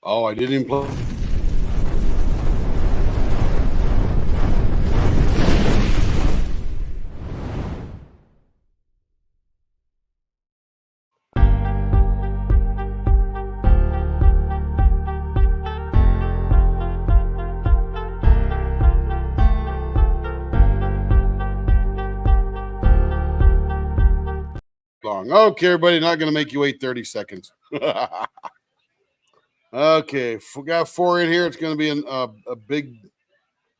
Oh, I didn't even play. Long. Okay, everybody, not going to make you wait 30 seconds. Okay, we got 4 in here. It's going to be a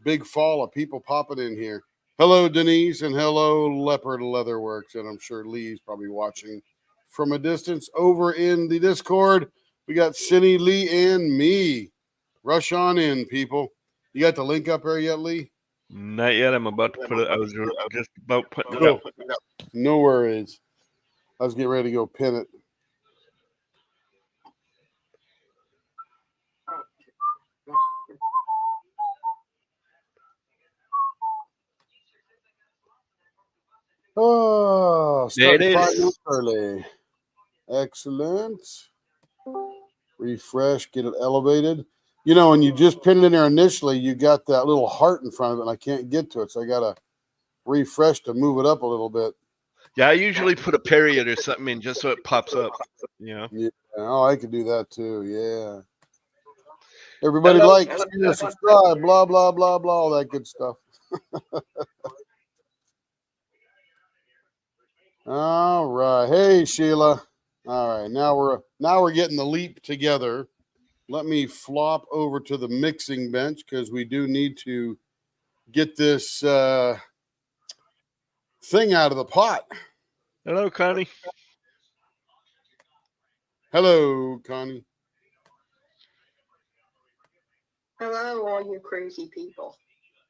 big fall of people popping in here. Hello, Denise, and hello, Leopard Leatherworks, and I'm sure Lee's probably watching from a distance over in the Discord. We got Cindy, Lee, and me. Rush on in, people. You got the link up there yet, Lee? Not yet. I'm about to put it. I was just about putting it up. No worries. I was getting ready to go pin it. Oh, There it starting 5 is. minutes early. Excellent. Refresh, get it elevated. You know, when you just pin it in there initially, you got that little heart in front of it, and I can't get to it, so I got to refresh to move it up a little bit. Yeah, I usually put a period or something in just so it pops up. You know. Yeah. Oh, I could do that too. Yeah. Everybody Hello. like, share, subscribe, blah, blah, blah, blah, all that good stuff. All right. Hey, Sheila. All right. Now we're getting the leap together. Let me flop over to the mixing bench because we do need to get this thing out of the pot. Hello, Connie. Hello, Connie. Hello, all you crazy people.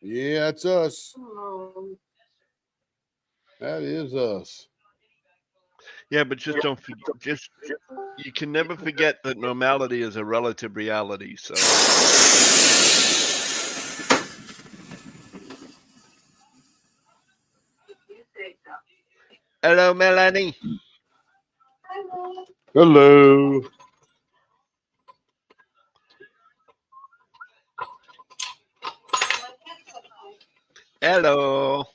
Yeah, it's us. Oh. That is us. Yeah, but just don't forget. Just you can never forget that normality is a relative reality. So. Hello, Melanie. Hello. Hello.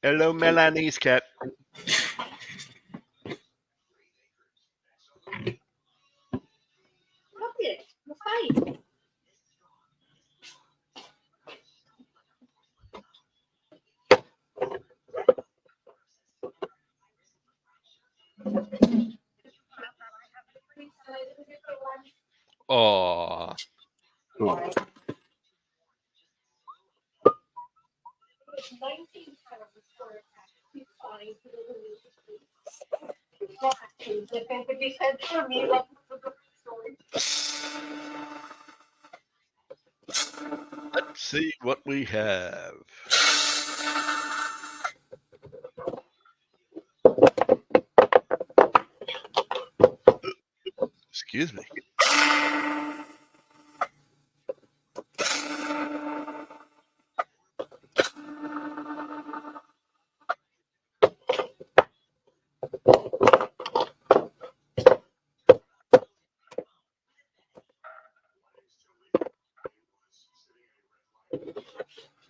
Hello, Melanie's cat. Oh. Let's see what we have. Excuse me.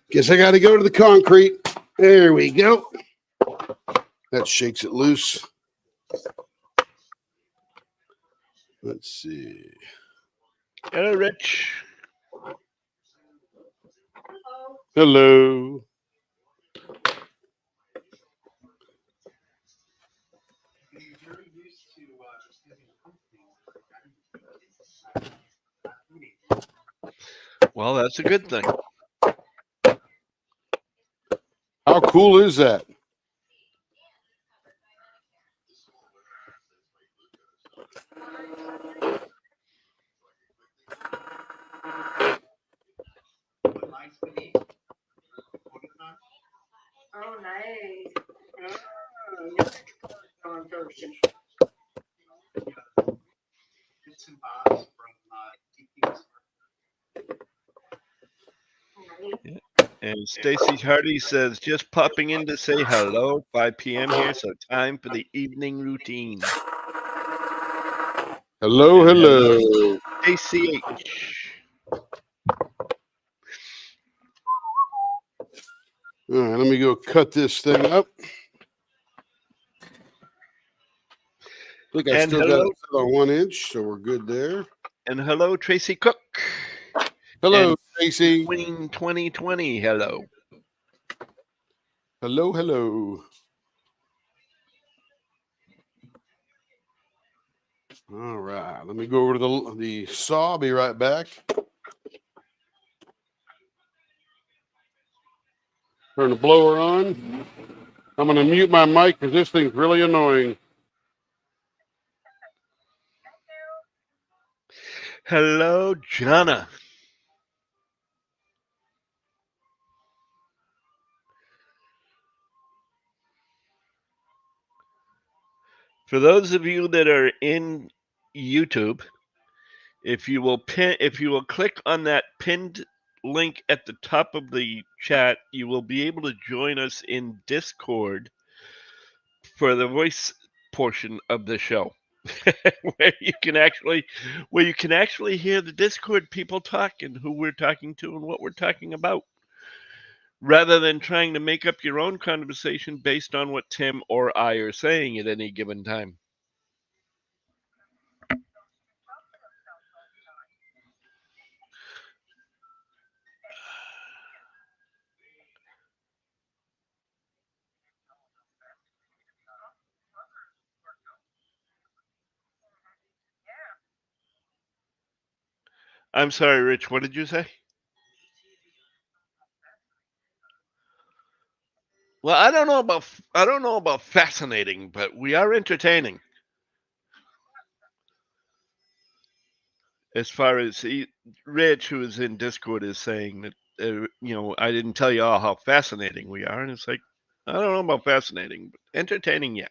Guess I got to go to the concrete. There we go. That shakes it loose. Let's see. Hello, Rich. Hello. Well, that's a good thing. How cool is that? Oh, nice. Yeah. And Stacy Hardy says, just popping in to say hello. 5 p.m. here, so time for the evening routine. Hello, And hello. ACH. All right, let me go cut this thing up. I think I And still got hello, it set on 1 inch, so we're good there. and hello, Tracy Cook. Hello, And Tracy. Queen 2020, hello. Hello, hello. All right, let me go over to the saw. I'll be right back. Turn the blower on. I'm going to mute my mic because this thing's really annoying. Hello, Jana. For those of you that are in YouTube, if you will click on that pinned link at the top of the chat, you will be able to join us in Discord for the voice portion of the show. where you can actually hear the Discord people talk and who we're talking to and what we're talking about, rather than trying to make up your own conversation based on what Tim or I are saying at any given time. I'm sorry, Rich, what did you say? Well, I don't know about fascinating, but we are entertaining. As far as Rich, who is in Discord, is saying that I didn't tell you all how fascinating we are, and it's like, I don't know about fascinating, but entertaining, yeah.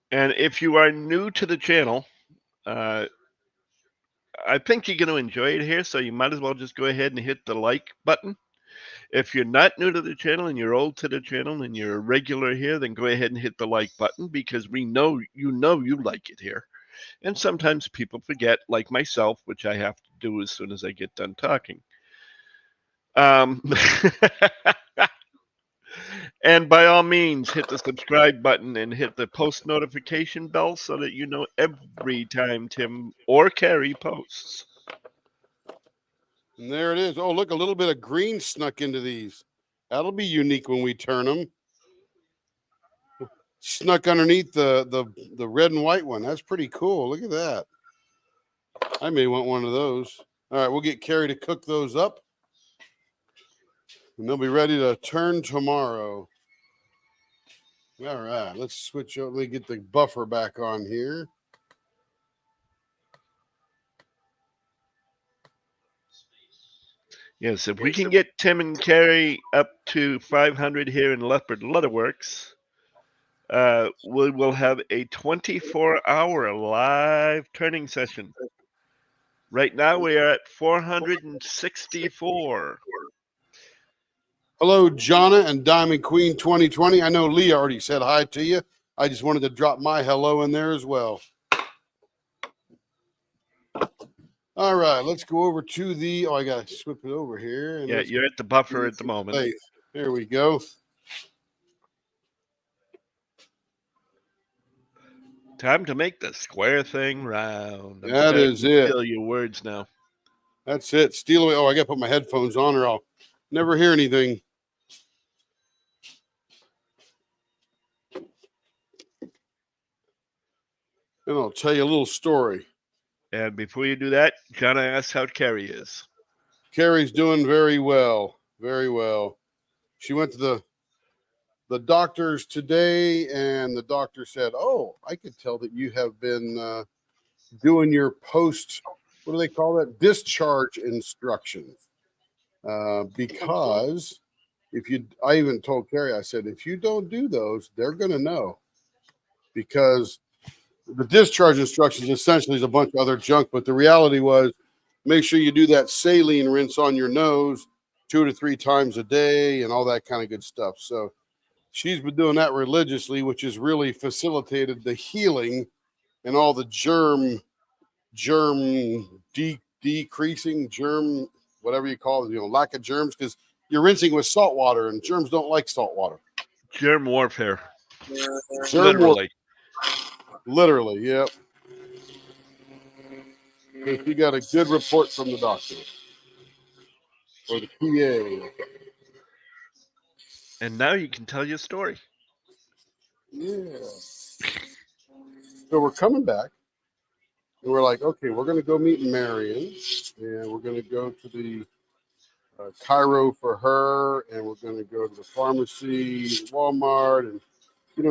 And if you are new to the channel, I think you're going to enjoy it here, so you might as well just go ahead and hit the like button. If you're not new to the channel and you're old to the channel and you're a regular here, then go ahead and hit the like button, because we know you like it here. And sometimes people forget, like myself, which I have to do as soon as I get done talking. And by all means, hit the subscribe button and hit the post notification bell so that you know every time Tim or Carrie posts. And there it is. Oh, look, a little bit of green snuck into these. That'll be unique when we turn them. Snuck underneath the red and white one. That's pretty cool. Look at that. I may want one of those. All right, we'll get Carrie to cook those up, and they'll be ready to turn tomorrow. All right, let's switch over. Let me get the buffer back on here. Yes, if we can get Tim and Carrie up to 500 here in Leopard Leatherworks, we will have a 24-hour live turning session. Right now we are at 464. Hello, Jonna and Diamond Queen 2020. I know Lee already said hi to you. I just wanted to drop my hello in there as well. All right, let's go over to the. Oh, I got to swip it over here. And Yeah, you're at the buffer at the moment. There we go. Time to make the square thing round. That is it. Steal your words now. That's it. Steal away. Oh, I got to put my headphones on or I'll never hear anything. And I'll tell you a little story. And before you do that, John asks how Carrie is. Carrie's doing very well. Very well. She went to the doctors today, and the doctor said, "Oh, I could tell that you have been doing your post, what do they call that? Discharge instructions. Because I even told Carrie, I said, if you don't do those, they're going to know. Because the discharge instructions essentially is a bunch of other junk, but the reality was Make sure you do that saline rinse on your nose 2 to 3 times a day and all that kind of good stuff. So she's been doing that religiously, which has really facilitated the healing and all the decreasing germ, whatever you call it, lack of germs, because you're rinsing with salt water and germs don't like salt water. Germ warfare. Germ Literally. Literally, yep. If you got a good report from the doctor or the PA. And now you can tell your story. Yeah. So we're coming back, and we're like, okay, we're going to go meet Marion, and we're going to go to the Cairo for her, and we're going to go to the pharmacy, Walmart, and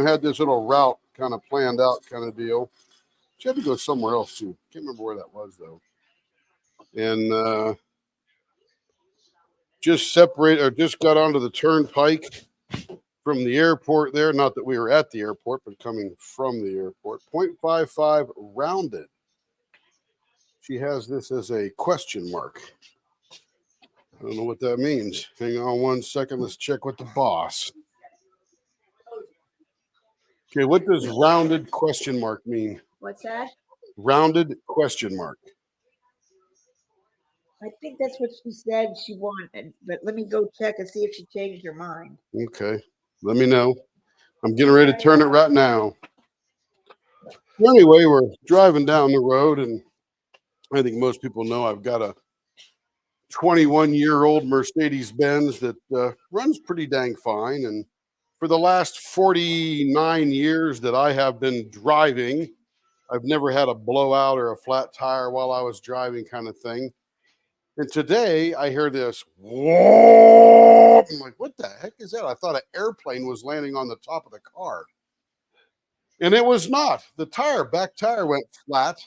had this little route kind of planned out, kind of deal. She had to go somewhere else too. Can't remember where that was though. And just got onto the turnpike from the airport there. Not that we were at the airport, but coming from the airport. 0.55 rounded. She has this as a question mark. I don't know what that means. Hang on 1 second. Let's check with the boss. Okay, what does rounded question mark mean? What's that? Rounded question mark. I think that's what she said she wanted, but let me go check and see if she changed her mind. Okay, let me know. I'm getting ready to turn it right now. Anyway, we're driving down the road, and I think most people know I've got a 21-year-old Mercedes-Benz that runs pretty dang fine. And for the last 49 years that I have been driving, I've never had a blowout or a flat tire while I was driving kind of thing. And today I hear this, whoa! I'm like, what the heck is that? I thought an airplane was landing on the top of the car. And it was not. The back tire went flat.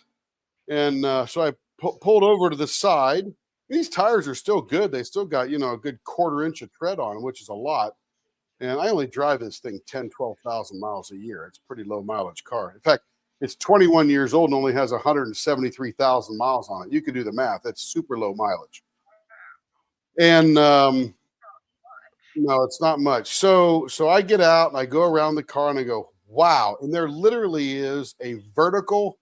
And so I pulled over to the side. These tires are still good. They still got, a good 1/4 inch of tread on them, which is a lot. And I only drive this thing 10, 12,000 miles a year. It's a pretty low mileage car. In fact, it's 21 years old and only has 173,000 miles on it. You can do the math. That's super low mileage. And no, it's not much. So I get out and I go around the car and I go, wow. And there literally is a vertical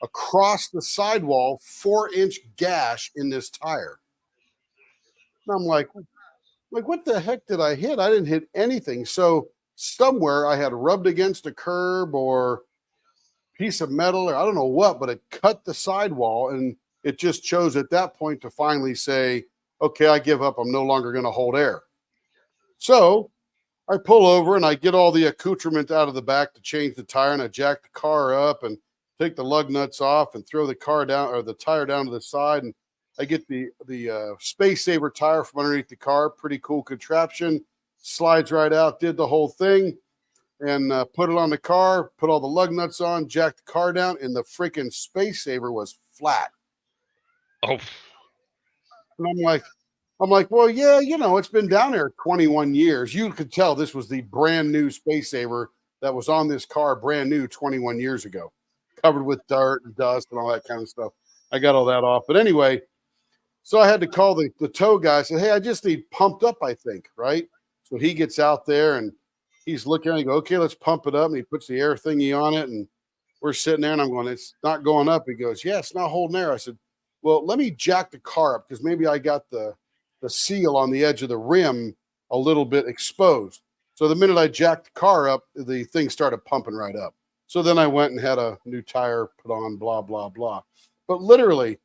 across the sidewall 4-inch gash in this tire. And I'm like, what the heck did I hit? I didn't hit anything. So somewhere I had rubbed against a curb or piece of metal or I don't know what, but it cut the sidewall, and it just chose at that point to finally say, okay, I give up. I'm no longer going to hold air. So I pull over and I get all the accoutrement out of the back to change the tire, and I jack the car up and take the lug nuts off and throw the car down or the tire down to the side. And I get the Space Saver tire from underneath the car. Pretty cool contraption. Slides right out, did the whole thing, and put it on the car, put all the lug nuts on, jacked the car down, and the freaking Space Saver was flat. Oh. And I'm like, well, yeah, it's been down there 21 years. You could tell this was the brand new Space Saver that was on this car, brand new 21 years ago, covered with dirt and dust and all that kind of stuff. I got all that off. But anyway, so I had to call the tow guy. I said, hey, I just need pumped up, I think, right? So he gets out there and he's looking at it. I go, okay, let's pump it up. And he puts the air thingy on it. And we're sitting there and I'm going, it's not going up. He goes, yeah, it's not holding air. I said, well, let me jack the car up because maybe I got the seal on the edge of the rim a little bit exposed. So the minute I jacked the car up, the thing started pumping right up. So then I went and had a new tire put on, blah, blah, blah. But literally,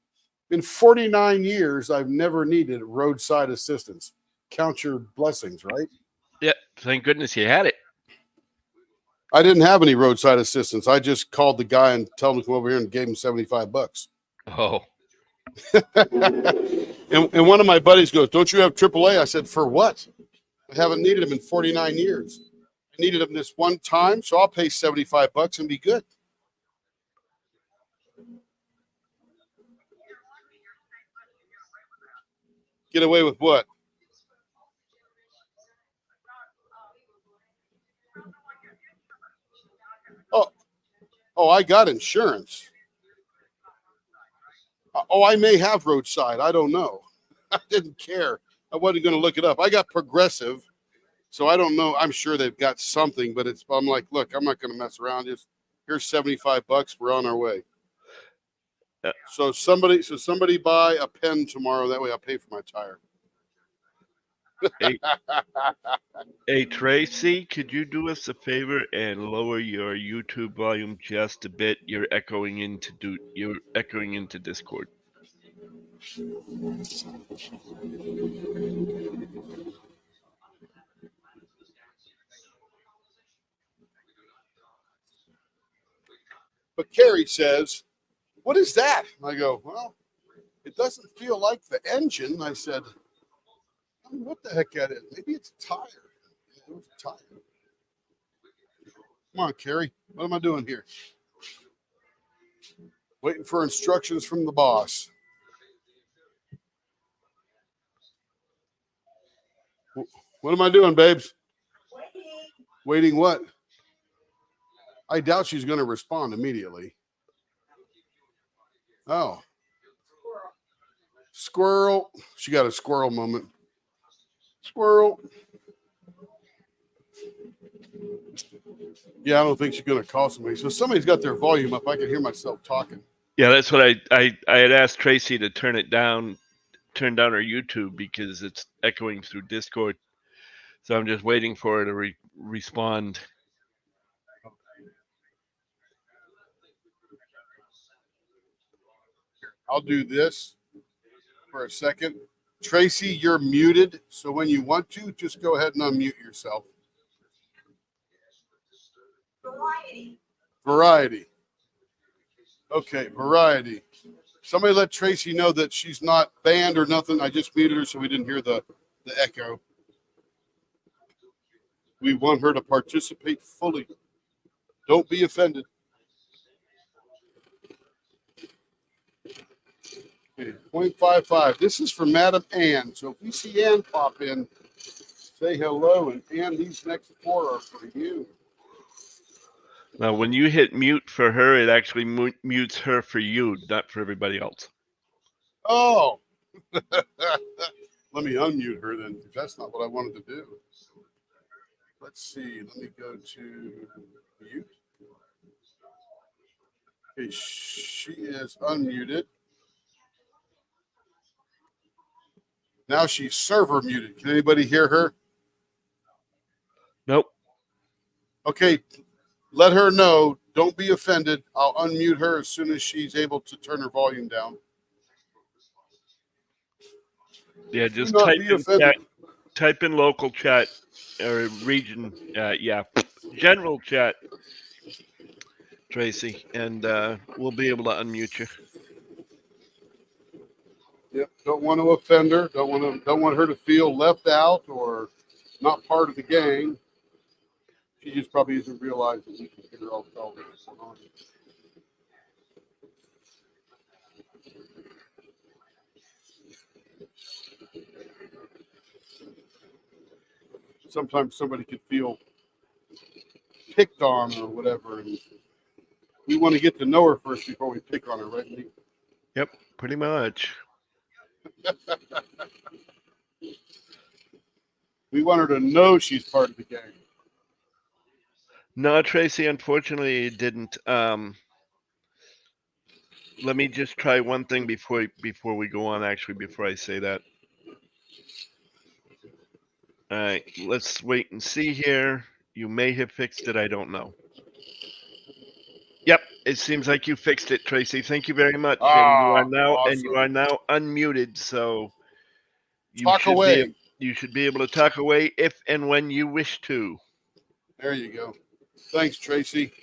in 49 years, I've never needed roadside assistance. Count your blessings, right? Yeah, thank goodness you had it. I didn't have any roadside assistance. I just called the guy and told him to come over here and gave him $75. Oh. And one of my buddies goes, don't you have AAA? I said, for what? I haven't needed them in 49 years. I needed them this one time, so I'll pay $75 and be good. Get away with what? Oh, I got insurance. Oh, I may have roadside. I don't know. I didn't care. I wasn't going to look it up. I got Progressive, so I don't know. I'm sure they've got something, but I'm like, look, I'm not going to mess around. Just here's $75. We're on our way. Uh, So somebody buy a pen tomorrow. That way I'll pay for my tire. Hey Tracy, could you do us a favor and lower your YouTube volume just a bit? You're echoing into Discord. But Carrie says, what is that? And I go, well, it doesn't feel like the engine. I said, what the heck that is? Maybe it's a tire. It was a tire. Come on, Carrie. What am I doing here? Waiting for instructions from the boss. What am I doing, babes? Waiting what? I doubt she's going to respond immediately. Oh. Squirrel. She got a squirrel moment. Squirrel. Yeah, I don't think she's going to call somebody. So somebody's got their volume up. I can hear myself talking. Yeah, that's what I had asked Tracy to turn down her YouTube because it's echoing through Discord. So I'm just waiting for her to respond. I'll do this for a second. Tracy, you're muted. So when you want to, just go ahead and unmute yourself. Variety. Okay, variety. Somebody let Tracy know that she's not banned or nothing. I just muted her so we didn't hear the echo. We want her to participate fully. Don't be offended. Okay, 0.55. This is for Madam Ann. So if we see Ann pop in, say hello. And Ann, these next 4 are for you. Now, when you hit mute for her, it actually mutes her for you, not for everybody else. Oh. Let me unmute her then, because that's not what I wanted to do. Let's see. Let me go to mute. Okay, she is unmuted. Now she's server muted. Can anybody hear her? Nope. Okay, let her know. Don't be offended. I'll unmute her as soon as she's able to turn her volume down. Yeah, just Do not be offended. type in local chat or region, general chat, Tracy, and we'll be able to unmute you. Yep. Don't want to offend her. Don't want her to feel left out or not part of the gang. She just probably isn't realizing we can hear all this going on. Sometimes somebody could feel picked on or whatever, and we want to get to know her first before we pick on her, right, Lee? Yep, pretty much. We want her to know she's part of the gang. No, Tracy, unfortunately, it didn't. Let me just try one thing before we go on. Actually, before I say that. All right, let's wait and see here. You may have fixed it. I don't know. Yep, it seems like you fixed it, Tracy. Thank you very much. And you are now unmuted, so you Talk away. You should be able to talk away if and when you wish to. There you go. Thanks, Tracy.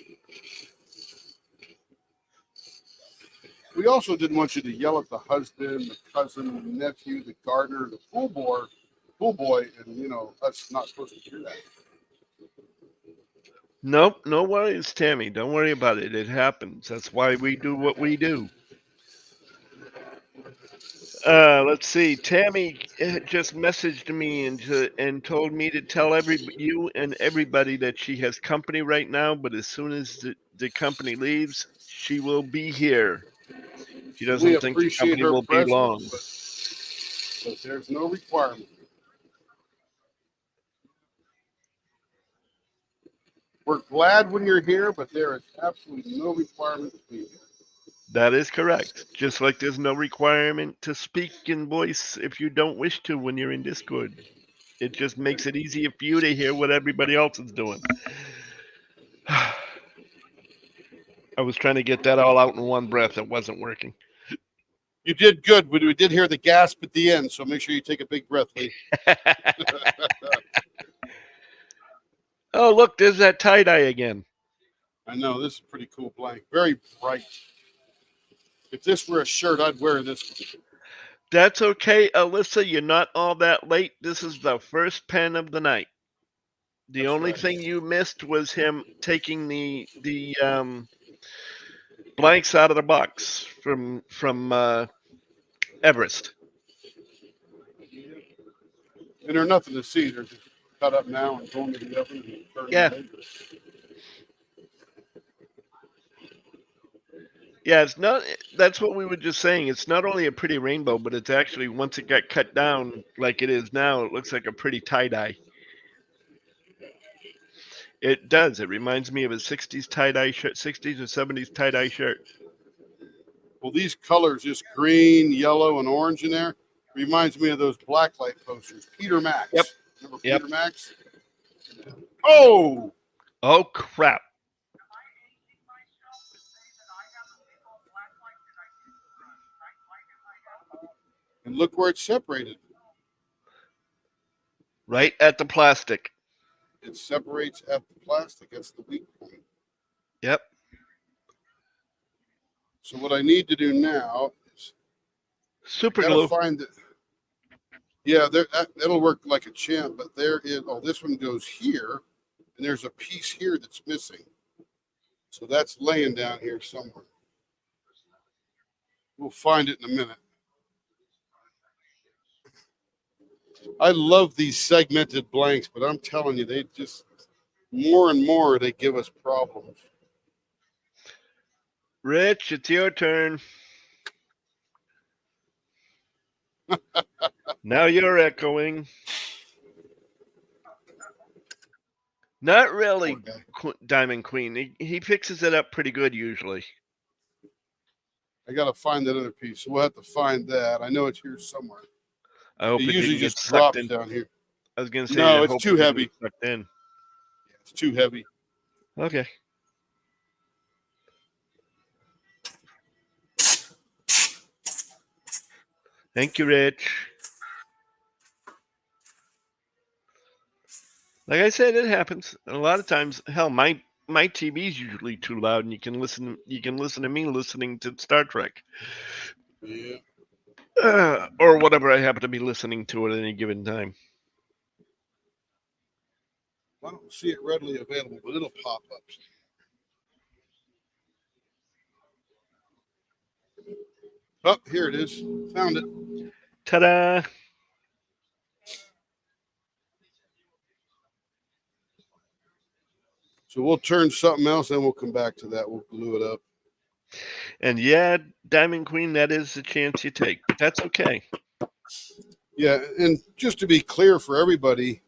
We also didn't want you to yell at the husband, the cousin, the nephew, the gardener, the pool boy, and us not supposed to hear that. Nope, no worries, Tammy. Don't worry about it. It happens. That's why we do what we do. Let's see. Tammy just messaged me and told me to tell you and everybody that she has company right now, but as soon as the company leaves, she will be here. She We doesn't think the appreciate company her will be long. presence, but there's no requirement. We're glad when you're here, but there is absolutely no requirement to be here. That is correct. Just like there's no requirement to speak in voice if you don't wish to when you're in Discord. It just makes it easier for you to hear what everybody else is doing. I was trying to get that all out in one breath. It wasn't working. You did good. We did hear the gasp at the end, so make sure you take a big breath, Lee. Oh, look, there's that tie-dye again. I know, this is a pretty cool blank. Very bright. If this were a shirt, I'd wear this one. That's okay, Alyssa. You're not all that late. This is the first pen of the night. The That's only right. thing you missed was him taking the blanks out of the box from Everest. And they're nothing to see. They're just cut up now and going to the oven and turning Yeah. them over. Yeah, it's not. That's what we were just saying. It's not only a pretty rainbow, but it's actually, once it got cut down like it is now, it looks like a pretty tie-dye. It does. It reminds me of a 60s tie-dye shirt, 60s or 70s tie-dye shirt. Well, these colors, just green, yellow, and orange in there, reminds me of those blacklight posters. Peter Max. Yep. Remember Yep. Peter Max? Oh! Oh, crap. And look where it's separated. Right at the plastic. It separates at the plastic. That's the weak point. Yep. So what I need to do now is Super gotta glue. find it. Yeah, that'll work like a champ, but there is, oh, this one goes here, and there's a piece here that's missing. So that's laying down here somewhere. We'll find it in a minute. I love these segmented blanks, but I'm telling you, they just, more and more, they give us problems. Rich, it's your turn. Now you're echoing. Not really, Okay. Diamond Queen. He fixes it up pretty good usually. I got to find that other piece. So we'll have to find that. I know it's here somewhere. I hope It it usually didn't get just sucked drops in. down here. I was gonna say, No, I it's hope too it didn't heavy. get sucked in. It's too heavy. Okay. Thank you, Rich. Like I said, it happens. A lot of times, hell, my TV's usually too loud, and you can listen to me listening to Star Trek, Yeah. or whatever I happen to be listening to at any given time. I don't see it readily available, but it'll pop up. Oh, here it is. Found it. Ta-da! So we'll turn something else, and we'll come back to that. We'll glue it up. And yeah, Diamond Queen, that is the chance you take, but that's okay. Yeah, and just to be clear for everybody,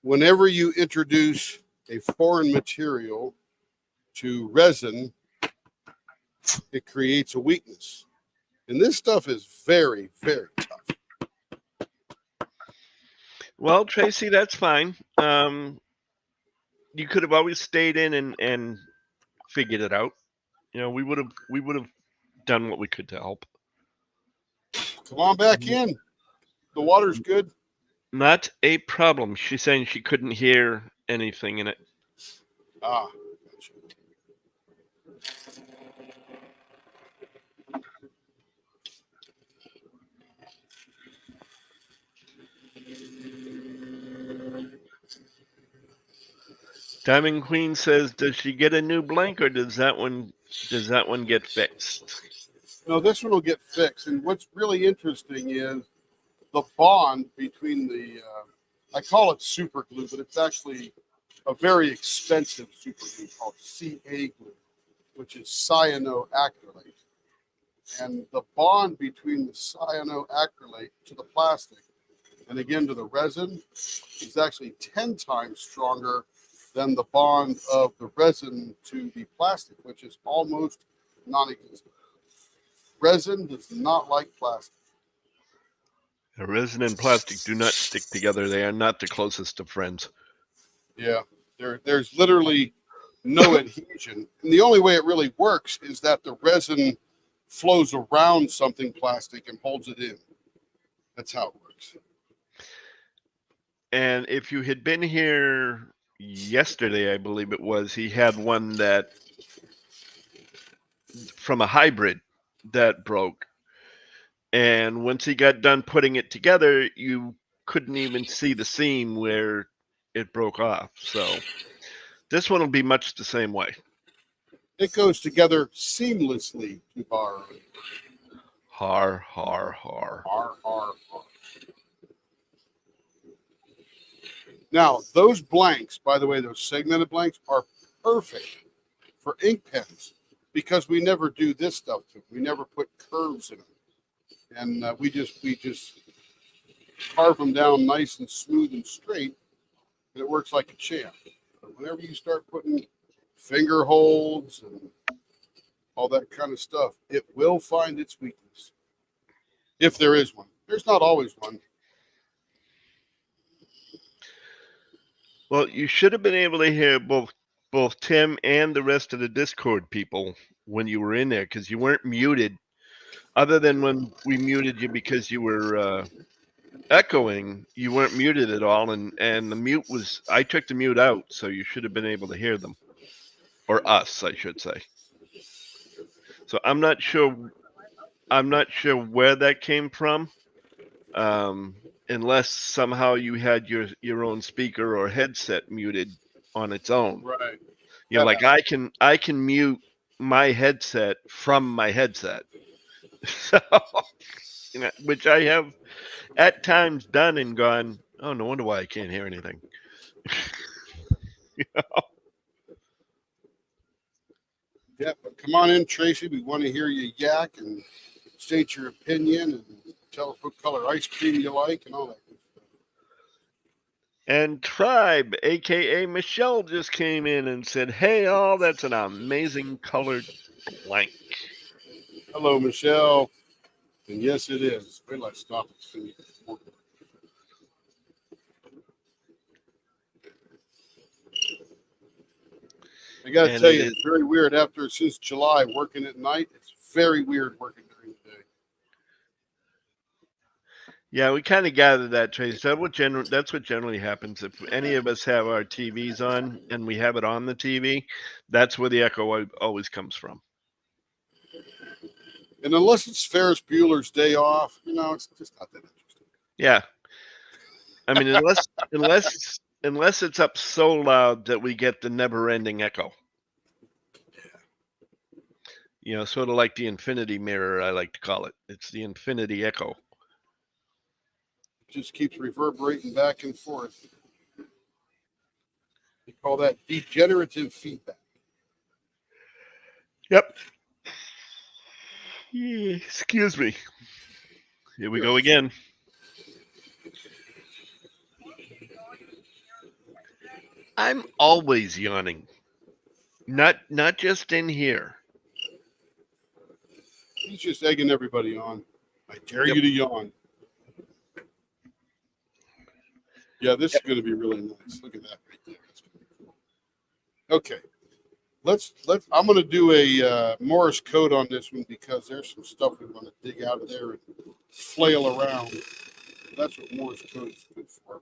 whenever you introduce a foreign material to resin, it creates a weakness. And this stuff is very, very tough. Well, Tracy, that's fine. You could have always stayed in and figured it out. You know, we would have done what we could to help. Come on back in. The water's good. Not a problem. She's saying she couldn't hear anything in it. Ah, gotcha. Diamond Queen says, "Does she get a new blank, or does that one get fixed?" No, this one will get fixed. And what's really interesting is the bond between the, I call it super glue, but it's actually a very expensive super glue called CA glue, which is cyanoacrylate. And the bond between the cyanoacrylate to the plastic and again to the resin is actually 10 times stronger than the bond of the resin to the plastic, which is almost non-existent. Resin does not like plastic. Resin and plastic do not stick together. They are not the closest of friends. Yeah, there's literally no adhesion. And the only way it really works is that the resin flows around something plastic and holds it in. That's how it works. And if you had been here yesterday, I believe it was, he had one that from a hybrid that broke. And once he got done putting it together, you couldn't even see the seam where it broke off. So this one will be much the same way. It goes together seamlessly, to borrow. Har, har, har. R, R, R. Now, those blanks, by the way, those segmented blanks are perfect for ink pens because we never do this stuff to them. We never put curves in them. And we just carve them down nice and smooth and straight, and it works like a champ. But whenever you start putting finger holds and all that kind of stuff, it will find its weakness. If there is one. There's not always one. Well, you should have been able to hear both Tim and the rest of the Discord people when you were in there because you weren't muted, other than when we muted you because you were echoing. You weren't muted at all, and the mute was. I took the mute out, so you should have been able to hear them, or us, I should say. So I'm not sure. I'm not sure where that came from. Unless somehow you had your own speaker or headset muted on its own. Right. You know, like I can mute my headset from my headset. So, you know, which I have at times done and gone, oh, no wonder why I can't hear anything. You know? Yeah, but come on in, Tracy. We want to hear you yak and state your opinion and tell us what color ice cream you like and all that. And Tribe, aka Michelle, just came in and said, "Hey, all, that's an amazing colored blank." Hello, Michelle. And yes, it is. Wait till I stop it. I got to And tell it you, is- it's very weird. Since July, working at night, it's very weird working during the day. Yeah, we kind of gathered that, Trace. That's what generally happens. If any of us have our TVs on and we have it on the TV, that's where the echo always comes from. And unless it's Ferris Bueller's Day Off, it's just not that interesting. Yeah, I mean, unless it's up so loud that we get the never-ending echo. You know, sort of like the infinity mirror, I like to call it. It's the infinity echo. It just keeps reverberating back and forth. They call that degenerative feedback. Yep. Excuse me. Here we go again. I'm always yawning. Not just in here. He's just egging everybody on. I dare you to yawn. Yeah, this is going to be really nice. Look at that right there. That's going to be cool. Okay. Let's. I'm going to do a Morse code on this one because there's some stuff we want to dig out of there and flail around. That's what Morse code is good for.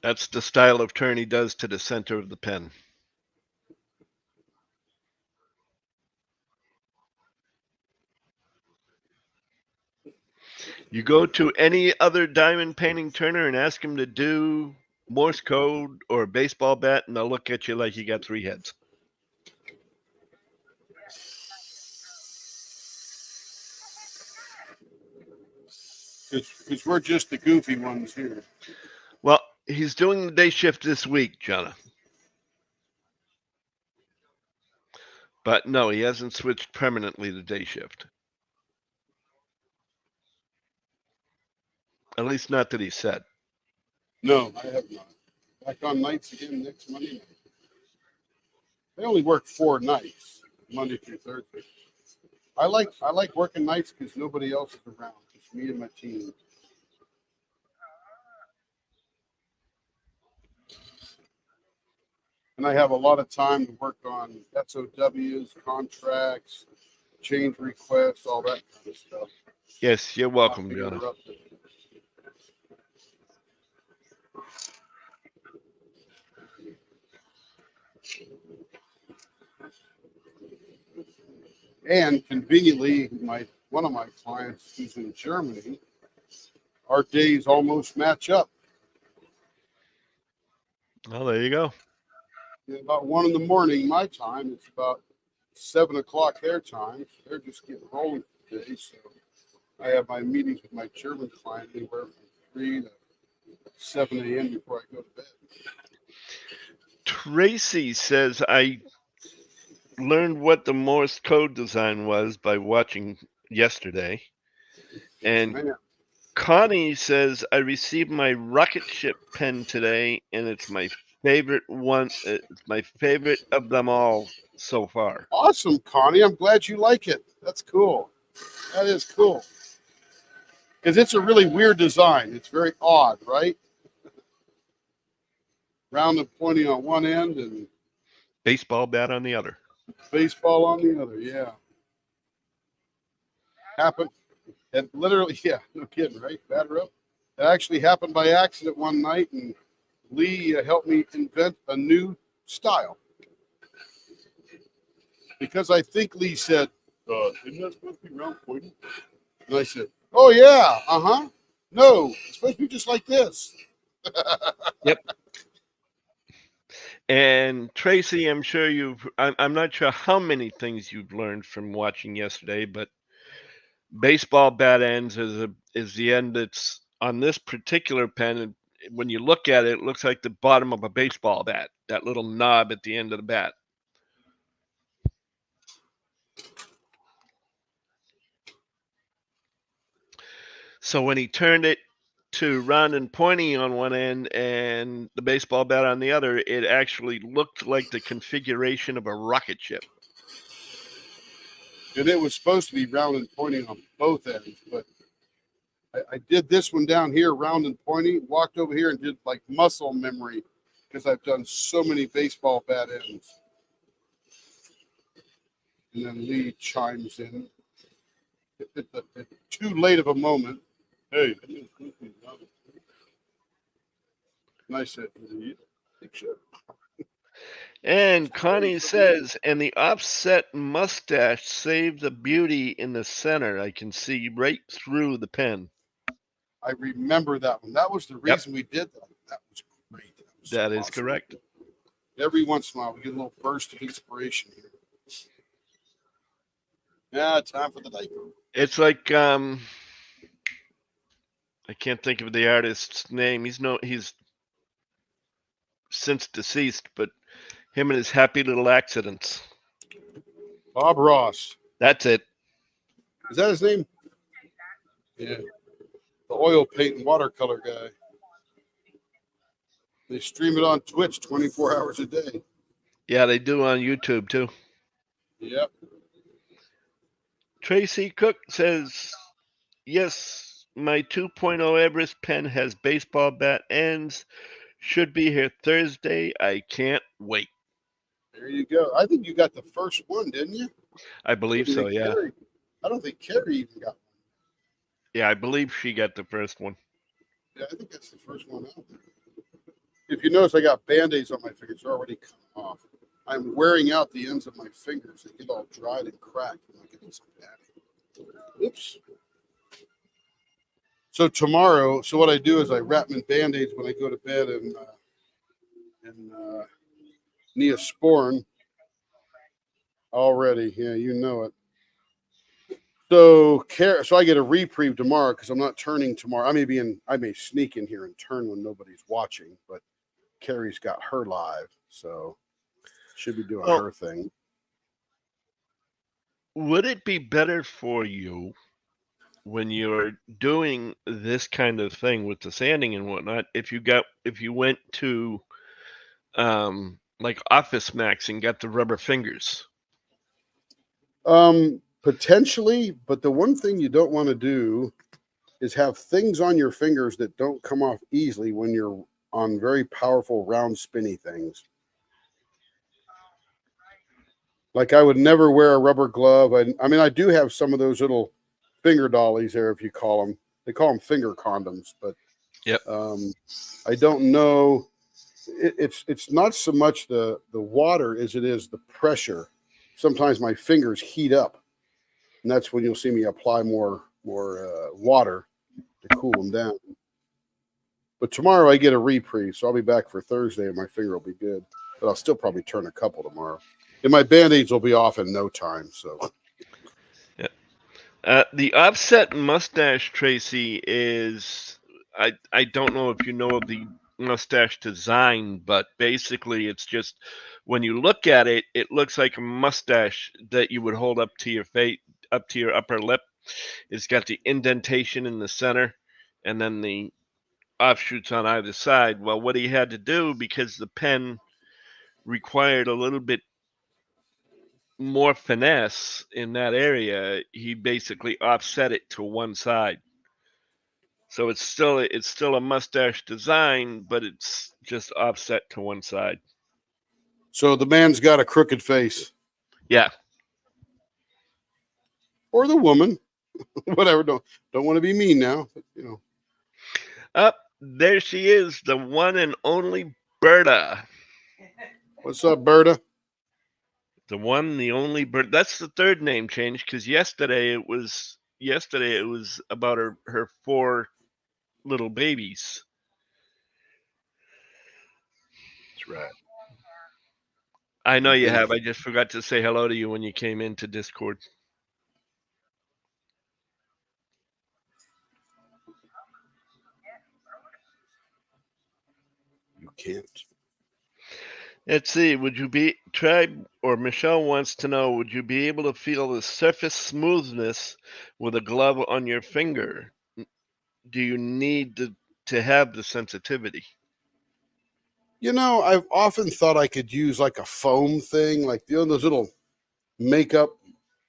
That's the style of turn he does to the center of the pen. You go to any other diamond painting turner and ask him to do Morse code or a baseball bat, and they'll look at you like you got three heads. Because we're just the goofy ones here. Well, he's doing the day shift this week, Jonah. But no, he hasn't switched permanently to day shift. At least not that he said. No, I have not. Back on nights again next Monday night. They only work 4 nights, Monday through Thursday. I like working nights because nobody else is around. Just me and my team. And I have a lot of time to work on SOWs, contracts, change requests, all that kind of stuff. Yes, you're Not welcome, being Johnny. interrupted. And conveniently, one of my clients who's in Germany, our days almost match up. Oh, there you go. At about 1 in the morning, my time, it's about 7 o'clock their time. So they're just getting rolling today. So I have my meetings with my German client anywhere from 3 to 7 a.m. before I go to bed. Tracy says, I learned what the Morse code design was by watching yesterday. And Man, Connie says, I received my rocket ship pen today, and it's my favorite one. It's my favorite of them all so far. awesome, Connie. I'm glad you like it. That's cool. That is cool. Because it's a really weird design. It's very odd, right? Round and pointy on one end and Baseball bat on the other. baseball on the other. Yeah. Happened. And literally, yeah, no kidding, right? Batter up. It actually happened by accident one night, and Lee helped me invent a new style. Because I think Lee said, isn't that supposed to be round pointy? And I said, oh, yeah, uh-huh. No, it's supposed to be just like this. Yep. And Tracy, I'm sure I'm not sure how many things you've learned from watching yesterday, but baseball bat ends is the end that's on this particular pen. And when you look at it, it looks like the bottom of a baseball bat, that little knob at the end of the bat. So when he turned it to round and pointy on one end and the baseball bat on the other, it actually looked like the configuration of a rocket ship. And it was supposed to be round and pointy on both ends, but I did this one down here, round and pointy, walked over here and did like muscle memory because I've done so many baseball bat ends. And then Lee chimes in at too late of a moment. Hey, and I said, yeah, sure. And Connie says, and the offset mustache saved the beauty in the center. I can see right through the pen. I remember that one. That was the reason we did that. That was great. That is correct. Every once in a while, we get a little burst of inspiration here. Yeah, time for the diaper. It's like I can't think of the artist's name. He's since deceased, but him and his happy little accidents. Bob Ross. That's it. Is that his name? Yeah. The oil paint and watercolor guy. They stream it on Twitch 24 hours a day. Yeah, they do on YouTube too. Yep. Tracy Cook says, yes, my 2.0 Everest pen has baseball bat ends. Should be here Thursday. I can't wait. There you go. I think you got the first one, didn't you? I believe so, yeah. I don't think Carrie even got one. Yeah, I believe she got the first one. Yeah, I think that's the first one out there. If you notice, I got Band-Aids on my fingers. They're already come off. I'm wearing out the ends of my fingers. They get all dried and cracked. I'm like, getting some padding. Oops. So tomorrow, what I do is I wrap them in Band-Aids when I go to bed and Neosporin already. Yeah, you know it. So I get a reprieve tomorrow because I'm not turning tomorrow. I may sneak in here and turn when nobody's watching, but Carrie's got her live, so should be doing her thing. would it be better for you when you're doing this kind of thing with the sanding and whatnot if you went to like Office Max and got the rubber fingers? Potentially, but the one thing you don't want to do is have things on your fingers that don't come off easily when you're on very powerful round spinny things. Like I would never wear a rubber glove. I mean, I do have some of those little finger dollies there, if you call them. They call them finger condoms, but Yep. I don't know. It's not so much the water as it is the pressure. Sometimes my fingers heat up, and that's when you'll see me apply more water to cool them down. But tomorrow I get a reprieve, so I'll be back for Thursday, and my finger will be good. But I'll still probably turn a couple tomorrow, and my band-aids will be off in no time. So The offset mustache, Tracy, is I don't know if you know of the mustache design, but basically it's just when you look at it, it looks like a mustache that you would hold up to your face, up to your upper lip. It's got the indentation in the center, and then the offshoots on either side. Well, what he had to do, because the pen required a little bit more finesse in that area, he basically offset it to one side. So it's still a mustache design, but it's just offset to one side. so the man's got a crooked face, Yeah. or the woman, whatever. Don't want to be mean now, but you know. Up there she is, the one and only Berta. What's up, Berta? The one, the only Berta. That's the third name change because yesterday it was about her four little babies. That's right. I know you have. I just forgot to say hello to you when you came into Discord. You can't. Let's see. Would you be Tribe or Michelle wants to know? Would you be able to feel the surface smoothness with a glove on your finger? Do you need to have the sensitivity? You know, I've often thought I could use like a foam thing, like those little makeup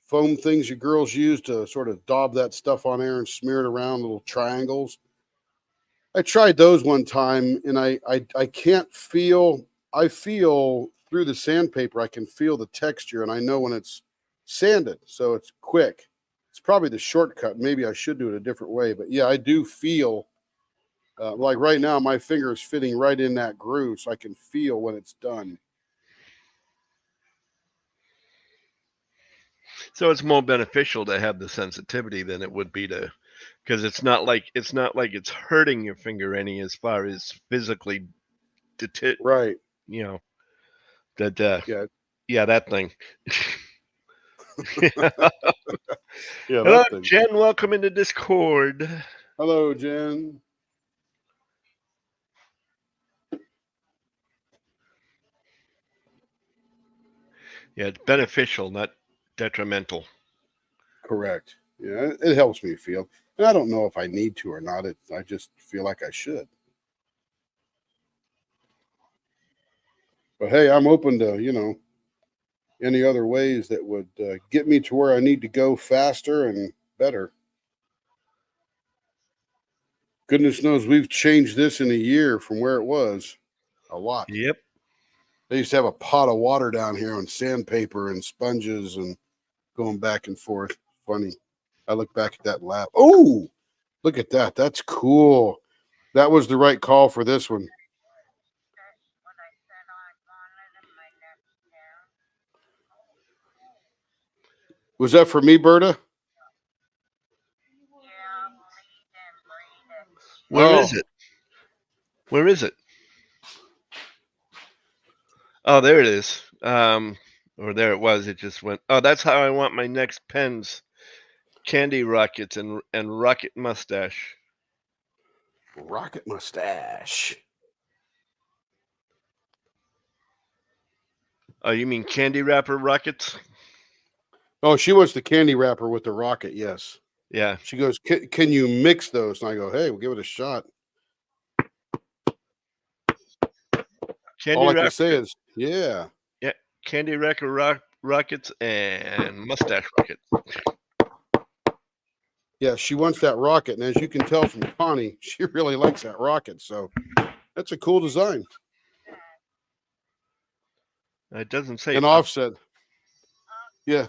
foam things you girls use to sort of daub that stuff on there and smear it around little triangles. I tried those one time, and I can't feel. I feel through the sandpaper. I can feel the texture, and I know when it's sanded, so it's quick. It's probably the shortcut. Maybe I should do it a different way, but yeah, I do feel like right now my finger is fitting right in that groove, so I can feel when it's done. So it's more beneficial to have the sensitivity than it would be to, because it's hurting your finger any as far as physically, Right. you know that Yeah. yeah, that thing. Yeah, Hello, that thing. Jen. Welcome into Discord. Hello, Jen. Yeah, it's beneficial, not detrimental. Correct. Yeah, it helps me feel. And I don't know if I need to or not. I just feel like I should. But hey, I'm open to, any other ways that would get me to where I need to go faster and better. Goodness knows we've changed this in a year from where it was a lot. Yep. They used to have a pot of water down here on sandpaper and sponges and going back and forth. Funny. I look back at that lap. Oh, look at that. That's cool. That was the right call for this one. Was that for me, Berta? Where is it? Where is it? Oh, there it is. Or there it was. It just went. Oh, that's how I want my next pens: candy rockets and rocket mustache. Rocket mustache. Oh, you mean candy wrapper rockets? Oh, she wants the candy wrapper with the rocket. Yes. Yeah. She goes, can you mix those? And I go, hey, we'll give it a shot. Candy All I can wrapper. say is, yeah. Yeah. Candy wrapper rockets and mustache rockets. Yeah, she wants that rocket. And as you can tell from Connie, she really likes that rocket. So that's a cool design. It doesn't say An offset. Yeah.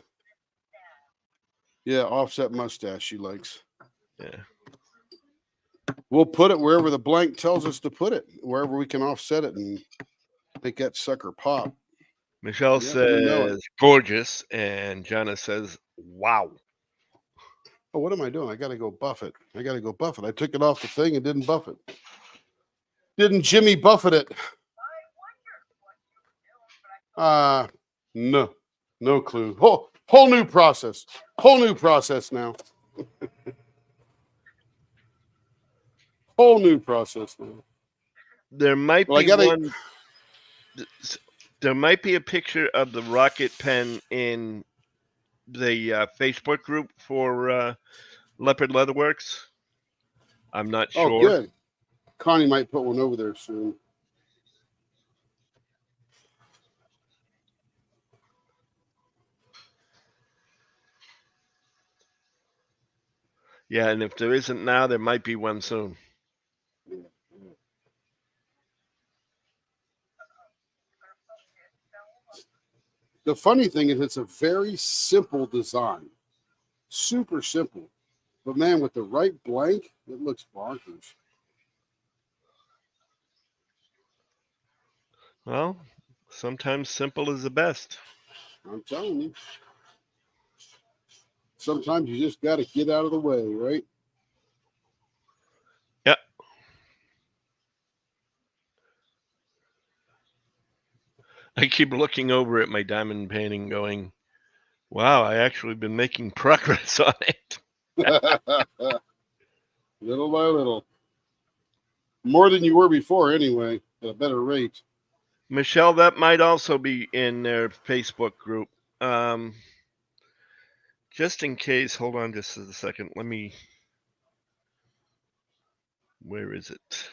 Yeah, offset mustache she likes. Yeah. We'll put it wherever the blank tells us to put it, wherever we can offset it and make that sucker pop. Michelle Yeah, you know it. says gorgeous, and Jana says wow. Oh, what am I doing? I got to go buff it. I took it off the thing and didn't buff it. Didn't Jimmy Buffett it? No clue. Whole new process. Whole new process now. Whole new process now. There might Well, be one. There might be a picture of the rocket pen in the Facebook group for Leopard Leatherworks. I'm not Oh, sure. good. Connie might put one over there soon. Yeah, and if there isn't now, there might be one soon. The funny thing is, it's a very simple design. Super simple. But man, with the right blank, it looks bonkers. Well, sometimes simple is the best. I'm telling you. Sometimes you just got to get out of the way, right? Yeah. I keep looking over at my diamond painting going, wow, I actually been making progress on it. Little by little. More than you were before, anyway, at a better rate. Michelle, that might also be in their Facebook group. Just in case, hold on just a second. Where is it?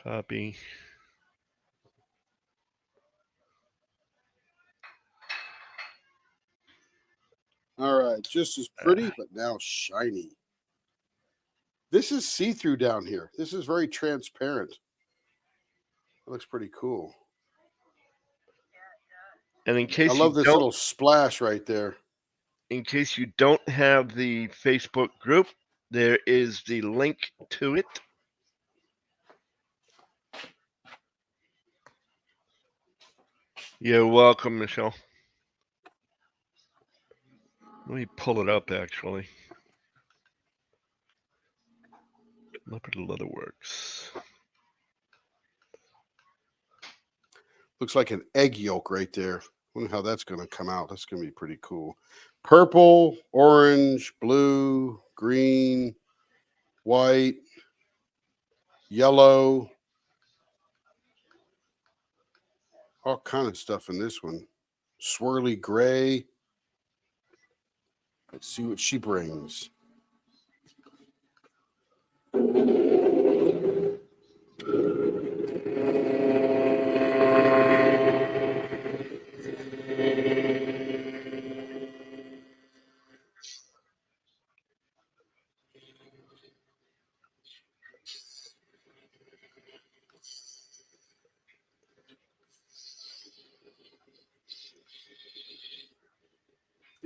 Copy. All right, just as pretty, but now shiny. This is see-through down here. This is very transparent. It looks pretty cool. And in case I love this don't, little splash right there. in case you don't have the Facebook group, there is the link to it. You're welcome, Michelle. Let me pull it up, actually. Leopard Leatherworks. Looks like an egg yolk right there. Wonder how that's going to come out. That's going to be pretty cool. Purple, orange, blue, green, white, yellow. All kind of stuff in this one. Swirly gray. Let's see what she brings.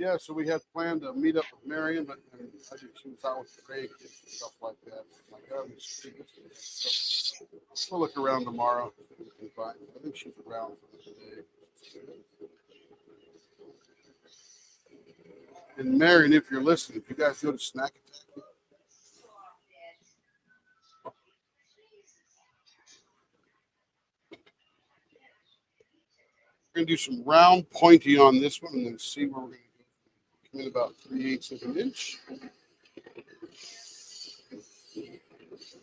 Yeah, so we had planned to meet up with Marion, but I think she was out with the grandkids and stuff like that. My God, we'll look around tomorrow. I think she's around for the day. And Marion, if you're listening, if you guys go to Snack Attack, we're gonna do some round pointy on this one and then see where we're gonna go. Come in about 3/8 of an inch.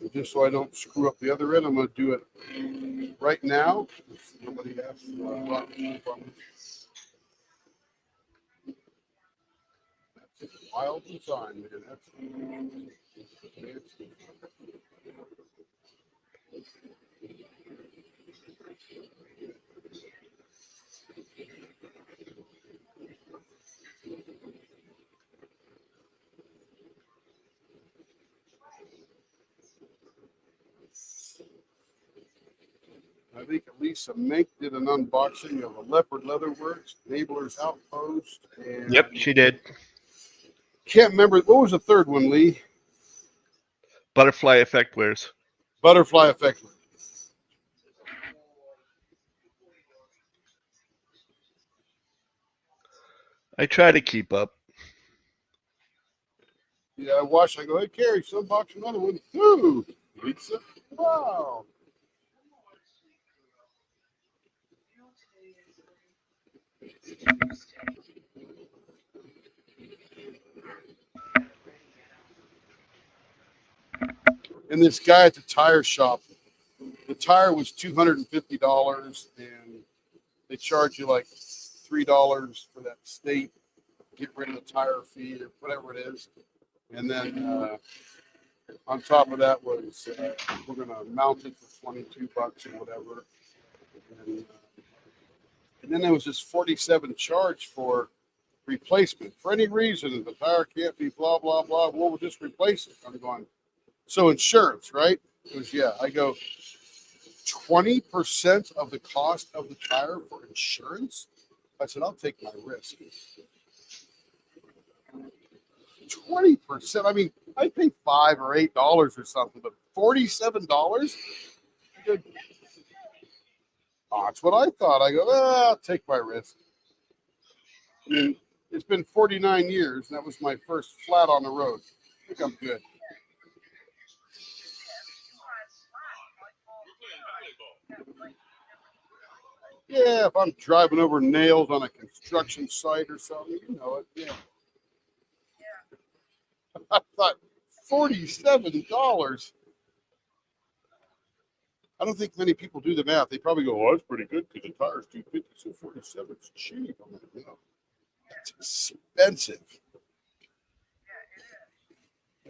And just so I don't screw up the other end, I'm gonna do it right now. Somebody asked about me from that's a wild design, man. That's I think Lisa Mink did an unboxing of a Leopard Leatherworks, Neighbor's Outpost, and Yep, she did. can't remember what was the third one, Lee. Butterfly effect wears. Butterfly Effect. I try to keep up. Yeah, I watched. I go, hey, Carrie, some box another one. Ooh, Lisa. Wow. And this guy at the tire shop, the tire was $250, and they charge you like $3 for that state, get rid of the tire fee or whatever it is. And then on top of that was we're gonna mount it for $22 or whatever. And then there was this 47 charge for replacement for any reason. The tire can't be blah blah blah. Well, we'll just replace it. I'm going. So insurance, right? It was yeah. I go 20% of the cost of the tire for insurance. I said I'll take my risk. 20%. I mean, I pay $5 or $8 or something, but $47. Oh, that's what I thought. I go, I'll take my risk. I mean, it's been 49 years, and that was my first flat on the road. I think I'm good. Yeah, if I'm driving over nails on a construction site or something, you know it. Yeah. I thought $47. I don't think many people do the math. They probably go, "Oh, that's pretty good because the tire's 250, so 47 is cheap." I'm like, no, it's expensive.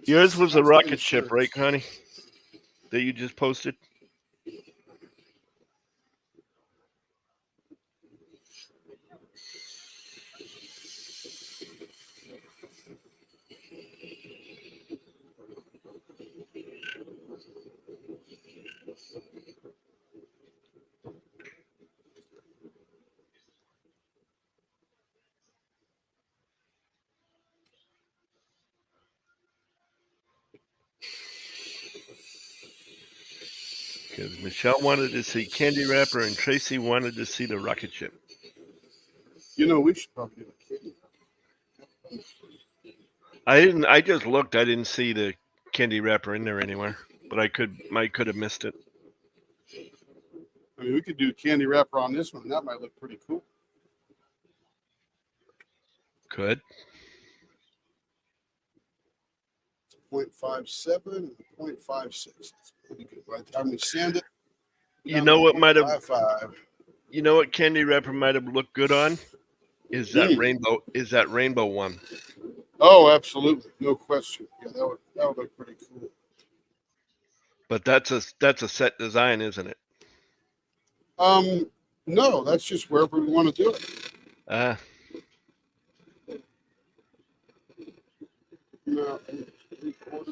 Yours was a That's my rocket ship, right, insurance. Connie? That you just posted? Because Michelle wanted to see Candy Wrapper and Tracy wanted to see the rocket ship. You know, we should probably do a candy. I didn't. I just looked. I didn't see the Candy Wrapper in there anywhere, but I could have missed it. I mean, we could do candy wrapper on this one. That might look pretty cool. Could. 0.57 and 0.56. That's pretty good. By the time we sand it, You know what might have. 0.55. You know what Candy Wrapper might have looked good on? Is that rainbow? Is that rainbow one? Oh, absolutely, no question. Yeah, that would look pretty cool. But that's a set design, isn't it? No, that's just wherever we want to do it. Ah, No, 3/4.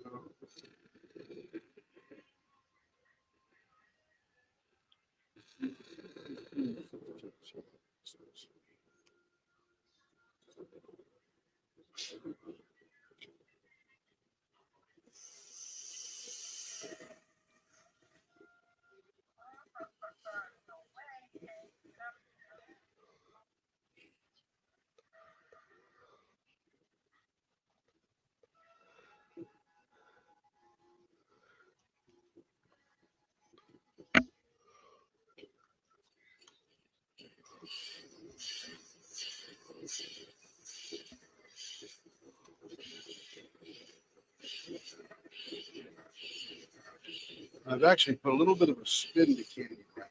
No. I've actually put a little bit of a spin to candy wrap.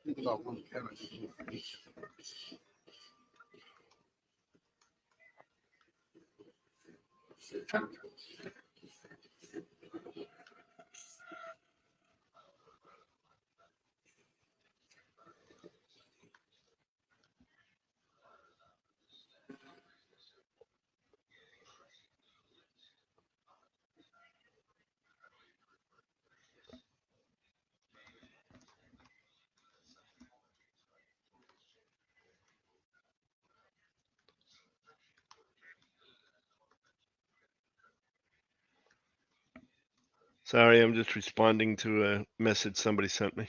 Think about one cabbage. Sorry, I'm just responding to a message somebody sent me.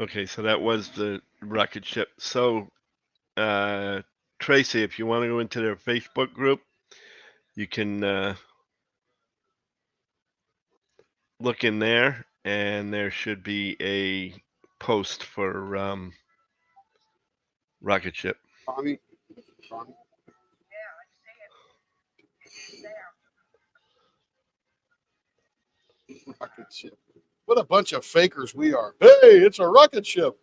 Okay, so that was the rocket ship. So, Tracy, if you want to go into their Facebook group, you can look in there, and there should be a post for rocket ship. Tommy. Rocket ship. What a bunch of fakers we are. Hey, it's a rocket ship.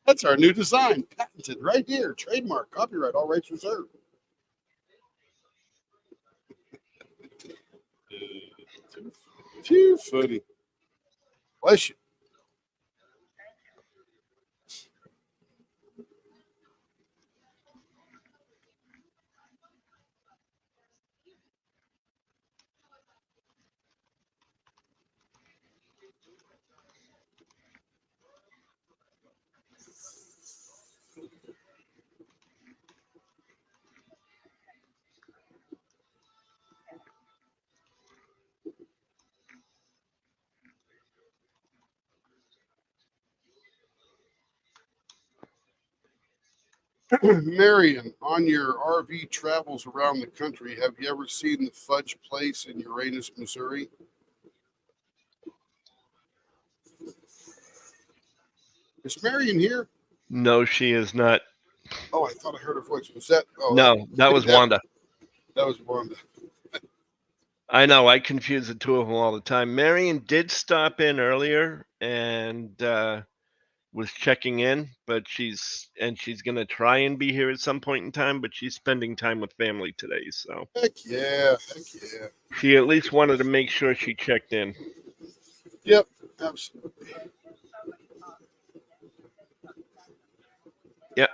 That's our new design. Patented right here. Trademark, copyright, all rights reserved. Too funny. Bless you. Marion, on your RV travels around the country, have you ever seen the Fudge Place in Uranus, Missouri? Is Marion here? No, she is not. Oh, I thought I heard her voice. Was that? Oh, No, that was Wanda. That was Wanda. I know. I confuse the two of them all the time. Marion did stop in earlier and was checking in, but she's going to try and be here at some point in time, but she's spending time with family today. So Heck yeah. Heck yeah. she at least wanted to make sure she checked in. Yep, absolutely. Yep.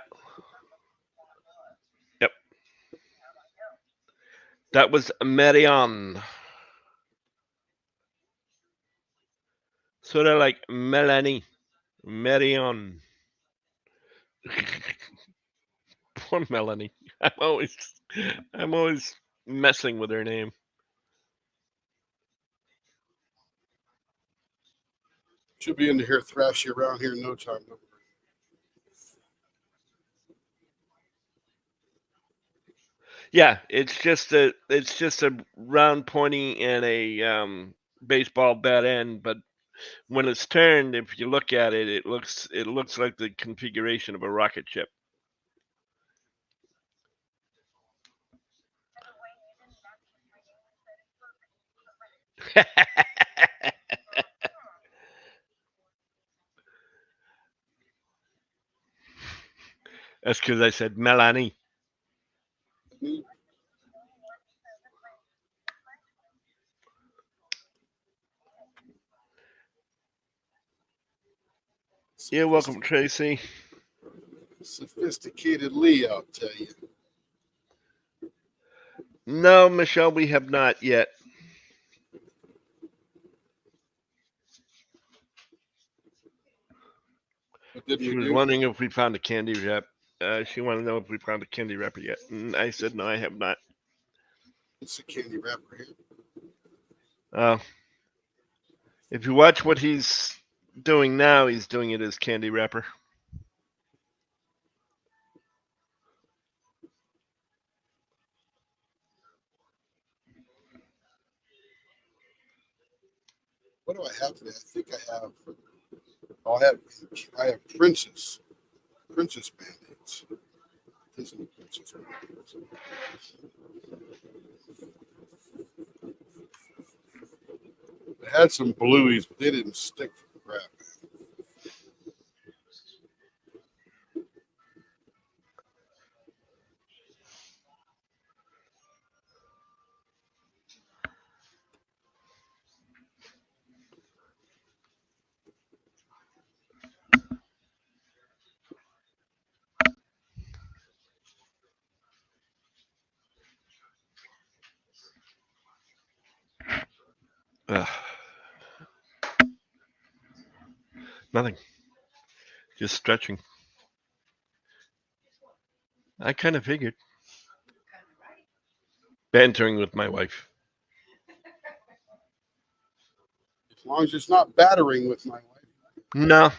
Yep. That was Marion. Sort of like Melanie. Marion. Poor Melanie. I'm always messing with her name. She'll be in here thrashing around here in no time. Yeah, it's just a round pointy and a baseball bat end, but when it's turned, if you look at it, it looks like the configuration of a rocket ship. That's because I said Melanie. You're welcome, Tracy. Sophisticated Lee, I'll tell you. No, Michelle, we have not yet. didn't She we was do? wondering if we found a candy wrap. She wanted to know if we found a candy wrapper yet. And I said, no, I have not. It's a candy wrapper here. If you watch what he's doing now, he's doing it as candy wrapper. What do I have today? I think I have. Oh, I have Princess Band-Aids. Disney Princess Band-Aids. It had some blueies, but they didn't stick for the crap. Ugh. Nothing. Just stretching. I kind of figured. Bantering with my wife. As long as it's not battering with my wife. No.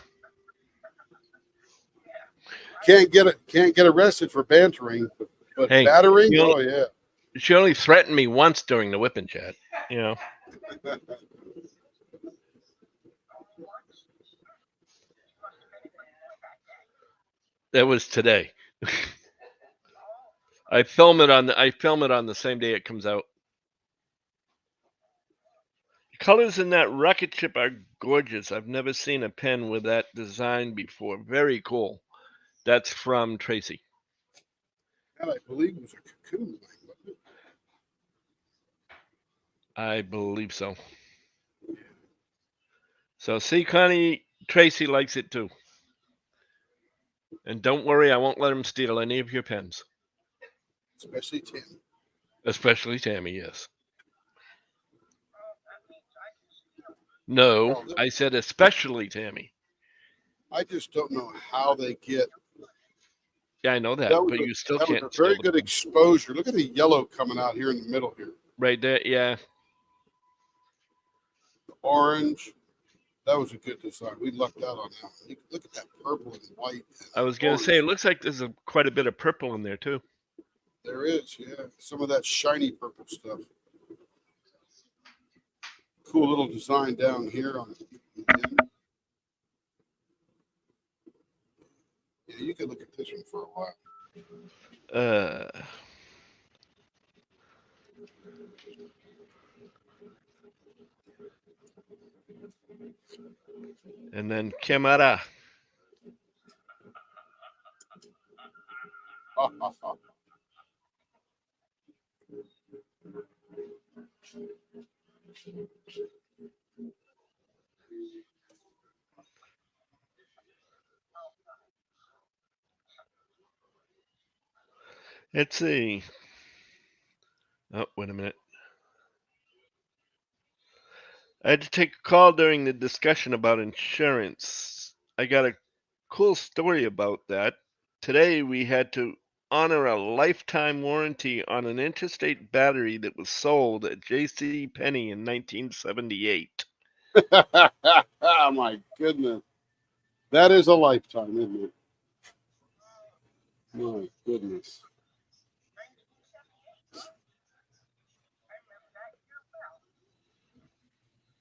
Can't get arrested for bantering, but Hey, battering, you know- oh yeah. She only threatened me once during the whipping chat. You know. That was today. I film it on the same day it comes out. The colors in that rocket ship are gorgeous. I've never seen a pen with that design before. Very cool. That's from Tracy. And I believe it was a cocoon thing, wasn't it? I believe so. So see, Connie, Tracy likes it too. And don't worry, I won't let him steal any of your pens. Especially Tim. Especially Tammy, yes. No, Well, I said especially Tammy. I just don't know how they get. Yeah, I know that, That was but a, you still that was can't a very steal the good pen. exposure. Look at the yellow coming out here in the middle here. Right there, yeah. The orange. That was a good design. We lucked out on that one. Look at that purple and white. And I was gonna say, orange. it looks like there's quite a bit of purple in there too. There is, yeah. Some of that shiny purple stuff. Cool little design down here on the end. Yeah, you could look at this one for a while. And then Camara. Let's see. Oh, wait a minute. I had to take a call during the discussion about insurance. I got a cool story about that. Today we had to honor a lifetime warranty on an interstate battery that was sold at J.C. Penney in 1978. Oh my goodness. That is a lifetime, isn't it? My goodness.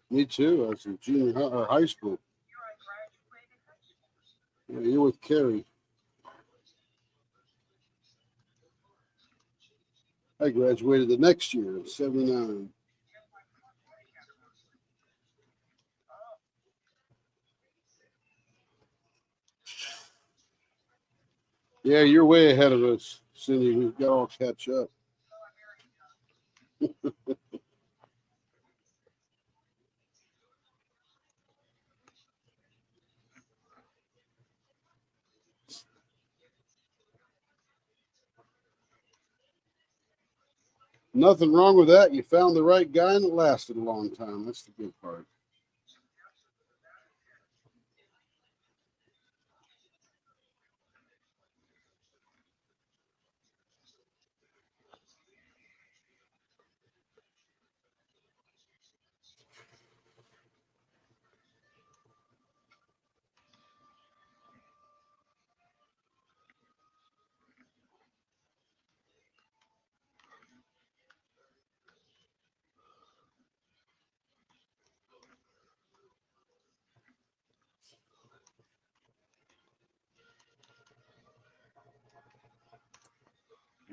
Me too. I was in junior or high school. Yeah, you're with Carrie. I graduated the next year in '79. Yeah, you're way ahead of us, Cindy. We've got to all catch up. Nothing wrong with that. You found the right guy and it lasted a long time. That's the good part.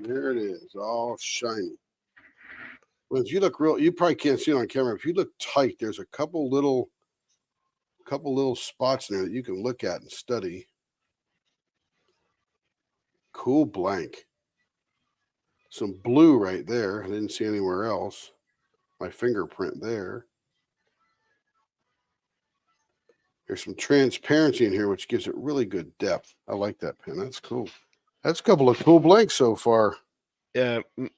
There it is, all shiny. Well, if you look real, you probably can't see it on camera. If you look tight, there's a couple little spots in there that you can look at and study. Cool blank. Some blue right there. I didn't see anywhere else. My fingerprint there. There's some transparency in here, which gives it really good depth. I like that pen. That's cool. That's a couple of cool blanks so far. Yeah, it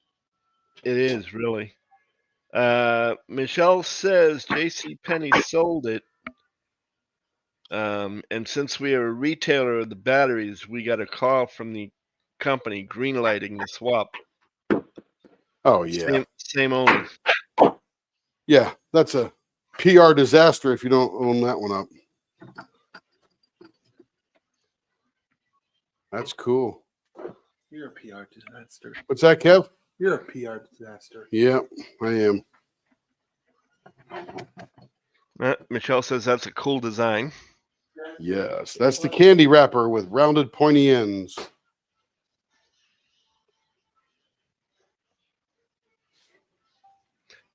is really. Michelle says J.C. Penney sold it. And since we are a retailer of the batteries, we got a call from the company greenlighting the swap. Oh yeah. Same owner. Yeah, that's a PR disaster if you don't own that one up. That's cool. You're a PR disaster. What's that, Kev? You're a PR disaster. Yeah, I am. Michelle says that's a cool design. Yes, that's the candy wrapper with rounded pointy ends.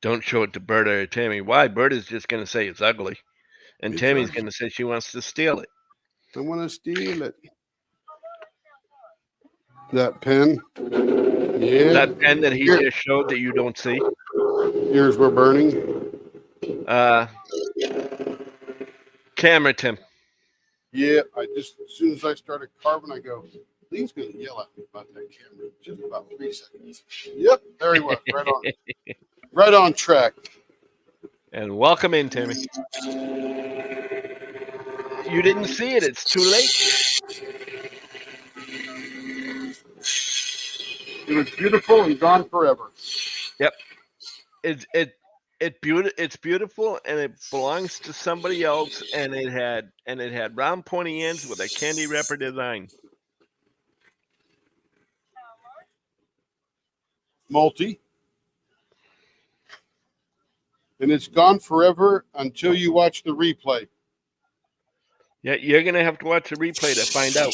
Don't show it to Berta or Tammy. Why? Berta's just going to say it's ugly. And It's Tammy's ugly. going to say she wants to steal it. I want to steal it. That pen. Yeah. That pen that he just showed that you don't see. Ears were burning. Camera, Tim. Yeah, as soon as I started carving, I go, Lee's going to yell at me about that camera. Just about 3 seconds. Yep, there he was. Right on. Right on track. And welcome in, Tammy. You didn't see it. It's too late. It was beautiful and gone forever. Yep. It's beautiful, and it belongs to somebody else, and it had round pointy ends with a candy wrapper design. Multi. And it's gone forever until you watch the replay. Yeah, you're gonna have to watch the replay to find out.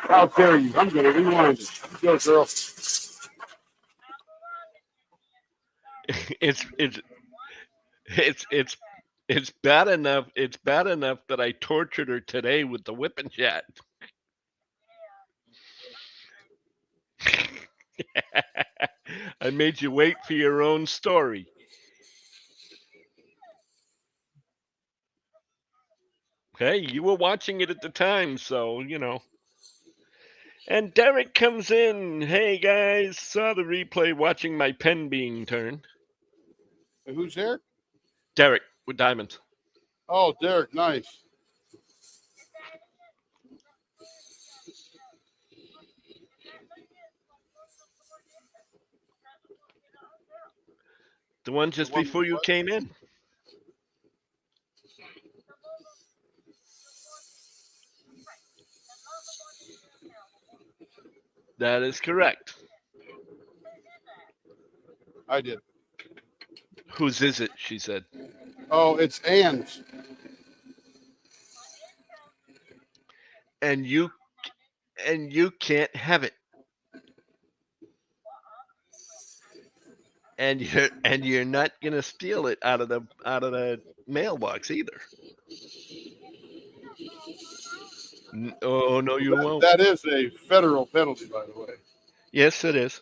How dare you? I'm going to rewind it. Go, girl. It's bad enough. It's bad enough that I tortured her today with the whipping chat. I made you wait for your own story. Hey, you were watching it at the time, so you know. And Derek comes in. Hey guys, saw the replay watching my pen being turned. And who's there? Derek with diamonds. Oh, Derek, nice. The one just before you came in. That is correct. I did. Whose is it? She said. Oh, it's Ann's. And you can't have it. And you're not gonna steal it out of the mailbox either. Oh no, you won't. That is a federal penalty, by the way. Yes, it is.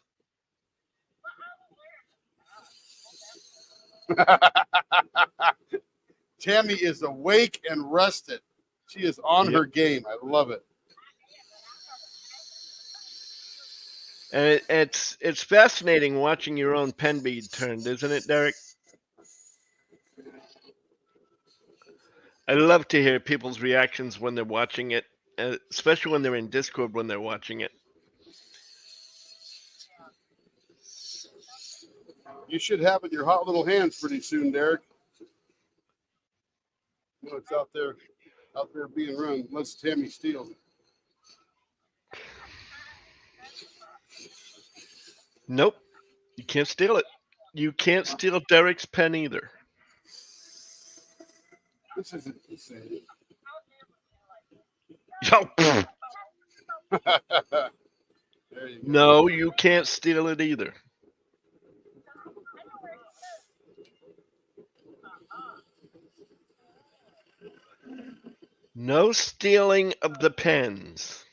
Tammy is awake and rested. She is on her game. I love it. And it's fascinating watching your own pen bead turned, isn't it, Derek? I love to hear people's reactions when they're watching it, especially when they're in Discord when they're watching it. You should have it in your hot little hands pretty soon, Derek. You know, it's out there being run. Unless Tammy steals it. Nope, you can't steal it. You can't steal Derek's pen either. This isn't insane. Oh, There you go. no, you can't steal it either. No stealing of the pens.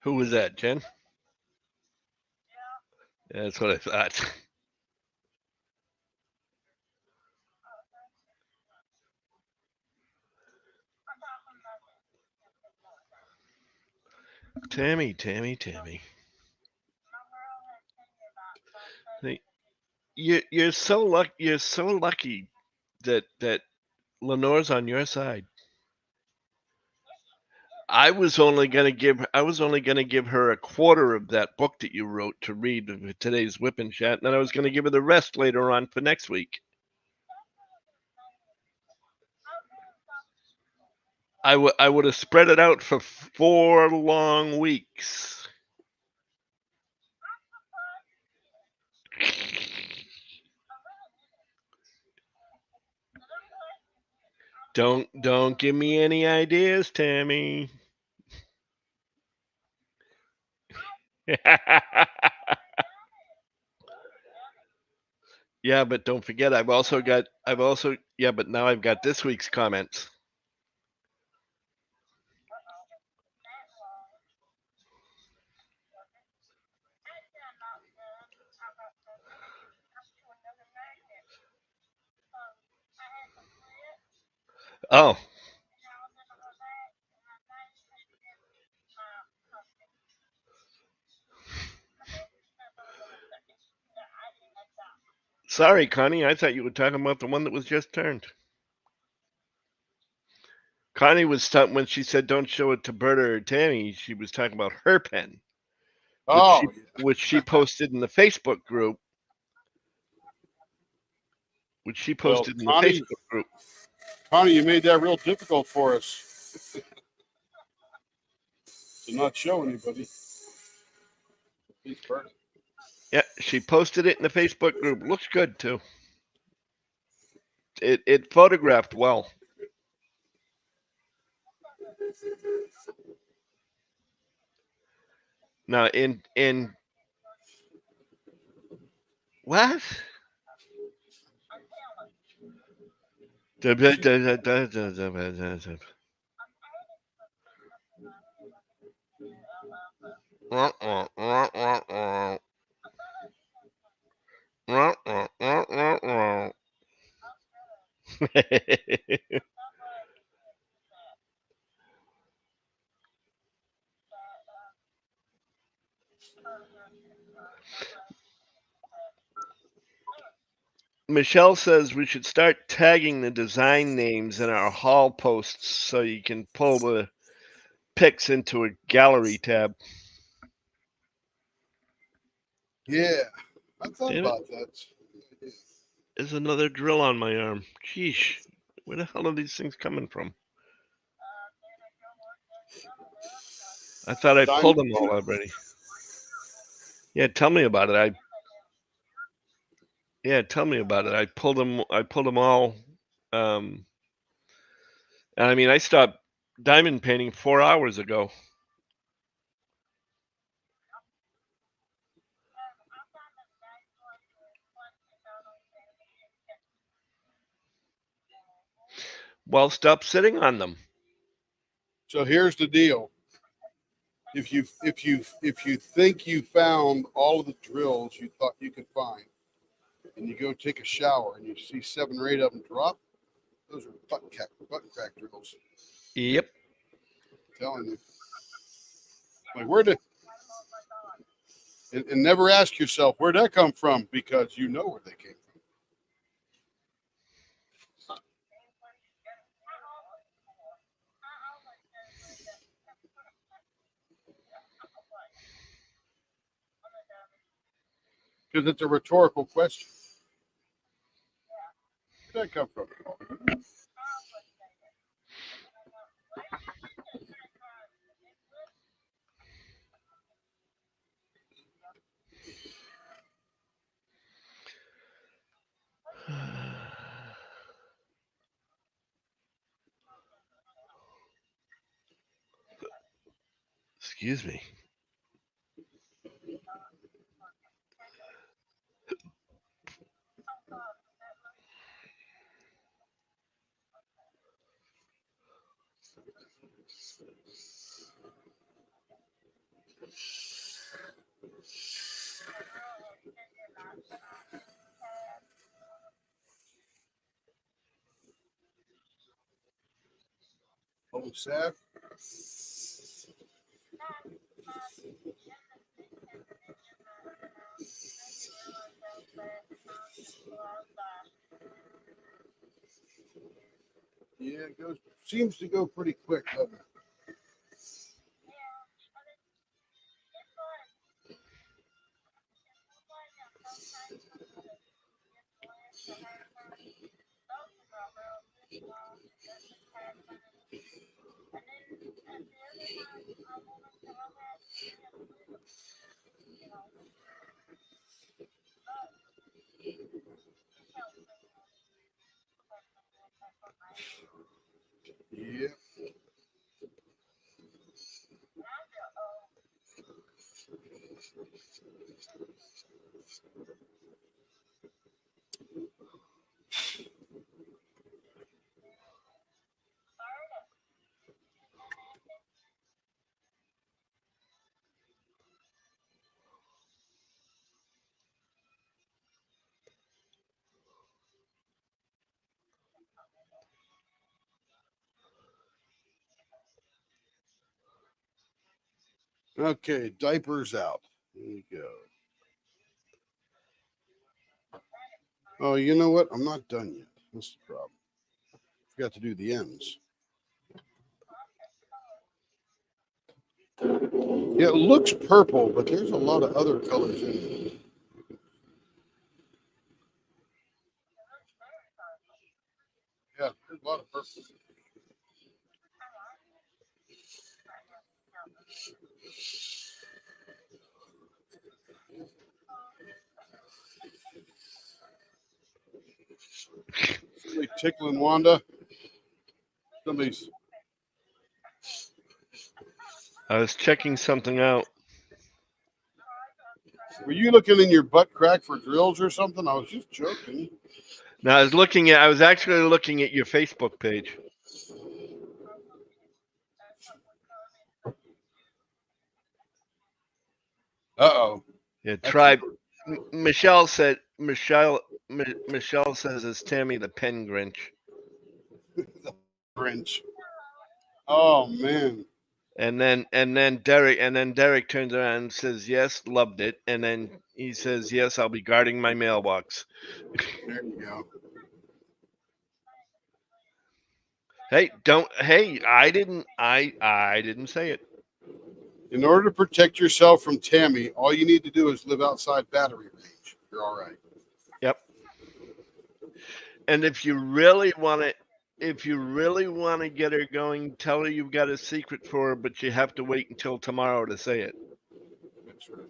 Who was that, Jen? Yeah, that's what I thought. Tammy. You're so lucky. You're so lucky that Lenore's on your side. I was only gonna give her a quarter of that book that you wrote to read with today's whip and chat, and then I was gonna give her the rest later on for next week. I would have spread it out for 4 long weeks. Don't give me any ideas, Tammy. Yeah, but don't forget but now I've got this week's comments. Oh. Sorry, Connie. I thought you were talking about the one that was just turned. Connie was when she said don't show it to Berta or Tammy, she was talking about her pen, Oh, which she posted in the Facebook group. Connie, you made that real difficult for us to not show anybody. Please burn it. Yeah, she posted it in the Facebook group. Looks good too. It photographed well. Now in what? Michelle says we should start tagging the design names in our hall posts so you can pull the pics into a gallery tab. Yeah, I thought about that. There's another drill on my arm. Sheesh. Where the hell are these things coming from? I thought I pulled them all already. Yeah, tell me about it. Tell me about it. I pulled them all. And I mean, I stopped diamond painting 4 hours ago. Well, stop sitting on them. So here's the deal. If you think you found all of the drills you thought you could find, and you go take a shower and you see 7 or 8 of them drop, those are button crack drills. Yep. I'm telling you. Like and never ask yourself where'd that come from, because you know where they came from. Because it's a rhetorical question. Where'd that come from? Excuse me. Oh, Seth. Yeah, it goes. Seems to go pretty quick, doesn't it? Yeah. Okay, diapers out. There you go. Oh, you know what? I'm not done yet. That's the problem. Forgot to do the ends. Yeah, it looks purple, but there's a lot of other colors in it. Yeah, there's a lot of purple. Somebody tickling Wanda. Somebody's. I was checking something out. Were you looking in your butt crack for drills or something? I was just joking. Now I was actually looking at your Facebook page. Uh-oh. Yeah, That's tribe. Michelle says it's Tammy the Pen Grinch. the Grinch. Oh man. And then Derek turns around and says, "Yes, loved it." And then he says, "Yes, I'll be guarding my mailbox." There you go. Hey, don't. Hey, I didn't say it. In order to protect yourself from Tammy, all you need to do is live outside battery range. You're all right. Yep. And if you really want to get her going, tell her you've got a secret for her, but you have to wait until tomorrow to say it. That's right.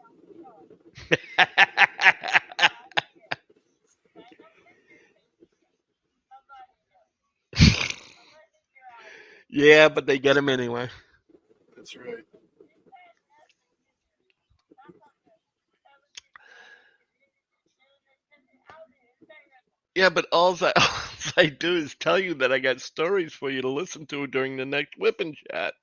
Yeah, but they get him anyway. That's right. Yeah, but all I do is tell you that I got stories for you to listen to during the next whipping chat.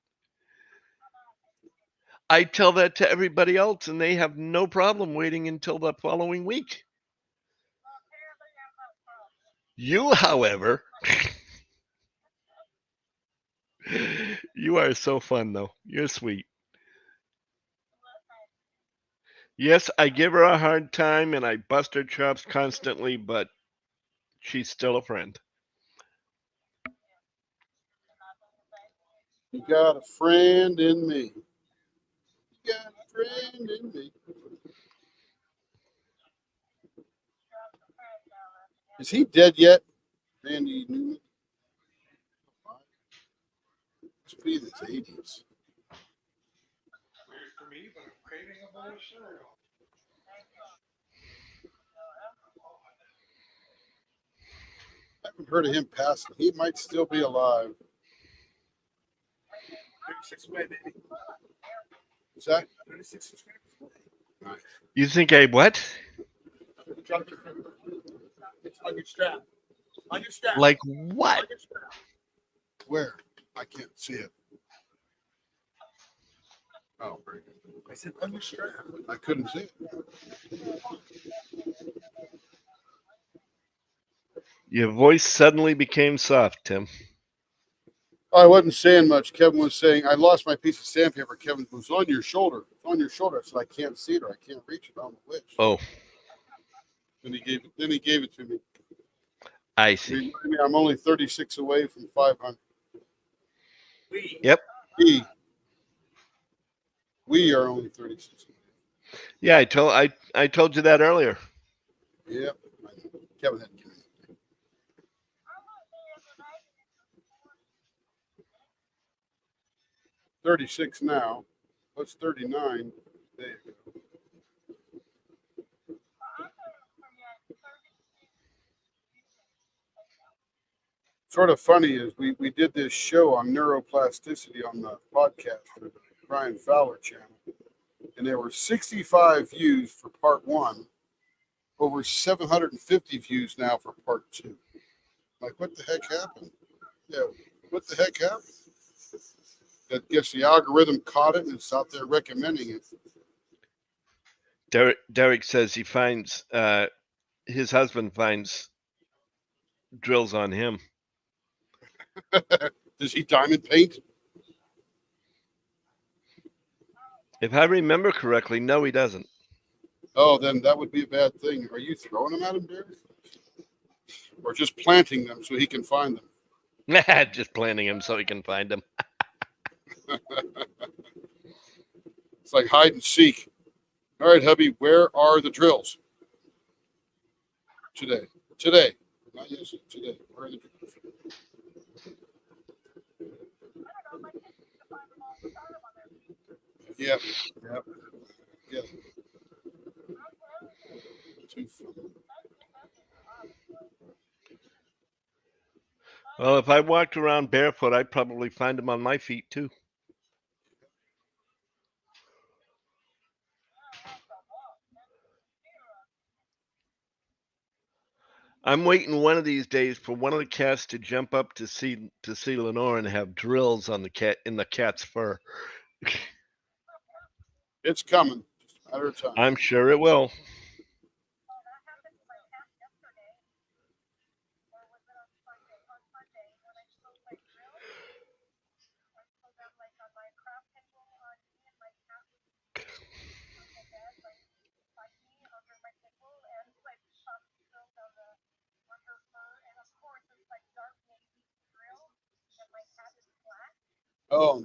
I tell that to everybody else, and they have no problem waiting until the following week. You, however, you are so fun, though. You're sweet. Yes, I give her a hard time and I bust her chops constantly, but she's still a friend. You got a friend in me. You got a friend in me. Is he dead yet? Randy Newman? Must be in his 80s. Weird for me, but I'm craving a bowl of cereal. I haven't heard of him passing. He might still be alive. 36 away, baby. Is that 36 subscribers. nice? You think I what? It's on your strap. On your strap. Like what? On your strap. Where? I can't see it. Oh, very good. I said on your strap. I couldn't see it. Your voice suddenly became soft, Tim. I wasn't saying much. Kevin was saying, I lost my piece of sandpaper. Kevin was on your shoulder. It's on your shoulder. I said, I can't see it or I can't reach it. I don't know which. Oh, Then he gave it to me. I see. I'm only 36 away from 500. Yep. We are only 36 away. Yeah, I told you that earlier. Yep. Kevin had to give me. 36 now. What's 39? There you go. Sort of funny is we did this show on neuroplasticity on the podcast for the Brian Fowler channel, and there were 65 views for part one, over 750 views now for part two. Like, what the heck happened? Yeah, what the heck happened? I guess the algorithm caught it and it's out there recommending it. Derek says he finds his husband finds drills on him. Does he diamond paint? If I remember correctly, no, he doesn't. Oh, then that would be a bad thing. Are you throwing them at him, Derek? Or just planting them so he can find them? Just planting him so he can find them. It's like hide and seek. All right, hubby, where are the drills? Today. Not yesterday, today. Where are the drills? Yep. Too funny. Well, if I walked around barefoot, I'd probably find them on my feet too. I'm waiting one of these days for one of the cats to jump up to see Lenore and have drills on the cat in the cat's fur. It's coming. Just a matter of time. I'm sure it will. Oh,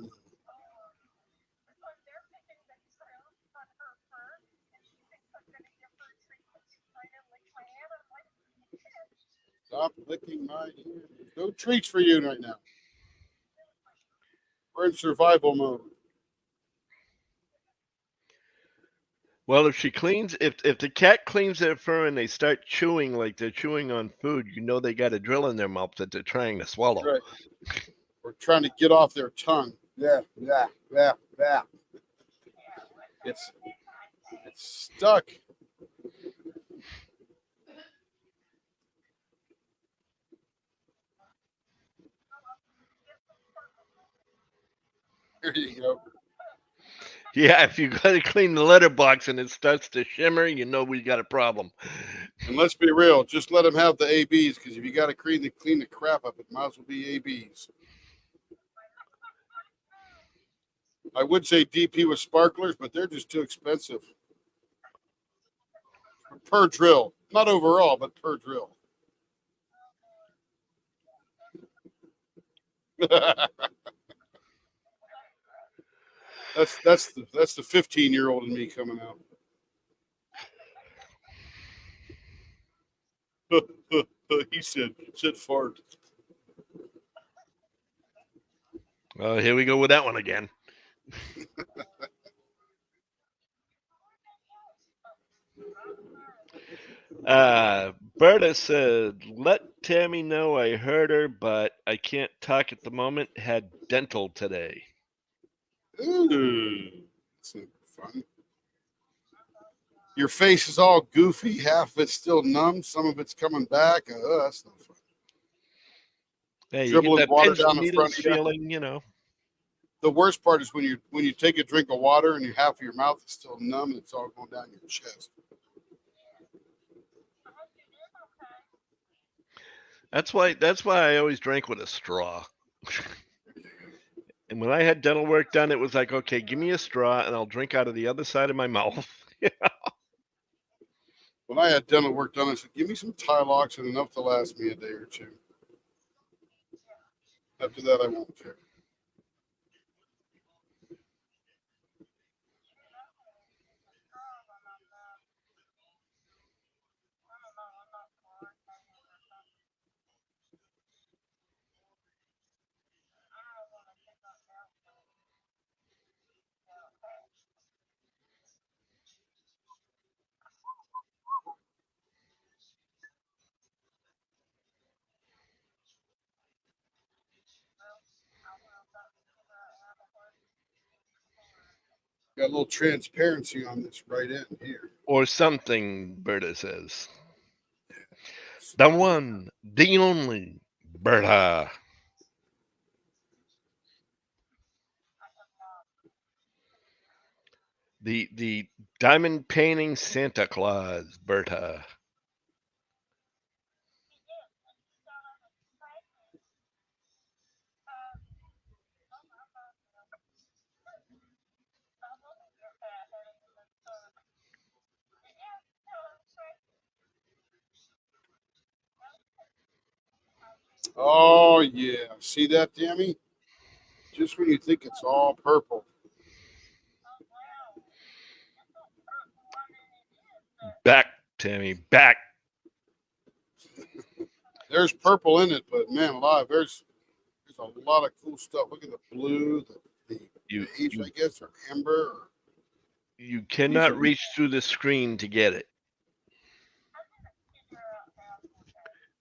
stop licking my hand. No treats for you right now. We're in survival mode. Well, if the cat cleans their fur and they start chewing like they're chewing on food, you know they got a drill in their mouth that they're trying to swallow. That's right. We're trying to get off their tongue. Yeah. It's stuck. There you go. Yeah, if you got to clean the litter box and it starts to shimmer, you know we got a problem. And let's be real, just let them have the ABs, because if you got to clean the crap up, it might as well be ABs. I would say DP with sparklers, but they're just too expensive. Per drill. Not overall, but per drill. That's the 15-year-old in me coming out. He said fart. Oh, here we go with that one again. Berta said, let Tammy know I heard her, but I can't talk at the moment. Had dental today. Ooh, That's not fun. Your face is all goofy. Half of it's still numb. Some of it's coming back. That's no fun. Hey, you get Dribbling that water pins down and the needles front of you. feeling, you know. The worst part is when you take a drink of water and half of your mouth is still numb and it's all going down your chest. That's why I always drank with a straw. And when I had dental work done, it was like, okay, give me a straw and I'll drink out of the other side of my mouth. When I had dental work done, I said, give me some Tylox and enough to last me a day or two. After that, I won't care. Got a little transparency on this right end here. Or something, Berta says. The one, the only, Berta. The diamond painting Santa Claus, Berta. Oh, yeah. See that, Tammy? Just when you think it's all purple. Back, Tammy, back. There's purple in it, but man alive, there's a lot of cool stuff. Look at the blue, the beige, I guess, or amber. You cannot reach through the screen to get it.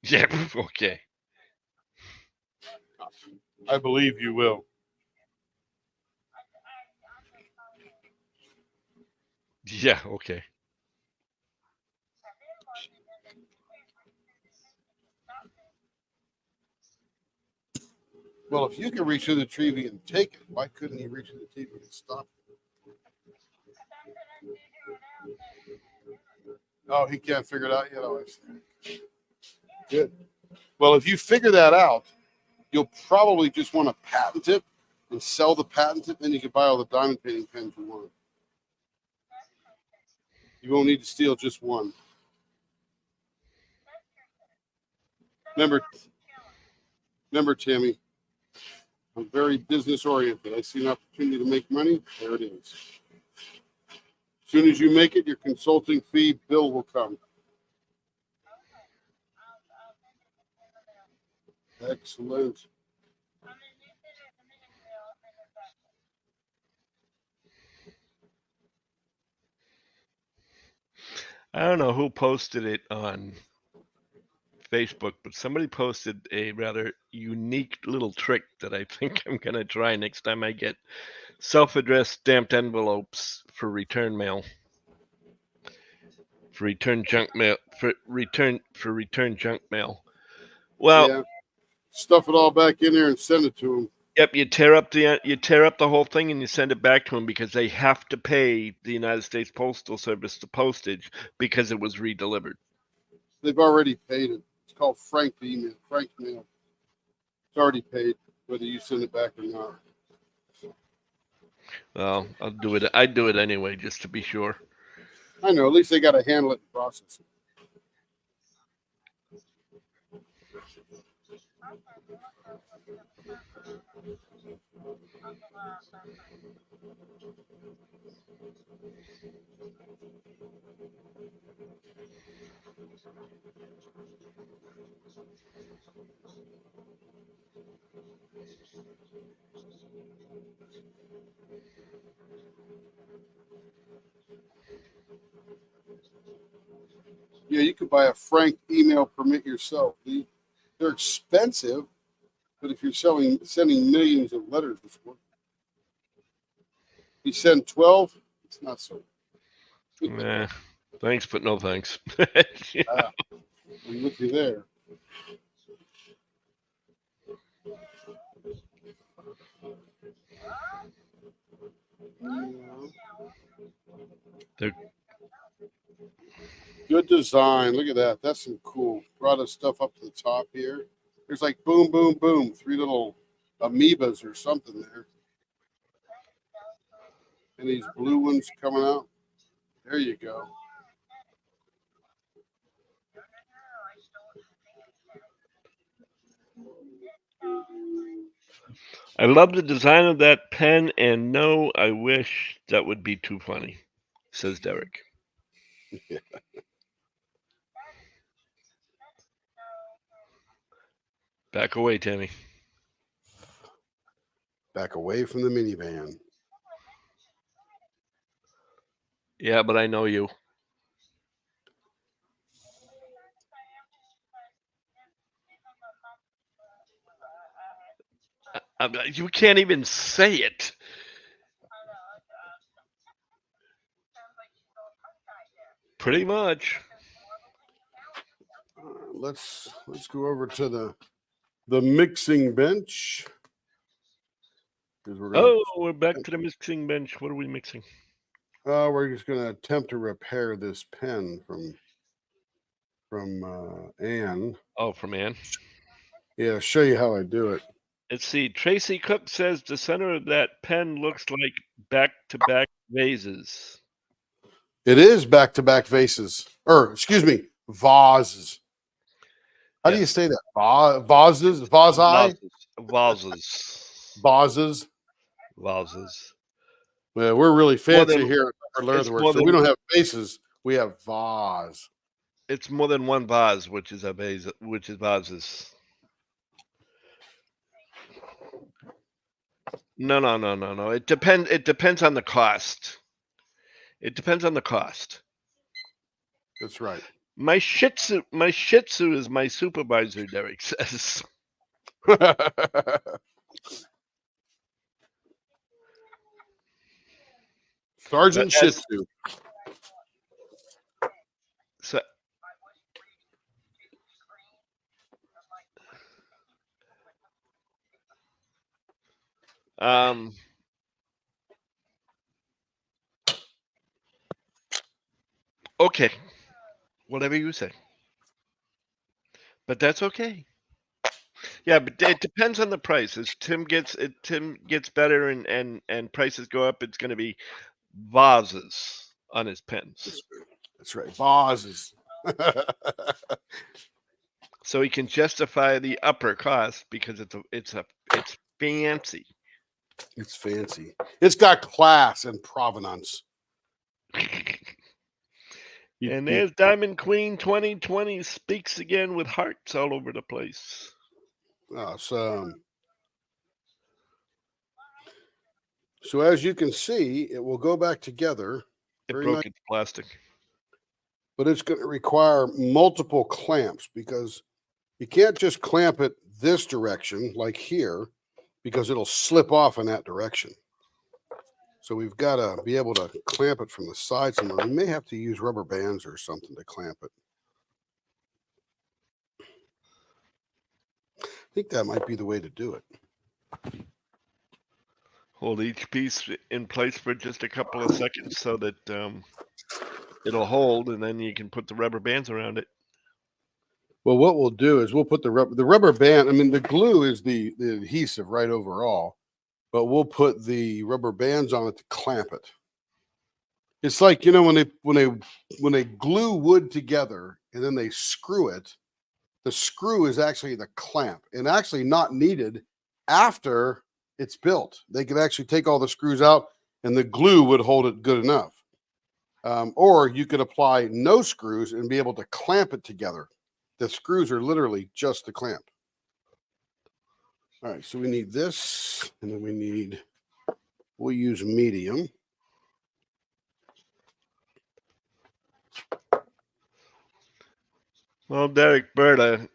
Yeah, okay. I believe you will. Yeah, okay. Well, if you can reach through the TV and take it, why couldn't he reach through the TV and stop it? Oh, he can't figure it out yet. Oh, I see. Good. Well, if you figure that out, you'll probably just want to patent it and sell the patent it. Then you can buy all the diamond painting pens you want. You won't need to steal just one. Remember, Tammy, I'm very business oriented. I see an opportunity to make money. There it is. As soon as you make it, your consulting fee bill will come. Excellent. I don't know who posted it on Facebook, but somebody posted a rather unique little trick that I think I'm going to try next time I get self-addressed stamped envelopes for return mail. For return junk mail. For return junk mail. Well, yeah. Stuff it all back in there and send it to them. Yep, you tear up the whole thing and you send it back to them because they have to pay the United States Postal Service the postage because it was redelivered. They've already paid it. It's called Frank email. Frank mail. It's already paid, whether you send it back or not. Well, I'd do it anyway just to be sure. I know. At least they got to handle it and process it. Yeah, you could buy a Frank email permit yourself. They're expensive, but if you're sending millions of letters, it's worth it. You send 12? It's not so. Nah, thanks, but no thanks. I'm with you there. They're- Good design. Look at that. That's some cool. Brought us stuff up to the top here. There's like boom, boom, boom. 3 little amoebas or something there. And these blue ones coming out. There you go. I love the design of that pen, and no, I wish that would be too funny, says Derek. Back away, Tammy. Back away from the minivan. Yeah, but I know you. You can't even say it. Pretty much. Let's go over to the mixing bench. Because We're back to the mixing bench. What are we mixing? we're just gonna attempt to repair this pen from Anne. Oh, from Ann. Yeah, show you how I do it. Let's see. Tracy Cook says the center of that pen looks like back-to-back vases. It is back-to-back vases, or excuse me, vases. How do you say that? Vases, vasi, Vases. vases. Vases. Well, we're really fancy than- here at it's Leatherworks, more so than- we don't have vases. We have vase. It's more than one vase, which is a vase, which is vases. No. It depends on the cost. It depends on the cost. That's right. My Shih Tzu is my supervisor, Derek says. Sergeant Shih As- Tzu. So, okay, whatever you say. But that's okay. Yeah, but it depends on the price. As Tim gets better and prices go up, it's going to be vases on his pens, That's right. Vases. so he can justify the upper cost because it's fancy. It's fancy. It's got class and provenance. And there's Diamond Queen 2020 speaks again with hearts all over the place. Awesome. So as you can see, it will go back together. It Very broke nice. its plastic. But it's going to require multiple clamps because you can't just clamp it this direction like here because it'll slip off in that direction. So we've got to be able to clamp it from the side somewhere. We may have to use rubber bands or something to clamp it. I think that might be the way to do it. Hold each piece in place for just a couple of seconds so that it'll hold, and then you can put the rubber bands around it. Well, what we'll do is we'll put the rubber band. I mean, the glue is the adhesive right overall, but we'll put the rubber bands on it to clamp it. It's like, you know, when they glue wood together and then they screw it, the screw is actually the clamp and actually not needed after it's built. They could actually take all the screws out and the glue would hold it good enough. Or you could apply no screws and be able to clamp it together. The screws are literally just the clamp. All right, so we need this, and then we'll use medium. Well, Derek Berta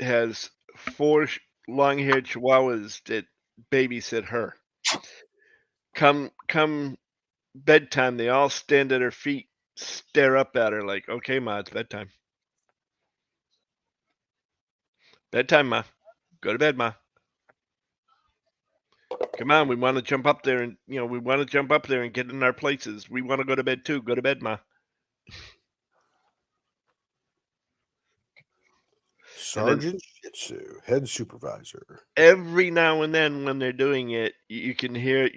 has 4 long-haired chihuahuas that babysit her. come bedtime, they all stand at her feet, stare up at her like, okay, Ma, it's bedtime. Bedtime, Ma. Go to bed, Ma. Come on, we want to jump up there and we want to jump up there and get in our places. We want to go to bed too. Go to bed, Ma. Sergeant Shih Tzu, head supervisor. Every now and then when they're doing it, you can hear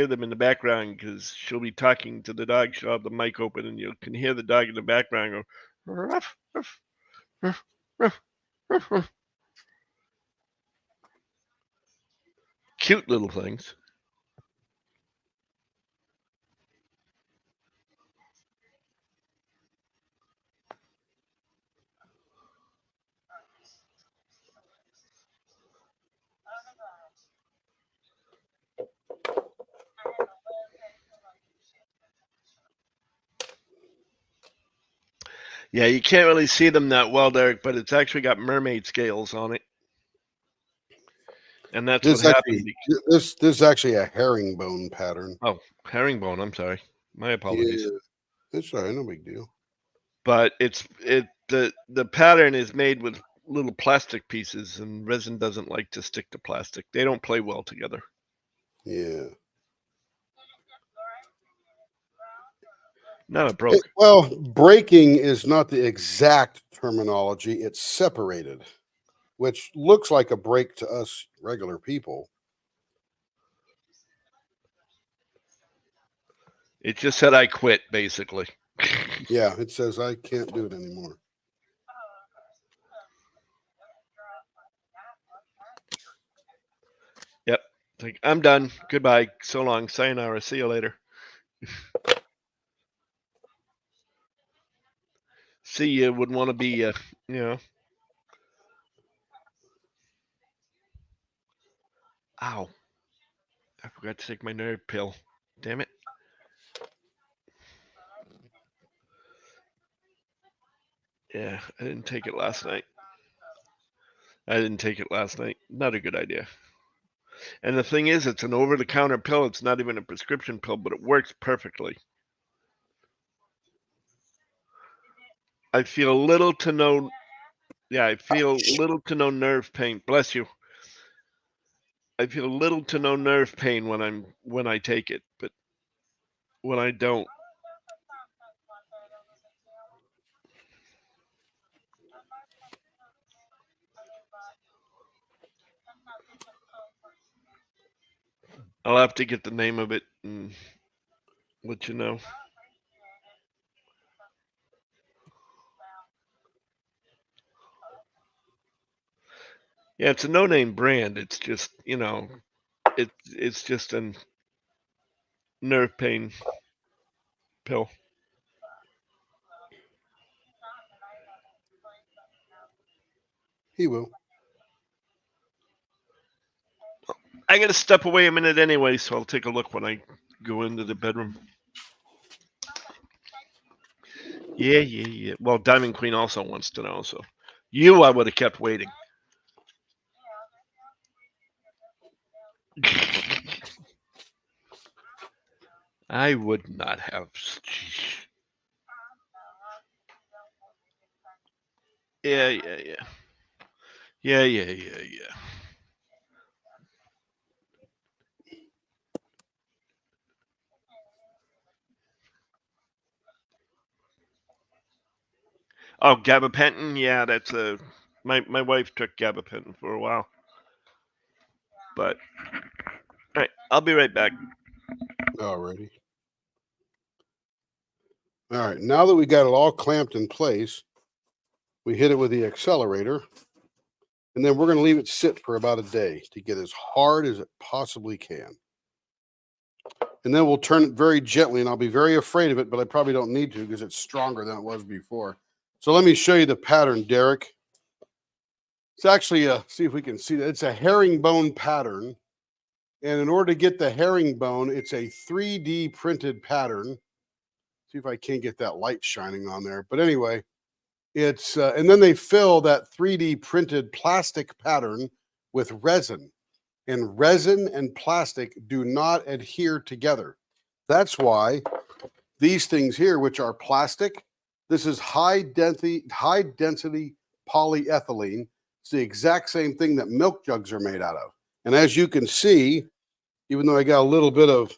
them in the background because she'll be talking to the dog. She'll have the mic open and you can hear the dog in the background go ruff, ruff, ruff, ruff, ruff, ruff. Cute little things. Yeah, you can't really see them that well, Derek, but it's actually got mermaid scales on it. And that's This what actually, happened. this is actually a herringbone pattern. Oh, herringbone, I'm sorry. My apologies. Yeah, it's all right, no big deal. But the pattern is made with little plastic pieces and resin doesn't like to stick to plastic. They don't play well together. Yeah. No, it broke. Well, breaking is not the exact terminology. It's separated, which looks like a break to us regular people. It just said I quit, basically. Yeah, it says I can't do it anymore. Yep. It's like, I'm done. Goodbye. So long. Sayonara. See you later. See you would want to be, you know. Ow. I forgot to take my nerve pill. Damn it. Yeah, I didn't take it last night. Not a good idea. And the thing is, it's an over-the-counter pill. It's not even a prescription pill, but it works perfectly. I feel little to no nerve pain. Bless you. I feel little to no nerve pain when I take it, but when I don't, I'll have to get the name of it and let you know. Yeah, it's a no-name brand. It's just, it's just a nerve pain pill. He will. I gotta step away a minute anyway, so I'll take a look when I go into the bedroom. Yeah. Well, Diamond Queen also wants to know, so I would have kept waiting. I would not have. Yeah. Oh, gabapentin. Yeah, that's my wife took gabapentin for a while, but all right, I'll be right back. Alrighty. All right. Now that we got it all clamped in place, we hit it with the accelerator, and then we're going to leave it sit for about a day to get as hard as it possibly can. And then we'll turn it very gently, and I'll be very afraid of it, but I probably don't need to because it's stronger than it was before. So let me show you the pattern, Derek. It's actually see if we can see that. It's a herringbone pattern. And in order to get the herringbone, it's a 3D printed pattern. See if I can't get that light shining on there. But anyway, it's and then they fill that 3D printed plastic pattern with resin. and resin and plastic do not adhere together. That's why these things here, which are plastic, this is high density polyethylene. It's the exact same thing that milk jugs are made out of. And as you can see, even though I got a little bit of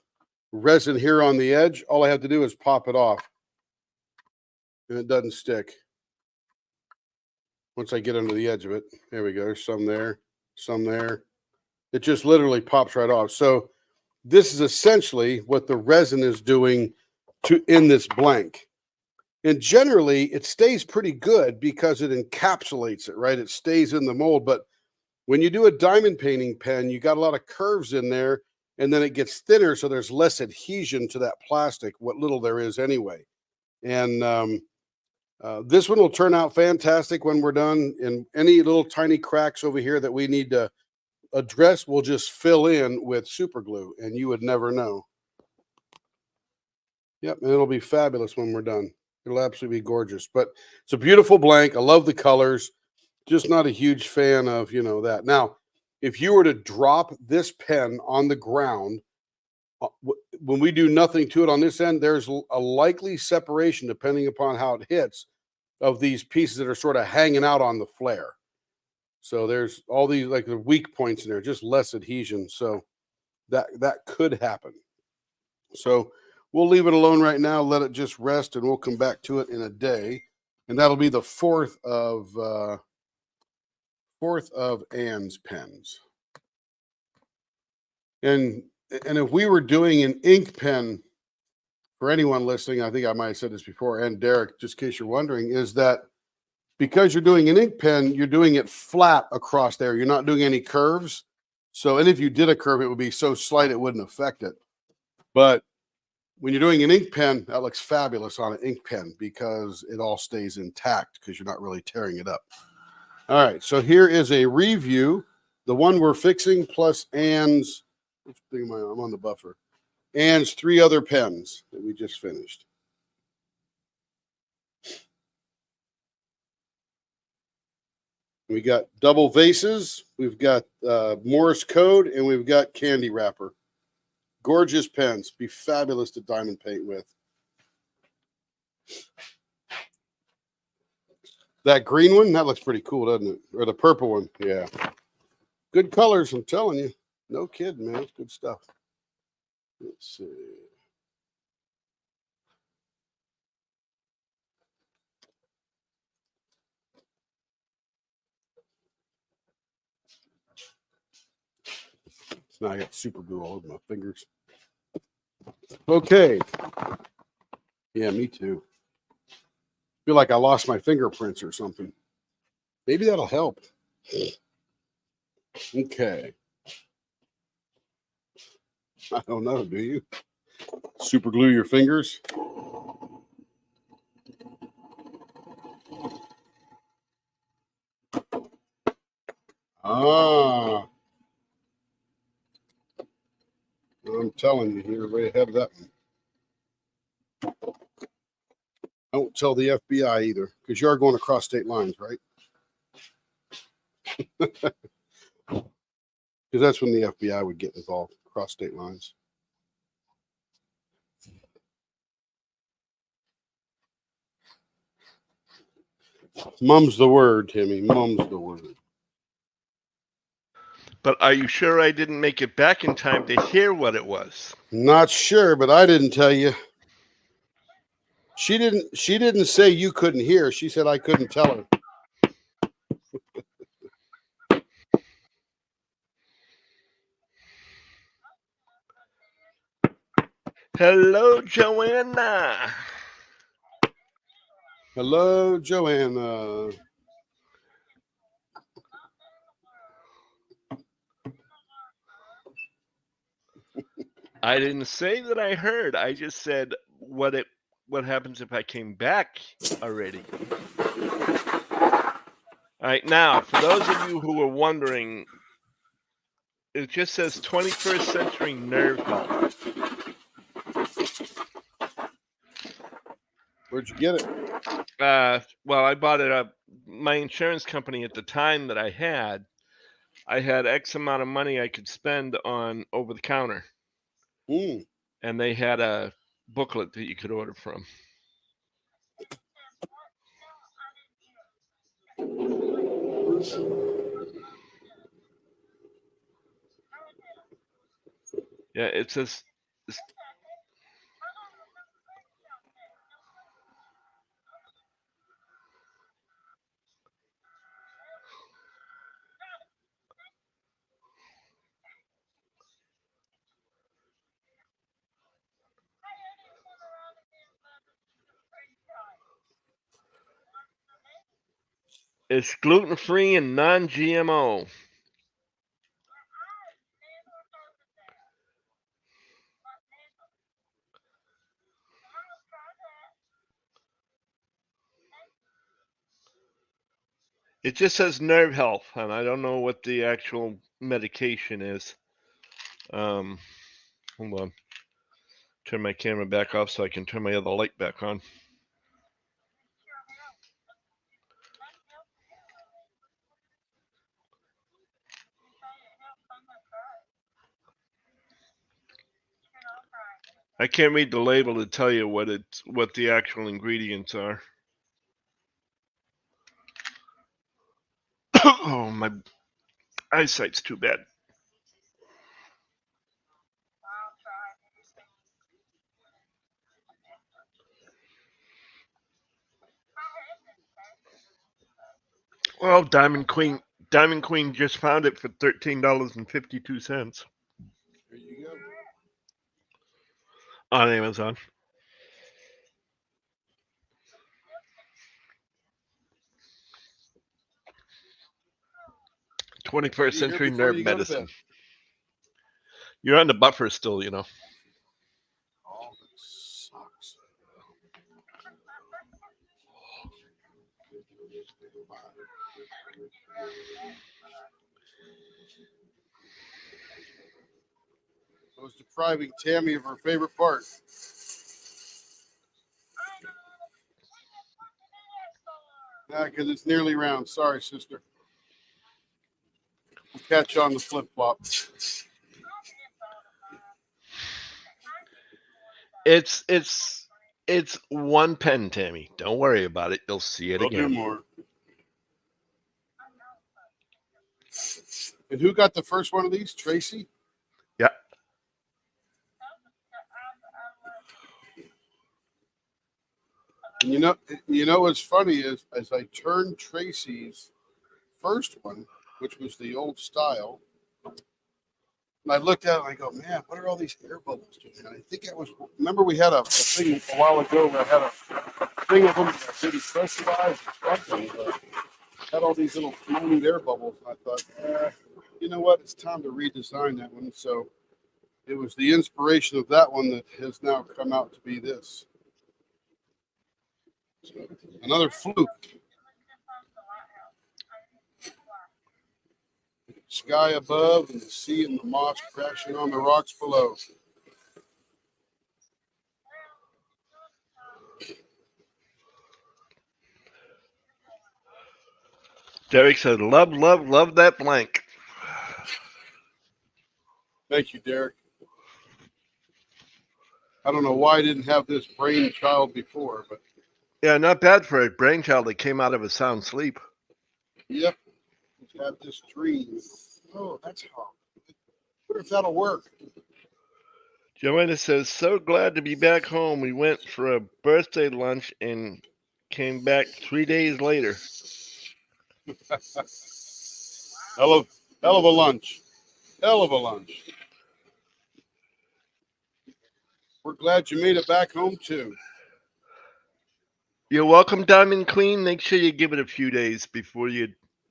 resin here on the edge, all I have to do is pop it off and it doesn't stick. Once I get under the edge of it, there we go. There's some there, some there. It just literally pops right off. So this is essentially what the resin is doing in this blank. And generally it stays pretty good because it encapsulates it, right? It stays in the mold. But when you do a diamond painting pen, you got a lot of curves in there and then it gets thinner. So there's less adhesion to that plastic, what little there is anyway. And this one will turn out fantastic when we're done. And any little tiny cracks over here that we need to address, we'll just fill in with super glue and you would never know. Yep, and it'll be fabulous when we're done. It'll absolutely be gorgeous. But it's a beautiful blank. I love the colors. Just not a huge fan of, that. Now, if you were to drop this pen on the ground, when we do nothing to it on this end, there's a likely separation, depending upon how it hits, of these pieces that are sort of hanging out on the flare. So there's all these like the weak points in there, just less adhesion. So that could happen. So we'll leave it alone right now, let it just rest, and we'll come back to it in a day. And that'll be the fourth of Ann's pens. And if we were doing an ink pen, for anyone listening, I think I might have said this before, and Derek, just in case you're wondering, is that because you're doing an ink pen, you're doing it flat across there. You're not doing any curves. So, and if you did a curve, it would be so slight it wouldn't affect it. But when you're doing an ink pen, that looks fabulous on an ink pen because it all stays intact because you're not really tearing it up. All right, so here is a review. The one we're fixing plus Ann's, I'm on the buffer, Ann's 3 other pens that we just finished. We got double vases, we've got Morse code, and we've got candy wrapper. Gorgeous pens, be fabulous to diamond paint with. That green one, that looks pretty cool, doesn't it? Or the purple one, yeah. Good colors, I'm telling you. No kidding, man, it's good stuff. Let's see. Now I got super glue all over my fingers. Okay. Yeah, me too. Feel like I lost my fingerprints or something. Maybe that'll help. Okay. I don't know, do you? Super glue your fingers? Ah. I'm telling you, you're way ahead of that one. Don't tell the FBI either, because you are going across state lines, right? Because that's when the FBI would get involved, across state lines. Mum's the word, Timmy. Mum's the word. But are you sure I didn't make it back in time to hear what it was? Not sure, but I didn't tell you. She didn't say you couldn't hear. She said I couldn't tell her. Hello, Joanna. Hello, Joanna. I didn't say that I heard. I just said what happens if I came back already. All right, now, for those of you who are wondering, it just says 21st century nerve help. Where'd you get it? Well, I bought it up. My insurance company at the time that I had, I had X amount of money I could spend on over the counter, Mm. and they had a booklet that you could order from. Yeah, it says it's gluten free and non-GMO. It just says nerve health, and I don't know what the actual medication is. Hold on. Turn my camera back off so I can turn my other light back on. I can't read the label to tell you what the actual ingredients are. Oh, my eyesight's too bad. Well, Diamond Queen just found it for $13.52 There you go. on Amazon. 21st You here century before nerve you go to medicine. bed. You're on the buffer still, you know. Oh, that sucks. I was depriving Tammy of her favorite part. Yeah, because it's nearly round. Sorry, sister. We'll catch you on the flip flop. It's one pen, Tammy. Don't worry about it. You'll see it We'll do again. more. And who got the first one of these? Tracy? Yeah. And you know what's funny is as I turned Tracy's first one, which was the old style, and I looked at it and I go, man, what are all these air bubbles doing? And I think remember we had a thing a while ago where I had a thing of them that didn't pressurize or something, but had all these little minute air bubbles. And I thought, you know what? It's time to redesign that one. So it was the inspiration of that one that has now come out to be this. So, another fluke. Sky above and the sea and the moss crashing on the rocks below. Derek said, love, love, love that blank. Thank you, Derek. I don't know why I didn't have this brainchild before, but Yeah, not bad for a brainchild that came out of a sound sleep. yep, he's had this dream. Oh, that's how. I wonder if that'll work. Joanna says, so glad to be back home. We went for a birthday lunch and came back 3 days later. Hell of a lunch. Hell of a lunch. We're glad you made it back home too. You're welcome, Diamond Queen. Make sure you give it a few days before you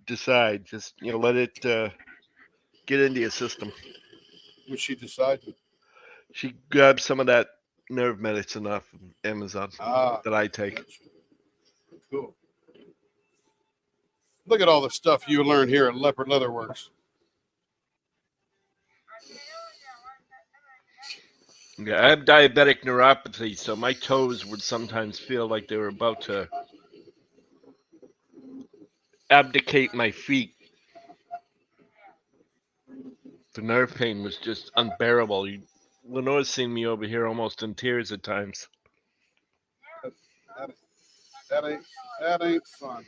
decide. Just let it get into your system. What she decided. She grabbed some of that nerve medicine off of Amazon that I take. Gotcha. Cool. Look at all the stuff you learn here at Leopard Leather Works. Yeah, I have diabetic neuropathy, so my toes would sometimes feel like they were about to abdicate my feet. The nerve pain was just unbearable. Lenore's seen me over here almost in tears at times. That, that ain't fun.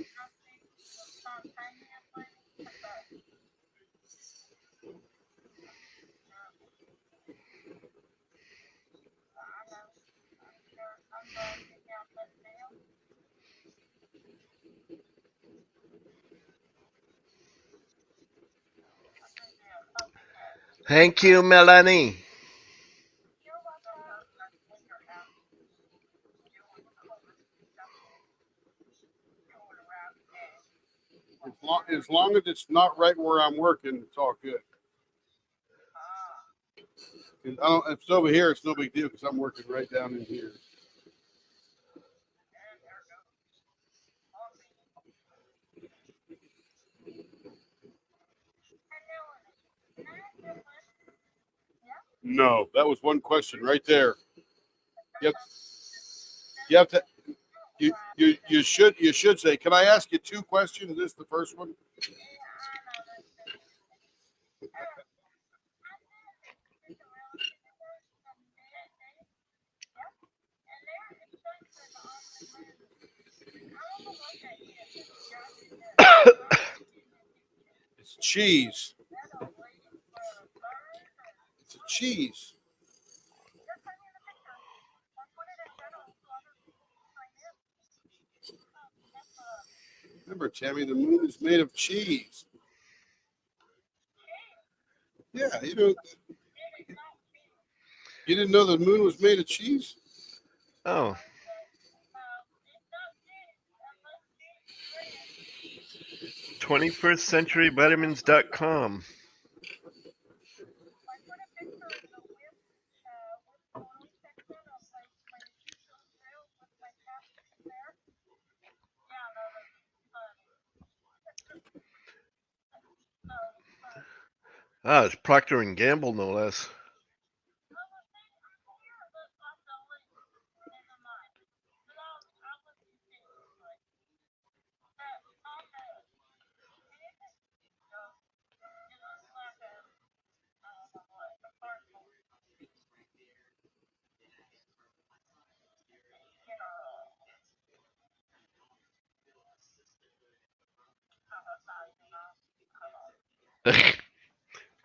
Thank you, Melanie. As long as it's not right where I'm working, it's all good. If it's over here, it's no big deal because I'm working right down in here. No, that was one question right there. Yep. You have to. You should say. Can I ask you two questions? This is the first one. It's cheese. It's a cheese. Remember, Tammy, the moon is made of cheese. Yeah, you didn't know the moon was made of cheese? Oh. 21stCenturyVitamins.com. Ah, it's Procter and Gamble, no less.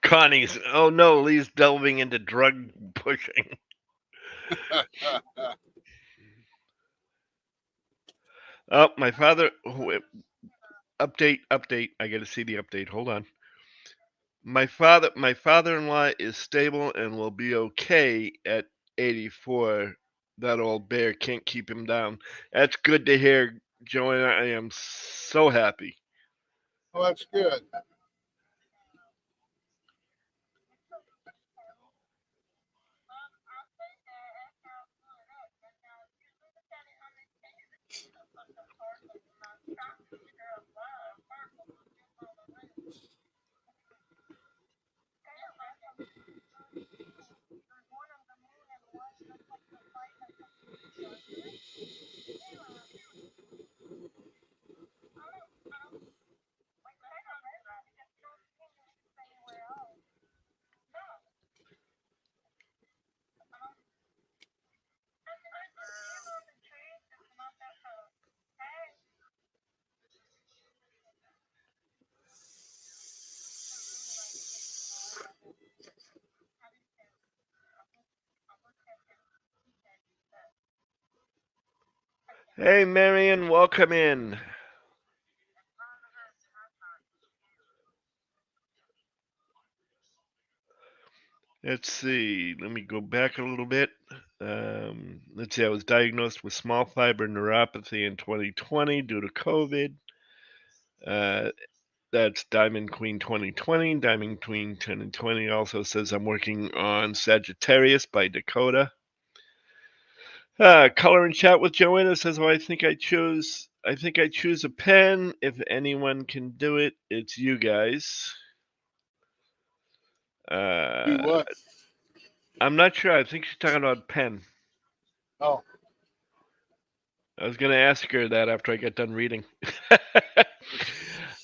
Connie's. Oh no, Lee's delving into drug pushing. Oh, my father. Update. I got to see the update. Hold on. My father-in-law is stable and will be okay at 84. That old bear can't keep him down. That's good to hear, Joanna. I am so happy. Oh, that's good. Hey, Marion, welcome in. Let's see. Let me go back a little bit. Let's see. I was diagnosed with small fiber neuropathy in 2020 due to COVID. That's Diamond Queen 2020. Diamond Queen 2020 also says I'm working on Sagittarius by Dakota. Color and chat with Joanna says, "Well, I think I choose a pen. If anyone can do it, it's you guys." Do what? I'm not sure. I think she's talking about pen. Oh, I was gonna ask her that after I get done reading.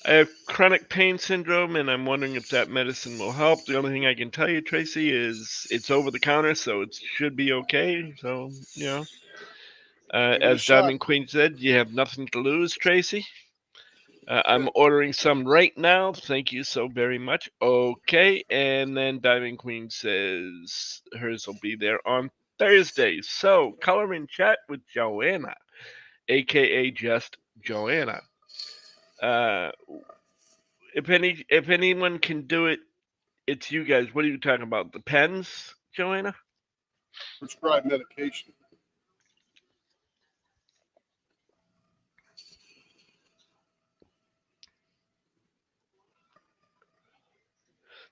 I have chronic pain syndrome, and I'm wondering if that medicine will help. The only thing I can tell you, Tracy, is it's over the counter, so it should be okay. So, Give it a as shot. Diamond Queen said, you have nothing to lose, Tracy. I'm Good. ordering some right now. Thank you so very much. Okay, and then Diamond Queen says hers will be there on Thursday. So, color in chat with Joanna, aka just Joanna. Uh, if anyone can do it, it's you guys. What are you talking about? The pens, Joanna? Prescribed medication.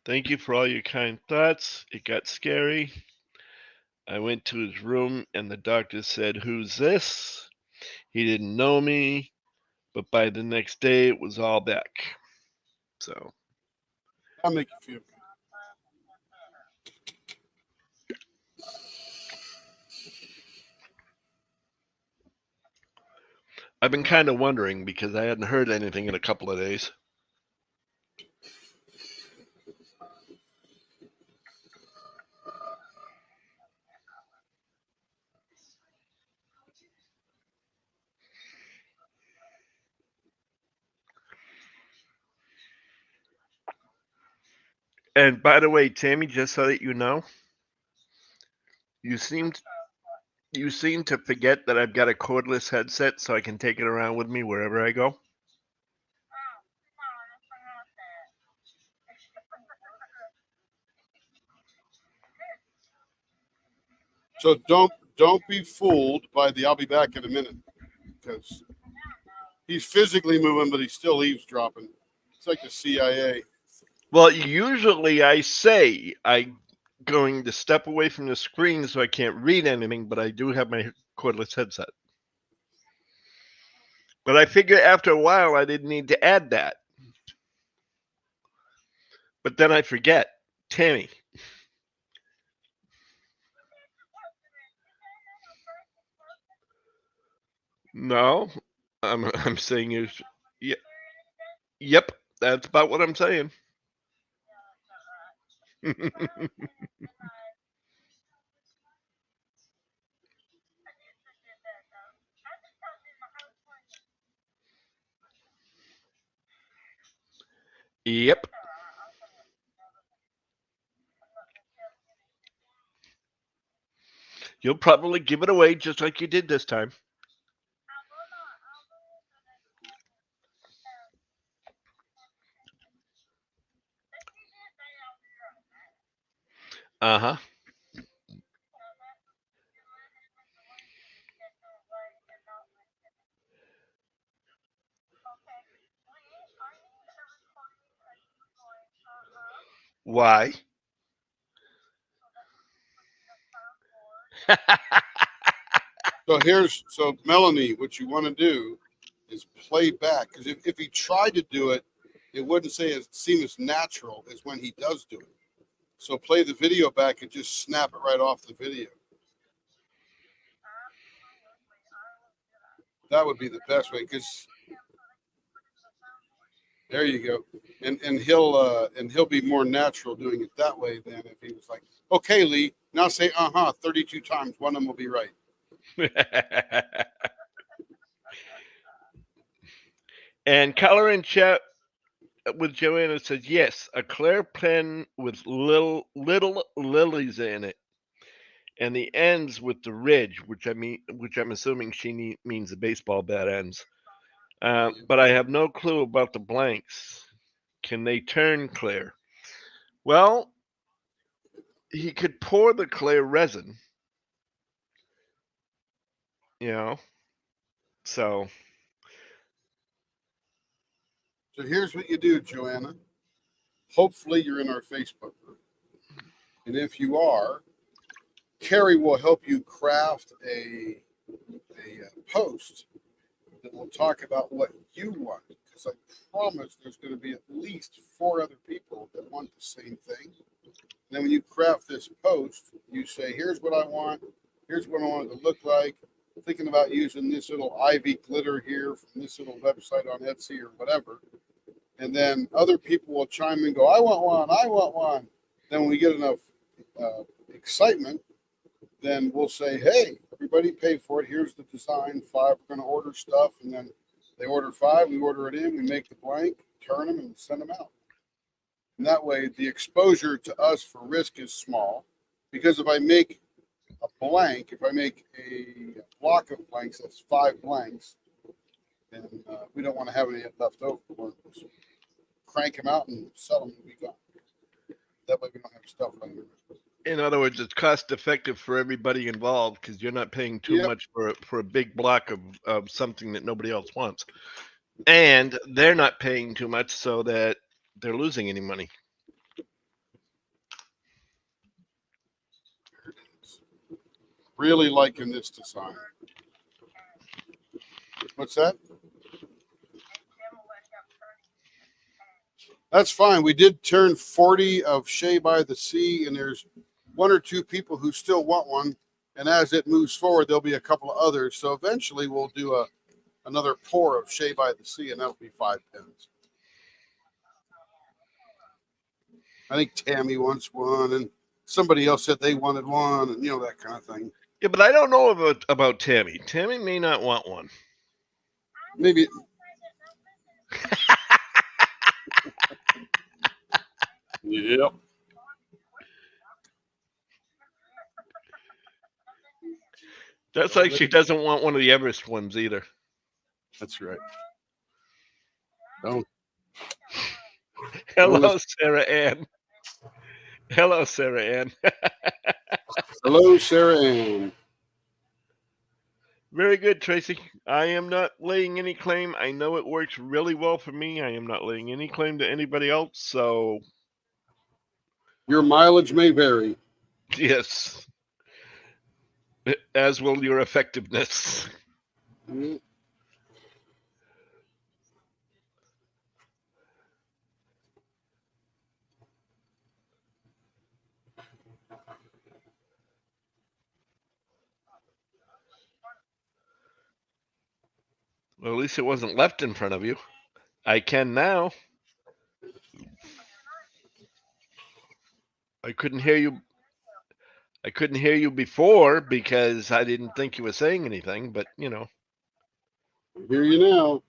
Thank you for all your kind thoughts. It got scary. I went to his room and the doctor said, "Who's this?" He didn't know me, but by the next day it was all back. So That'll make you feel good. I've been kind of wondering because I hadn't heard anything in a couple of days. And by the way, Tammy, just so that you know, you seemed you seem to forget that I've got a cordless headset so I can take it around with me wherever I go. So don't be fooled by the "I'll be back in a minute" because he's physically moving, but he's still eavesdropping. It's like the CIA. Well, usually I say I'm going to step away from the screen so I can't read anything, but I do have my cordless headset. But I figure after a while I didn't need to add that. But then I forget. Tammy. No, I'm saying you. Yep, that's about what I'm saying. Yep. You'll probably give it away just like you did this time. Uh huh. Why? So Melanie, what you want to do is play back because if he tried to do it, it wouldn't seem as natural as when he does do it. So play the video back and just snap it right off the video. That would be the best way because there you go, and he'll be more natural doing it that way than if he was like, "Okay, Lee, now say 32 times. One of them will be right." And color in chat with Joanna says yes, a clear pen with little lilies in it, and the ends with the ridge, which I'm assuming she means the baseball bat ends. But I have no clue about the blanks. Can they turn clear? Well, he could pour the clear resin, you know. So So here's what you do, Joanna. Hopefully, you're in our Facebook group, and if you are, Carrie will help you craft a post that will talk about what you want. Because I promise there's going to be at least 4 other people that want the same thing. And then when you craft this post, you say, "Here's what I want. Here's what I want it to look like. Thinking about using this little ivy glitter here from this little website on Etsy or whatever." and then other people will chime in and go, I want one, I want one. Then when we get enough excitement, then we'll say, hey, everybody pay for it. Here's the design. 5 are going to order stuff, and then they order 5. We order it in. We make the blank, turn them, and send them out. And that way, the exposure to us for risk is small. Because if I make a blank, if I make a block of blanks, that's 5 blanks, then we don't want to have any left over. We'll just crank them out and sell them and be gone. That way, we don't have stuff laying around. In other words, it's cost effective for everybody involved because you're not paying too Yep. much for a big block of something that nobody else wants. And they're not paying too much so that they're losing any money. Really liking this design. What's that? That's fine. We did turn 40 of Shea by the Sea, and there's 1 or 2 people who still want one. And as it moves forward, there'll be a couple of others. So eventually we'll do another pour of Shea by the Sea, and that'll be 5 pens. I think Tammy wants one, and somebody else said they wanted one, and that kind of thing. Yeah, but I don't know about Tammy. Tammy may not want one. Maybe. Yep. That's like she doesn't want one of the Everest ones either. That's right. Don't. Hello, Sarah Ann. Hello, Sarah Ann. Hello, Sarah Ann. Very good, Tracy. I am not laying any claim. I know it works really well for me. I am not laying any claim to anybody else. So, Your mileage may vary. yes, as will your effectiveness. Mm. Well, at least it wasn't left in front of you. I can now. I couldn't hear you. I couldn't hear you before because I didn't think you were saying anything, but I hear you now.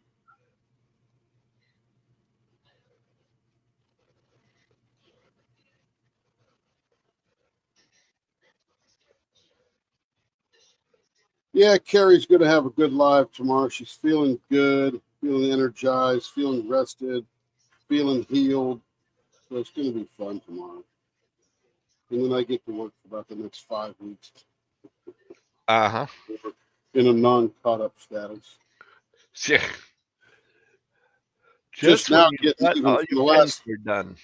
Yeah, Carrie's going to have a good live tomorrow. She's feeling good, feeling energized, feeling rested, feeling healed. So it's going to be fun tomorrow. And then I get to work for about the next 5 weeks in a non-caught up status. Yeah. Just now getting even all from the your last. are done.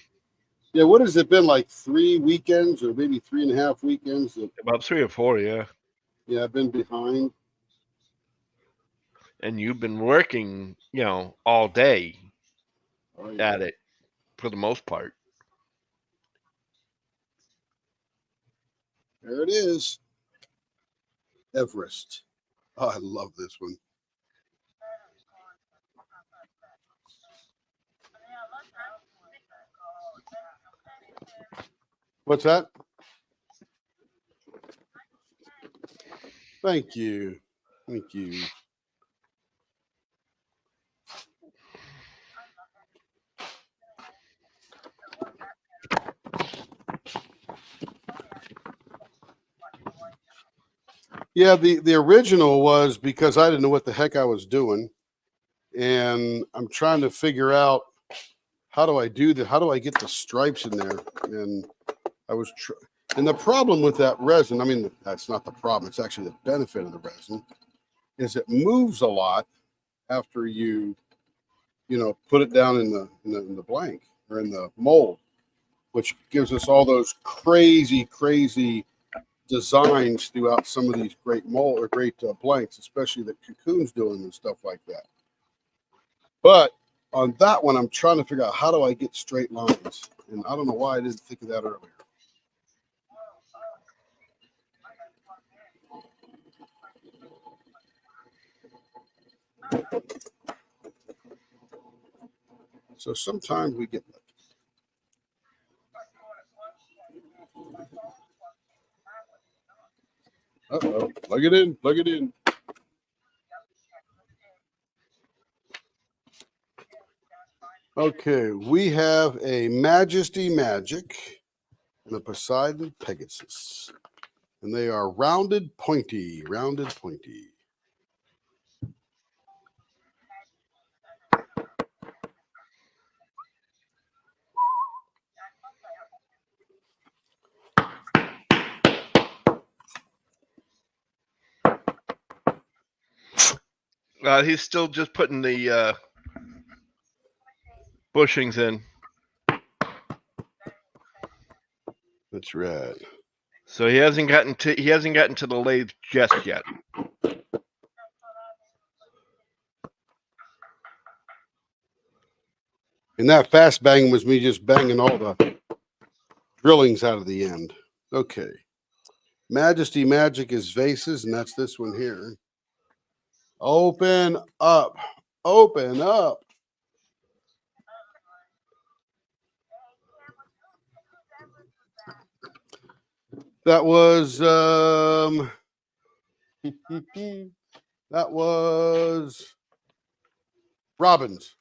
Yeah, what has it been, like 3 weekends or maybe 3.5 weekends? About 3 or 4, yeah. Yeah, I've been behind. And you've been working, all day Oh, yeah. at it for the most part. There it is. Everest. Oh, I love this one. What's that? Thank you. Thank you. Yeah, the original was because I didn't know what the heck I was doing. And I'm trying to figure out how do I do that? How do I get the stripes in there? And I was and the problem with that resin, I mean, that's not the problem. It's actually the benefit of the resin, is it moves a lot after you put it down in the blank or in the mold, which gives us all those crazy designs throughout some of these great mold or great blanks, especially that Cocoon's doing and stuff like that. But on that one, I'm trying to figure out how do I get straight lines, and I don't know why I didn't think of that earlier. So sometimes we get lucky. Uh-oh. Plug it in. Plug it in. Okay, we have a Majesty Magic and a Poseidon Pegasus. And they are rounded pointy. He's still just putting the bushings in. That's right. So he hasn't gotten to the lathe just yet. And that fast bang was me just banging all the drillings out of the end. Okay. Majesty Magic is vases, and that's this one here. Open up. Open up. That was that was Robbins.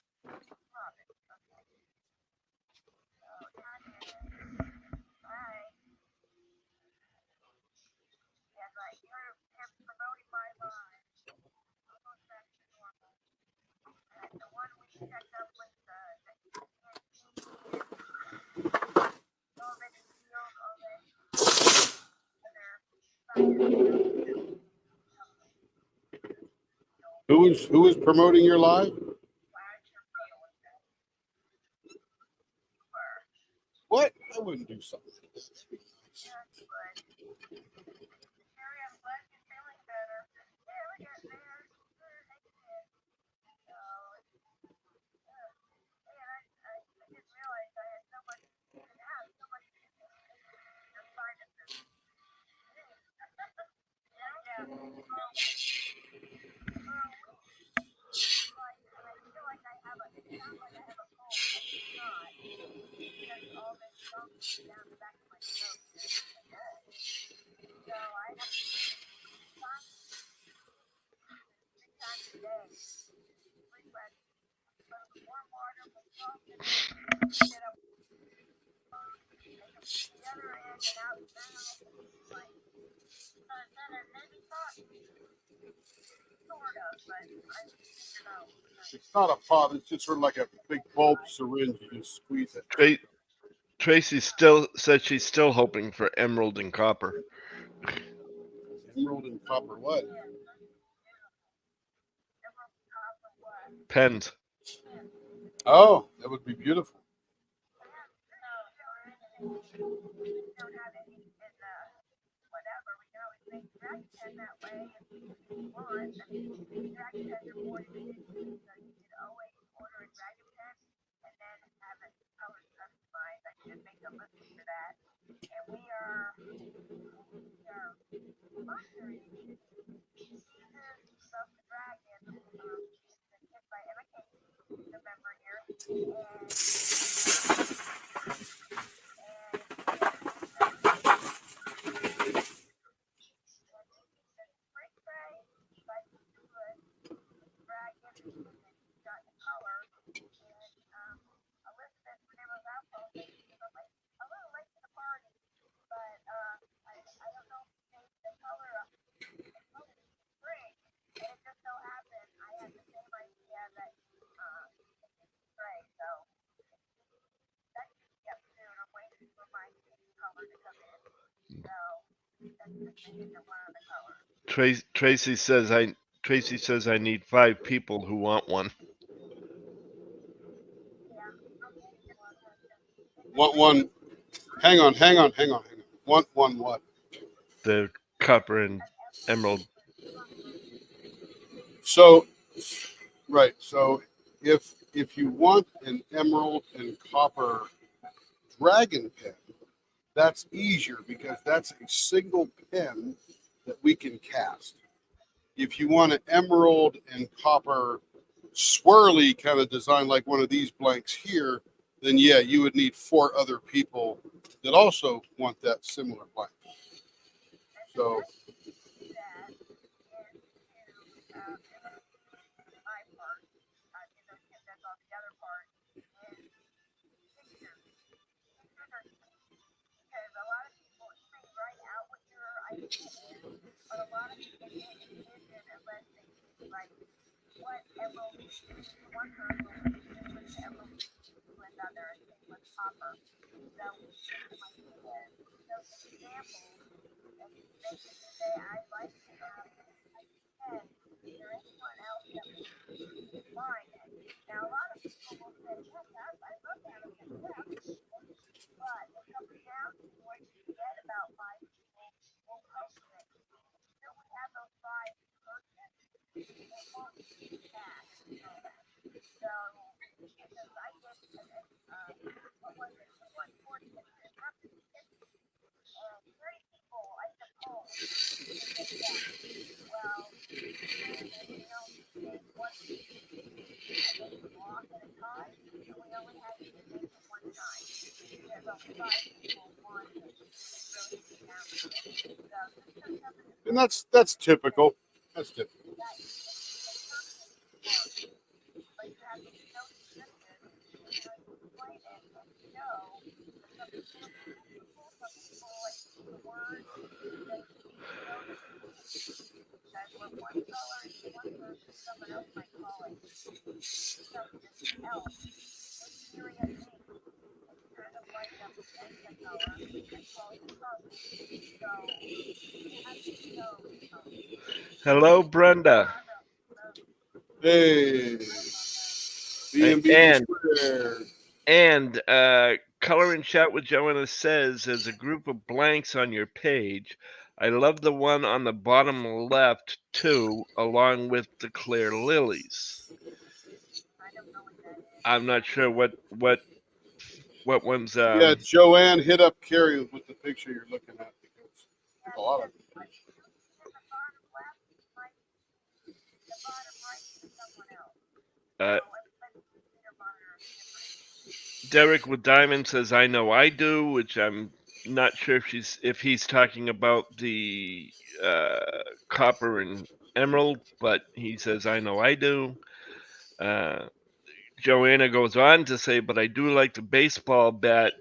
Who is promoting your live? What? I wouldn't do something like that. That'd be nice. It's not a pot. It's just sort of like a big bulb syringe. You just squeeze it. Tracy still says she's still hoping for emerald and copper. Emerald and copper. What? Pens. Oh, that would be beautiful. Tracy says I need 5 people who want one. Want one? Hang on. Want one what? The copper and emerald. So, right. So, if you want an emerald and copper dragon pen, that's easier because that's a single pen that we can cast. If you want an emerald and copper swirly kind of design like one of these blanks here, then yeah, you would need 4 other people that also want that similar blank. So and that's typical. That's typical. Hello, Brenda. Hey, And BMB squared. and color and chat with Joanna says there's a group of blanks on your page. I love the one on the bottom left too, along with the clear lilies. I'm not sure what one's Yeah, Joanne, hit up Carrie with the picture you're looking at because there's a lot of. Derek with Diamond says I know I do, which I'm not sure if he's talking about the copper and emerald, but he says I know I do. Joanna goes on to say, but I do like the baseball bat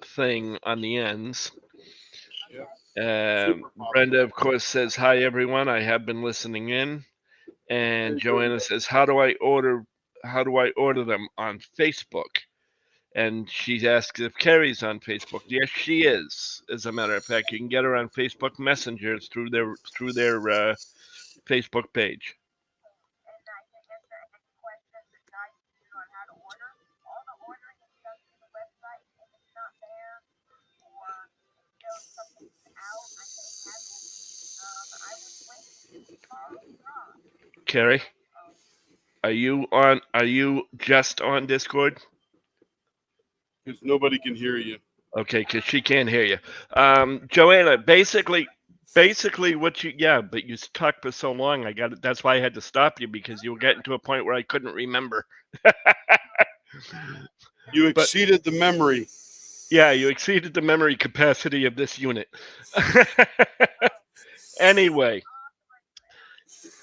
thing on the ends. Brenda, of course, says hi everyone. I have been listening in, and Joanna says, how do I order them on Facebook? And she asks if Carrie's on Facebook. Yes, she is. As a matter of fact, you can get her on Facebook Messenger through their Facebook page. Carrie, are you just on Discord? Because nobody can hear you. Okay, because she can't hear you. Joanna, basically what but you talked for so long. That's why I had to stop you, because you were getting to a point where I couldn't remember. You exceeded the memory. Yeah, you exceeded the memory capacity of this unit. Anyway,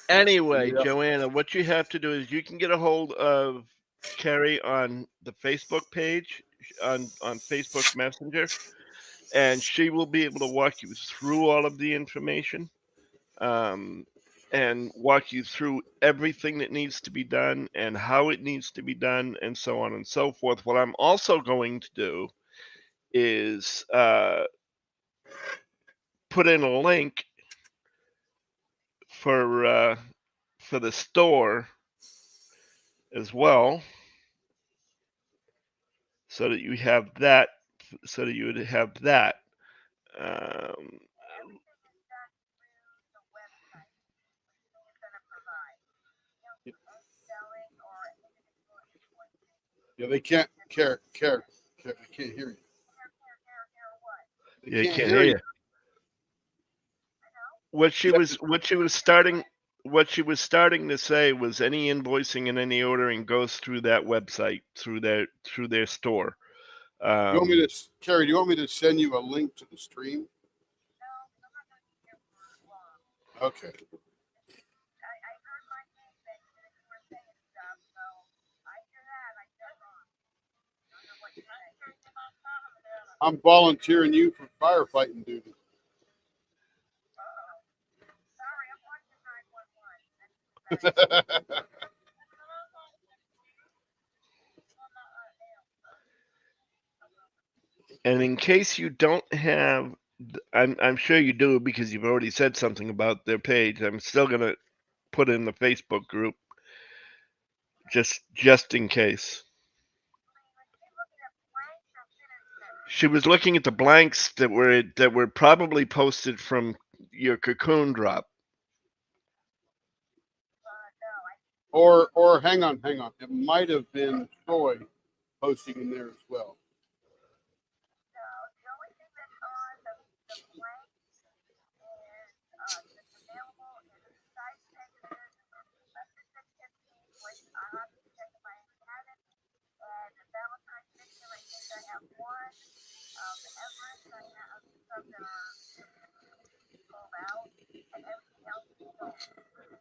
Yep. Joanna, what you have to do is you can get a hold of Carrie on the Facebook page, on Facebook Messenger, and she will be able to walk you through all of the information, and walk you through everything that needs to be done and how it needs to be done, and so on and so forth. What I'm also going to do is put in a link for the store as well, so that you have that, so that you would have that. Um, Yeah, they can't care. They can't hear you. They can't hear you. What she was starting what she was starting to say was any invoicing and any ordering goes through that website, through their store. You want me to, Carrie? Do you want me to send you a link to the stream? Okay. I'm volunteering you for firefighting duty. And in case you don't have, I'm sure you do because you've already said something about their page. I'm still gonna put it in the Facebook group just in case. She was looking at the blanks that were probably posted from your cocoon drop. Or hang on. It might have been Troy posting in there as well.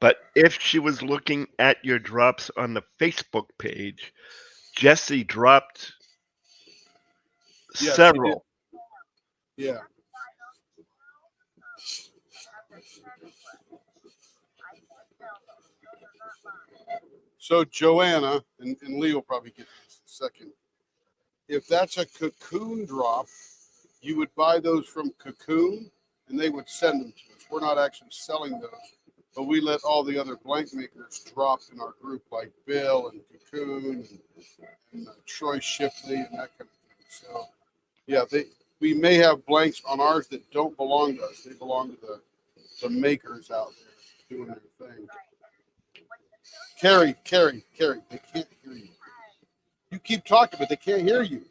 But if she was looking at your drops on the Facebook page, Jesse dropped Yeah, several. Yeah. So Joanna, and Lee will probably get this in a second. If that's a cocoon drop, you would buy those from Cocoon and they would send them to us. We're not actually selling those, but we let all the other blank makers drop in our group, like Bill and Cocoon and Troy Shipley and that kind of thing. So yeah, we may have blanks on ours that don't belong to us. They belong to the makers out there doing their thing. Carrie, they can't hear you. You keep talking, but they can't hear you.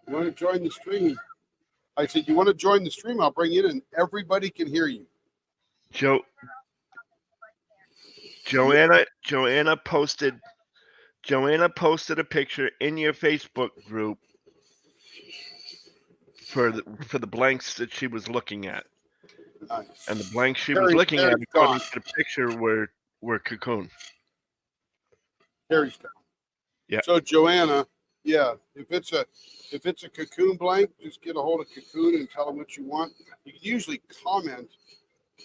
You want to join the stream? I said, you want to join the stream? I'll bring you in and everybody can hear you. Joanna posted a picture in your Facebook group for the blanks that she was looking at. Nice. And the blanks she was looking at, according to the picture, were cocoon. Harry's gone. Yeah. So Joanna, yeah, if it's a cocoon blank, just get a hold of Cocoon and tell them what you want. You can usually comment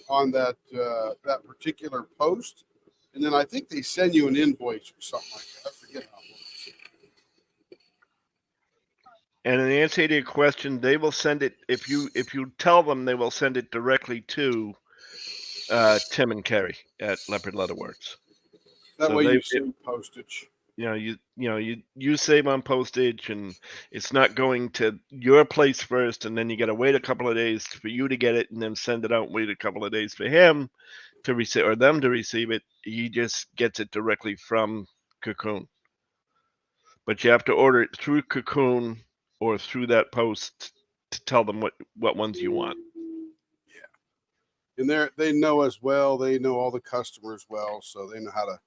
on that particular post, and then I think they send you an invoice or something like that. I forget how it works. And in answer to your question, they will send it if you tell them, they will send it directly to Tim and Carrie at Leopard Leatherworks. That So way you save postage. You save on postage, and it's not going to your place first, and then you got to wait a couple of days for you to get it, and then send it out and wait a couple of days for him to receive or them to receive it. He just gets it directly from Cocoon. But you have to order it through Cocoon or through that post to tell them what ones you want. Yeah. And they know us well. They know all the customers well, so they know how to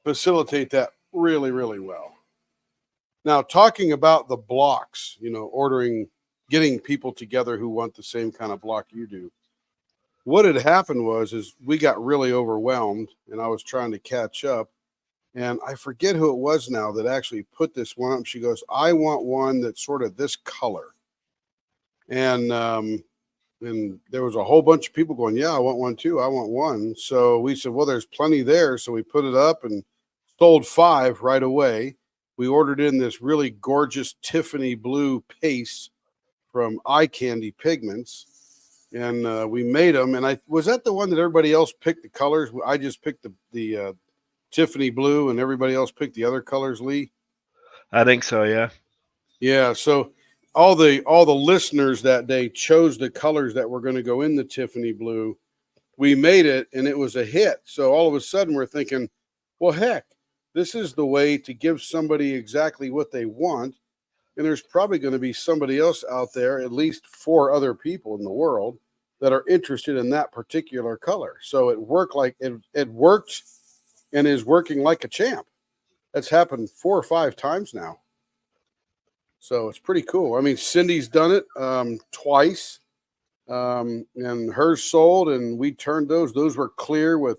facilitate that really, really well. Now, talking about the blocks, getting people together who want the same kind of block you do. What had happened is we got really overwhelmed and I was trying to catch up. And I forget who it was now that actually put this one up. She goes, I want one that's sort of this color. And there was a whole bunch of people going, yeah, I want one too. I want one. So we said, well, there's plenty there. So we put it up and sold 5 right away. We ordered in this really gorgeous Tiffany blue paste from Eye Candy Pigments. And we made them. And was that the one that everybody else picked the colors? I just picked the Tiffany blue and everybody else picked the other colors, Lee? I think so, yeah. Yeah, so all the listeners that day chose the colors that were going to go in the Tiffany blue. We made it and it was a hit. So all of a sudden we're thinking, well, heck, this is the way to give somebody exactly what they want. and there's probably going to be somebody else out there, at least 4 other people in the world that are interested in that particular color. So it worked and is working like a champ. That's happened 4 or 5 times now. So it's pretty cool. I mean, Cindy's done it twice, and hers sold, and we turned those. Those were clear with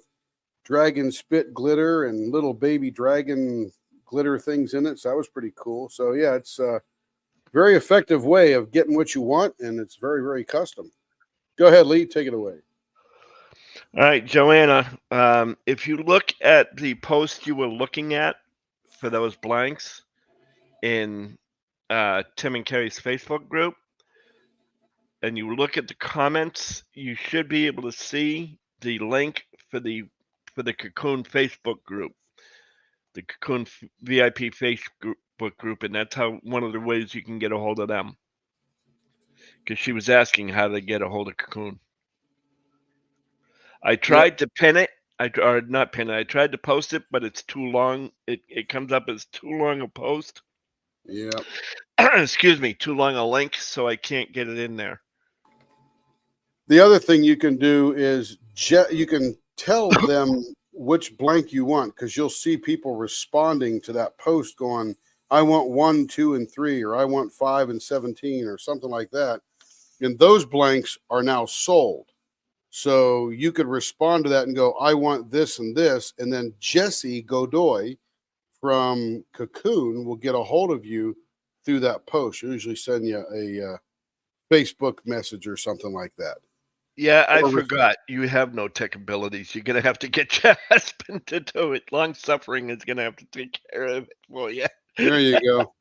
dragon spit glitter and little baby dragon glitter things in it. So that was pretty cool. So yeah, it's a very effective way of getting what you want, and it's very, very custom. Go ahead, Lee. Take it away. All right, Joanna, if you look at the post you were looking at for those blanks in Tim and Carrie's Facebook group, and you look at the comments, you should be able to see the link for the Cocoon Facebook group, the Cocoon VIP Facebook group, and that's how one of the ways you can get a hold of them. Because she was asking how to get a hold of Cocoon. I tried to pin it. Or not pin it. I tried to post it, but it's too long. It comes up as too long a post. Yeah. Excuse me, too long a link, so I can't get it in there. The other thing you can do is you can tell them which blank you want, because you'll see people responding to that post going, I want 1, 2, and 3, or I want 5 and 17, or something like that. And those blanks are now sold. So you could respond to that and go, I want this, and then Jesse Godoy from Cocoon will get a hold of you through that post. She'll usually send you a Facebook message or something like that. Yeah, I forgot. You have no tech abilities. You're going to have to get your husband to do it. Long Suffering is going to have to take care of it for you. There you go.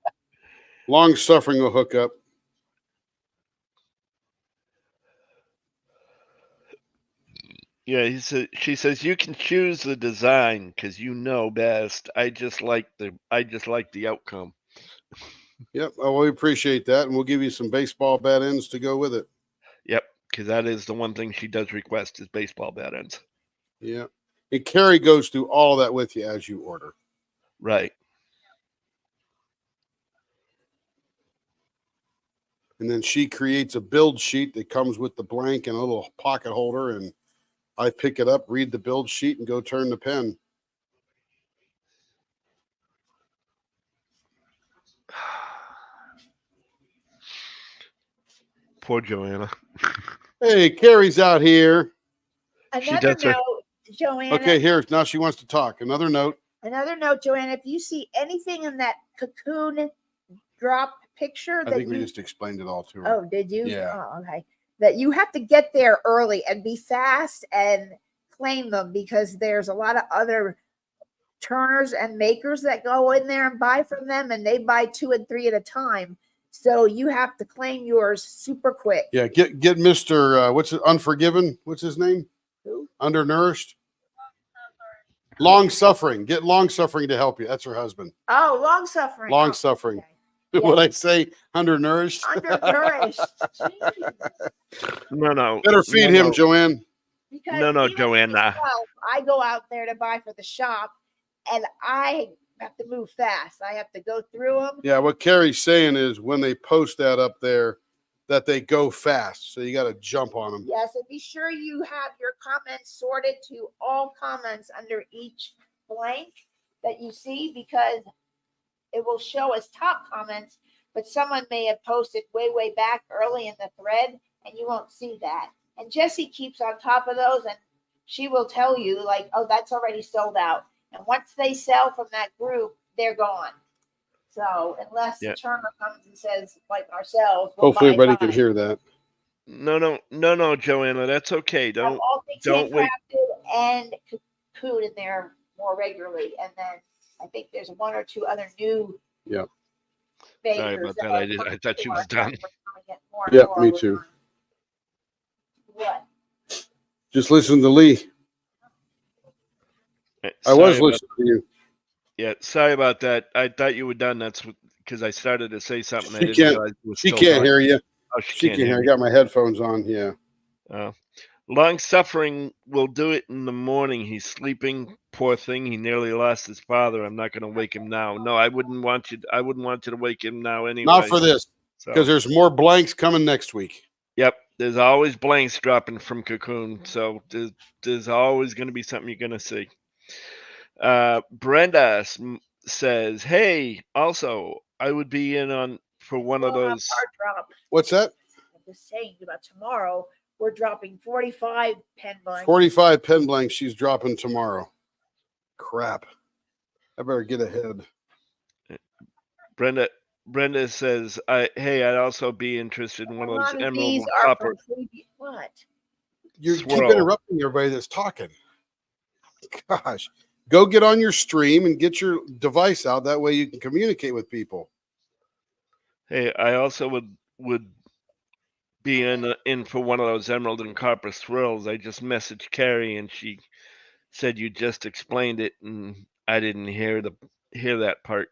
Long Suffering will hook up. Yeah, she says you can choose the design because you know best. I just like the outcome. Yep. Oh, we appreciate that, and we'll give you some baseball bat ends to go with it. Yep, because that is the one thing she does request is baseball bat ends. Yeah. And Carrie goes through all that with you as you order. Right. And then she creates a build sheet that comes with the blank and a little pocket holder, and I pick it up, read the build sheet, and go turn the pen. Poor Joanna. Hey, Carrie's out here. Another does her- note, Joanna. Okay, here, now she wants to talk. Another note. Another note, Joanna, if you see anything in that Cocoon drop picture I that think we you, just explained it all to her. oh, did you? Yeah. Oh, okay. That you have to get there early and be fast and claim them, because there's a lot of other turners and makers that go in there and buy from them, and they buy 2 and 3 at a time. So you have to claim yours super quick. Yeah, get Mr. What's it? Unforgiven? What's his name? Who? Undernourished. Long Suffering. Get Long Suffering to help you. That's her husband. Oh, Long Suffering. Long Oh, Suffering. okay. What I say? Undernourished. Undernourished. Jeez. No. Better feed him, Joanne. Because No, even Joanna. myself, I go out there to buy for the shop, and I have to move fast. I have to go through them. Yeah, what Carrie's saying is when they post that up there, that they go fast. So you got to jump on them. Yes, and be sure you have your comments sorted to all comments under each blank that you see, because it will show as top comments, but someone may have posted way back early in the thread, and you won't see that. And Jessie keeps on top of those, and she will tell you, like, oh, that's already sold out. And once they sell from that group, they're gone. So unless Yeah. the turner comes and says, like ourselves, we'll Hopefully buy everybody can 5. hear that. No, Joanna, that's okay. Have Don't all things don't wait. handcrafted and Cocoon in there more regularly. And then I think there's 1 or 2 other new Yeah. bakers. Sorry about that. are I coming thought she to was us, done. and we're gonna get more and Yeah, more me with too. them. What? Just listen to Lee. I was listening to you. Yeah, sorry about that. I thought you were done. That's because I started to say something. I She didn't can't- realize it was She still can't on. hear you. Oh, She can't hear. I me. got my headphones on. Yeah. Long Suffering will do it in the morning. He's sleeping poor thing. He nearly lost his father. I'm not going to wake him now. No, I wouldn't want you. I wouldn't want you to wake him now anyway. Not for this, because So, there's more blanks coming next week. yep, there's always blanks dropping from Cocoon. So there's always going to be something you're going to see. Brenda says, "Hey, also, I would be in on for one of We'll have those." our drop. What's that? I'm just saying about tomorrow. We're dropping 45 pen blanks. 45 pen blanks she's dropping tomorrow. Crap. I better get ahead. Brenda says, "Hey, I'd also be interested in one A of those lot of emerald these and are copper from previous. What? You keep swirl." interrupting everybody that's talking. Gosh. Go get on your stream and get your device out. That way you can communicate with people. Hey, I also would be in for one of those emerald and copper swirls. I just messaged Carrie and she said you just explained it and I didn't hear that part.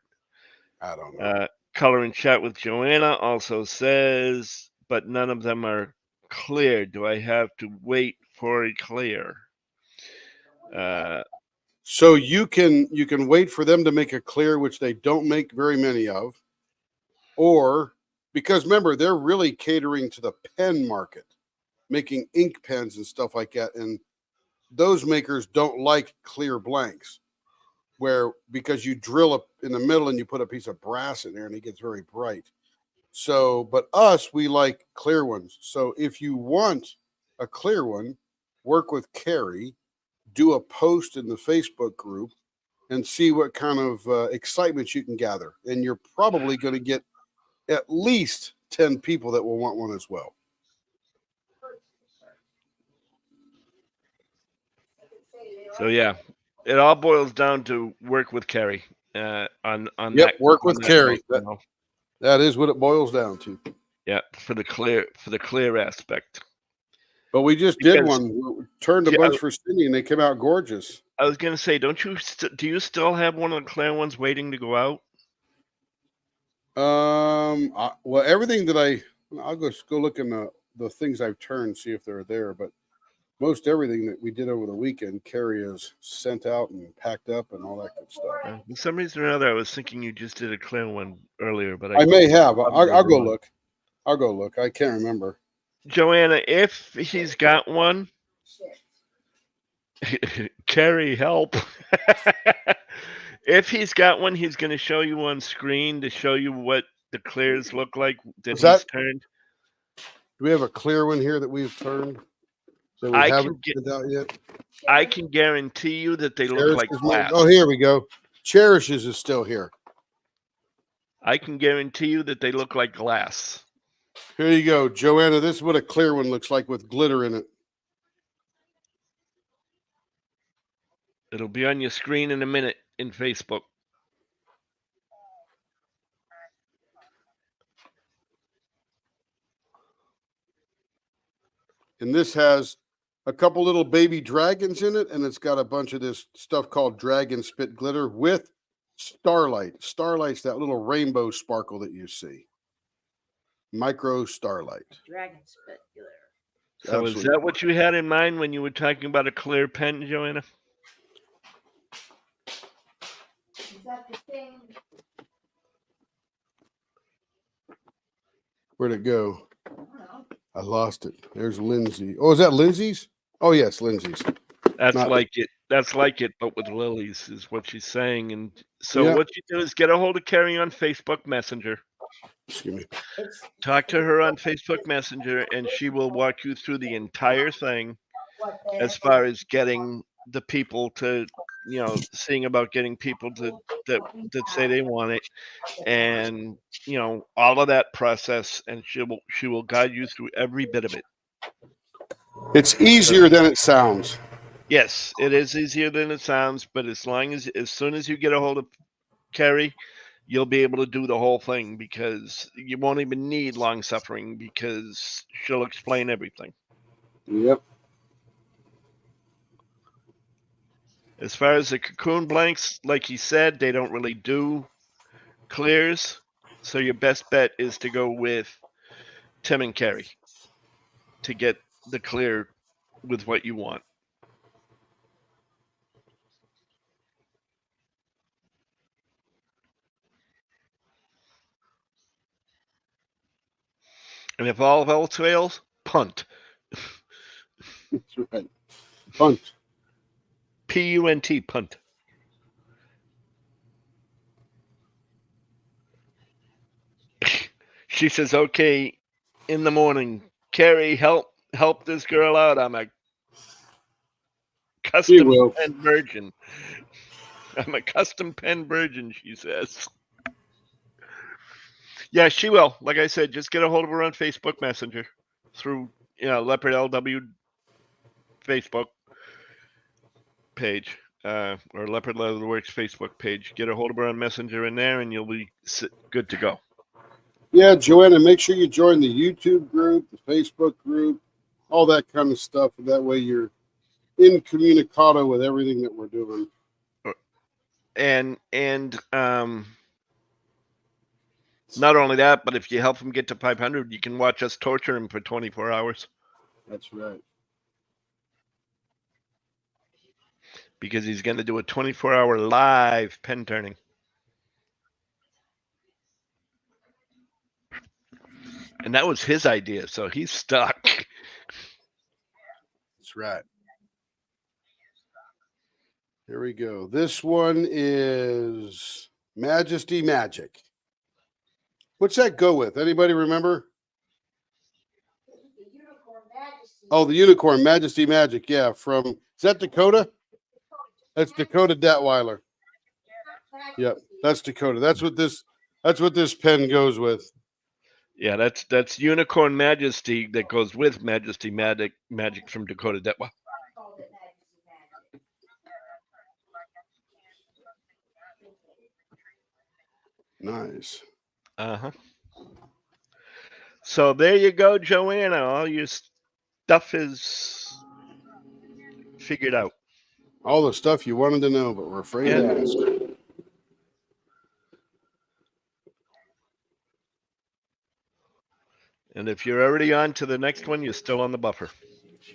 I don't know. Color and chat with Joanna also says, but none of them are clear. Do I have to wait for a clear? So you can wait for them to make a clear, which they don't make very many of, or because remember they're really catering to the pen market, making ink pens and stuff like that, and those makers don't like clear blanks, where because you drill up in the middle and you put a piece of brass in there and it gets very bright. So, but us, we like clear ones. So if you want a clear one, work with Carrie, do a post in the Facebook group and see what kind of excitement you can gather. And you're probably going to get at least 10 people that will want one as well. So yeah, it all boils down to work with Carrie on Yep, that. work on with that Carrie. note, That is what it boils down to. yeah, for the clear aspect. But we just did Because- one. We turned a Yeah, bunch for Cindy, and they came out gorgeous. I was gonna say, do you still have one of the clear ones waiting to go out? Well, everything that I'll go look in the things I've turned, see if they're there. But most everything that we did over the weekend, Carrie has sent out and packed up and all that good stuff. For some reason or other, I was thinking you just did a clear one earlier, but I may have. probably I'll go wrong. look. I'll go look. I can't remember. Joanna, if he's got one, Carrie, help. If he's got one, he's going to show you on screen to show you what the clears look like that Is he's that- turned. Do we have a clear one here that we've turned that we I haven't can sent out yet? I can guarantee you that they look like Cherishes glass. Oh, here we go. Cherishes is still here. I can guarantee you that they look like glass. Here you go, Joanna. This is what a clear one looks like with glitter in it. It'll be on your screen in a minute in Facebook. And this has a couple little baby dragons in it, and it's got a bunch of this stuff called dragon spit glitter with starlight. Starlight's that little rainbow sparkle that you see. Micro starlight. Dragon spit glitter. So is Absolutely. that what you had in mind when you were talking about a clear pen, Joanna? Is that the thing? Where'd it go? I don't know. I lost it. There's Lindsay. Oh, is that Lindsay's? Oh, yes, Lindsay's. That's Not- like it. That's like it, but with lilies, is what she's saying. And so Yeah. what you do is get a hold of Carrie on Facebook Messenger. Excuse me. It's Talk to her on Facebook Messenger, and she will walk you through the entire thing what the as far as getting the people to, seeing about getting people that say they want it, and all of that process, and she will guide you through every bit of it. It's easier than it sounds. Yes, it is easier than it sounds, but as soon as you get a hold of Carrie, you'll be able to do the whole thing because you won't even need long suffering because she'll explain everything. Yep. As far as the cocoon blanks, like he said, they don't really do clears. So your best bet is to go with Tim and Carrie to get the clear with what you want. And if all else fails, punt. That's right. Punt. P-U-N-T, punt. She says, okay, in the morning, Carrie, help this girl out. I'm a She custom will. pen virgin. I'm a custom pen virgin, she says. Yeah, she will. Like I said, just get a hold of her on Facebook Messenger through Leopard LW Facebook page or Leopard Leatherworks Facebook page. Get a hold of her on Messenger in there, and you'll be good to go. Yeah, Joanna, make sure you join the YouTube group, the Facebook group, all that kind of stuff. That way you're in communicado with everything that we're doing. And not only that, but if you help him get to 500, you can watch us torture him for 24 hours. That's right. Because he's going to do a 24-hour live pen turning. And that was his idea, so he's stuck. That's right. Here we go. This one is Majesty Magic. What's that go with? Anybody remember? Oh, the Unicorn Majesty Magic. Yeah, from, is that Dakota? That's Dakota Detweiler. Yep, that's Dakota. That's what this pen goes with. Yeah, that's Unicorn Majesty that goes with Majesty Magic from Dakota Detweiler. Nice. Uh-huh. So there you go, Joanna. All your stuff is figured out. All the stuff you wanted to know, but we're afraid to ask. And if you're already on to the next one, you're still on the buffer.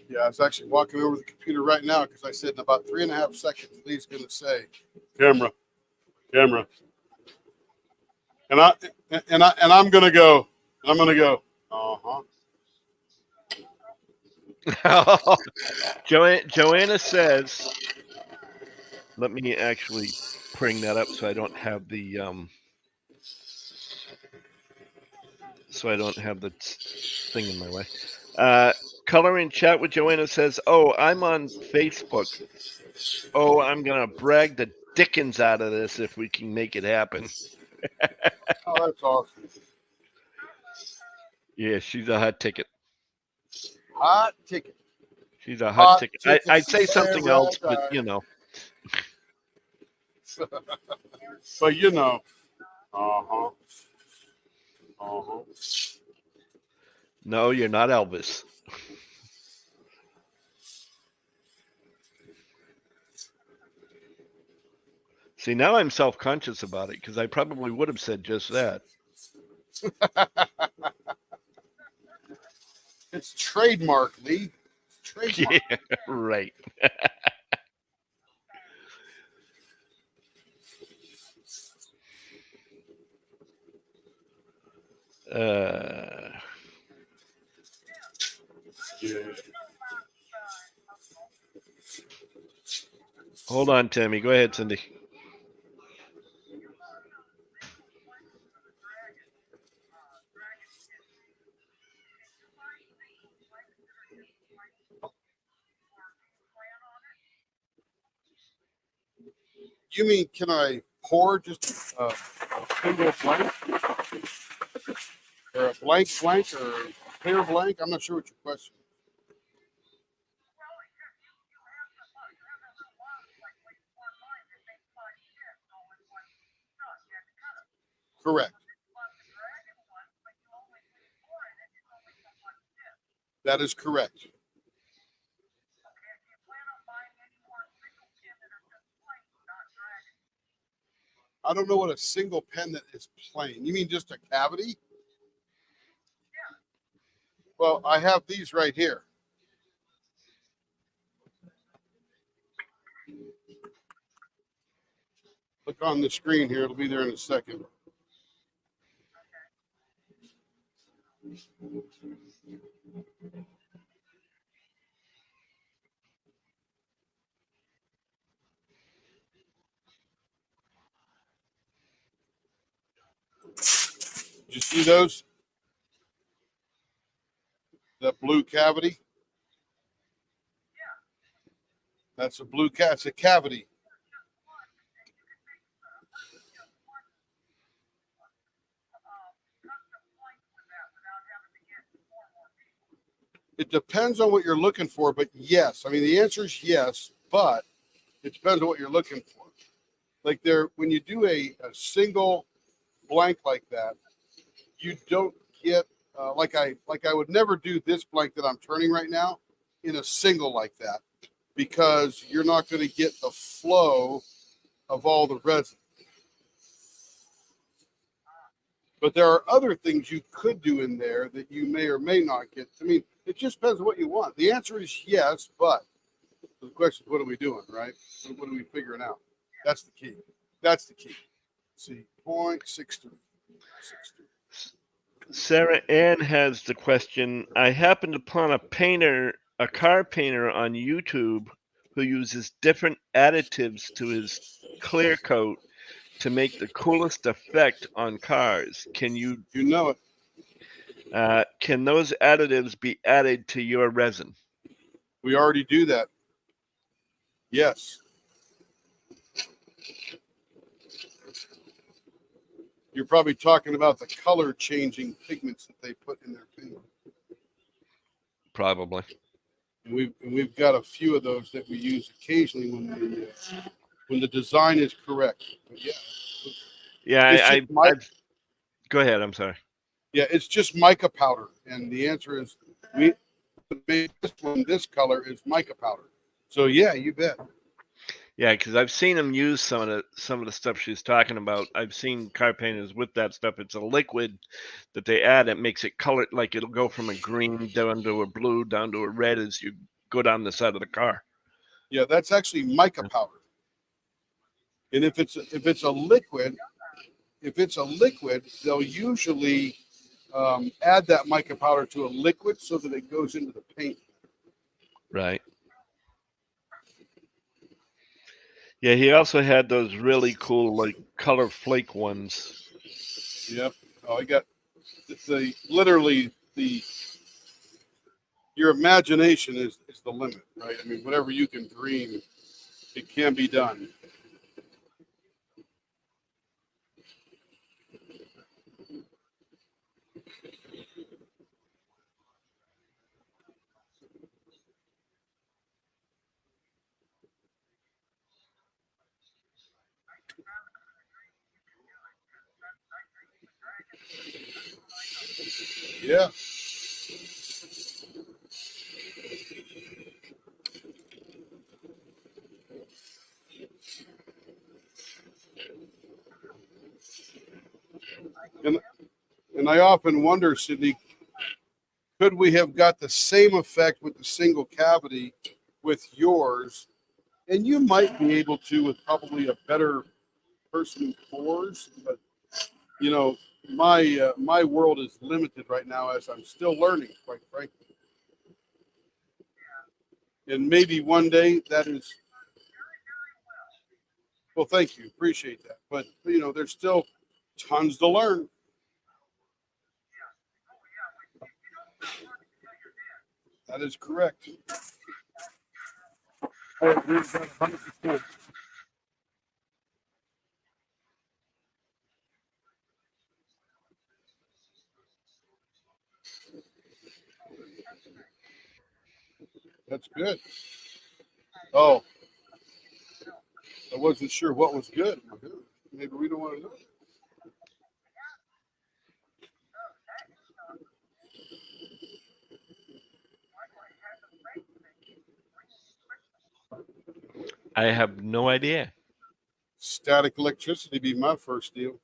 Yeah, I was actually walking over the computer right now because I said in about 3.5 seconds, Lee's going to say, camera. And I'm going to go. Uh-huh. Joanna says, let me actually bring that up so I don't have the thing in my way. Color in chat with Joanna says, oh, I'm on Facebook. Oh, I'm going to brag the dickens out of this if we can make it happen. Oh, that's awesome. Yeah, she's a hot ticket. Hot ticket. She's a hot ticket. ticket. I'd say something else, but you know. But you know. Uh-huh. Uh-huh. No, you're not Elvis. See, now I'm self-conscious about it because I probably would have said just that. It's trademark, Lee. It's trademark. Yeah, right. Yeah. Hold on, Tammy. Go ahead, Cindy. You mean, can I pour just a single blank? Or a blank or a clear blank? I'm not sure what your question is. Correct. That is correct. I don't know what a single pen that is plain. You mean just a cavity? Well, I have these right here. Look on the screen here. It'll be there in a second. Did you see those? That blue cavity? That's a blue cat. It's a cavity. It depends on what you're looking for, but yes. I mean, the answer is yes, but it depends on what you're looking for. Like when you do a single blank like that, you don't get like I would never do this blank that I'm turning right now in a single like that, because you're not going to get the flow of all the resin. But there are other things you could do in there that you may or may not get. I mean, it just depends on what you want. The answer is yes, but the question is, what are we doing, right? What are we figuring out? That's the key. That's the key. Let's see, 0.63. Sarah Ann has the question. I happened upon a car painter on YouTube who uses different additives to his clear coat to make the coolest effect on cars. You know it. Can those additives be added to your resin? We already do that. Yes. You're probably talking about the color changing pigments that they put in their paint. Probably. And we've got a few of those that we use occasionally when the design is correct. But yeah. Yeah, go ahead. I'm sorry. Yeah, it's just mica powder, and the answer is we made this one. This color is mica powder. So yeah, you bet. Yeah, because I've seen them use some of the stuff she's talking about. I've seen car painters with that stuff. It's a liquid that they add. It makes it color, like it'll go from a green down to a blue down to a red as you go down the side of the car. Yeah, that's actually mica powder. And if it's a liquid, they'll usually add that mica powder to a liquid so that it goes into the paint. Right. Yeah, he also had those really cool, like, color flake ones. Yep. Oh, I got literally your imagination is the limit, right? I mean, whatever you can dream, it can be done. Yeah. And I often wonder, Sydney, could we have got the same effect with the single cavity with yours? And you might be able to with probably a better person who pours, but you know, my world is limited right now as I'm still learning, quite frankly. And maybe one day that is, well, thank you, appreciate that. But you know, there's still tons to learn. That is correct. That's good. Oh, I wasn't sure what was good. Maybe we don't want to know. I have no idea. Static electricity be my first deal.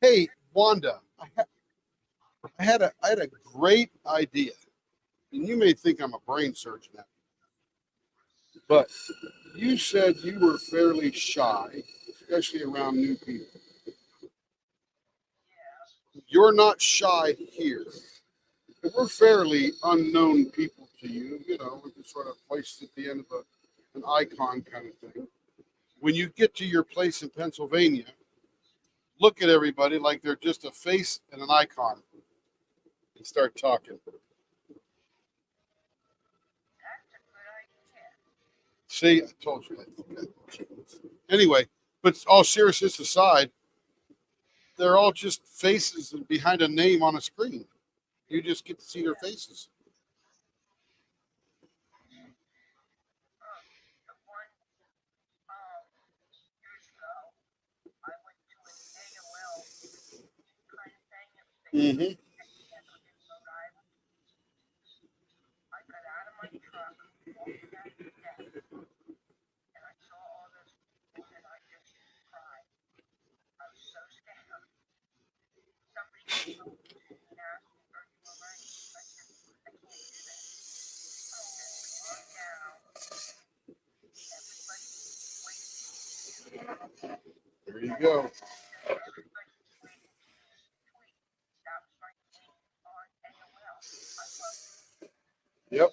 Hey, Wanda, I had a great idea, and you may think I'm a brain surgeon, but you said you were fairly shy, especially around new people. You're not shy here. We're fairly unknown people to you. You know, we're just sort of placed at the end of an icon kind of thing. When you get to your place in Pennsylvania, look at everybody like they're just a face and an icon and start talking. See, I told you. Anyway, but all seriousness aside, they're all just faces behind a name on a screen. You just get to see their faces. Mm-hmm. There you go. Yep.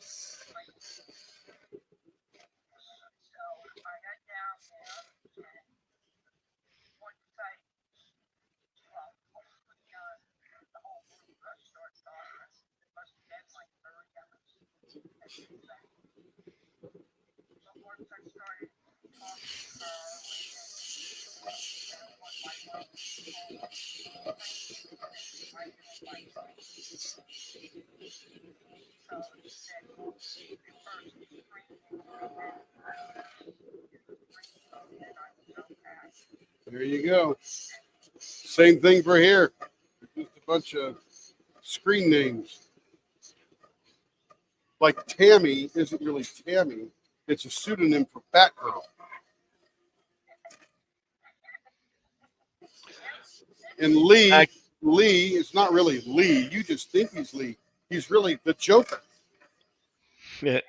There you go. Same thing for here. Just a bunch of screen names. Like Tammy isn't really Tammy. It's a pseudonym for Batgirl. And Lee is not really Lee. You just think he's Lee. He's really the Joker. Yeah.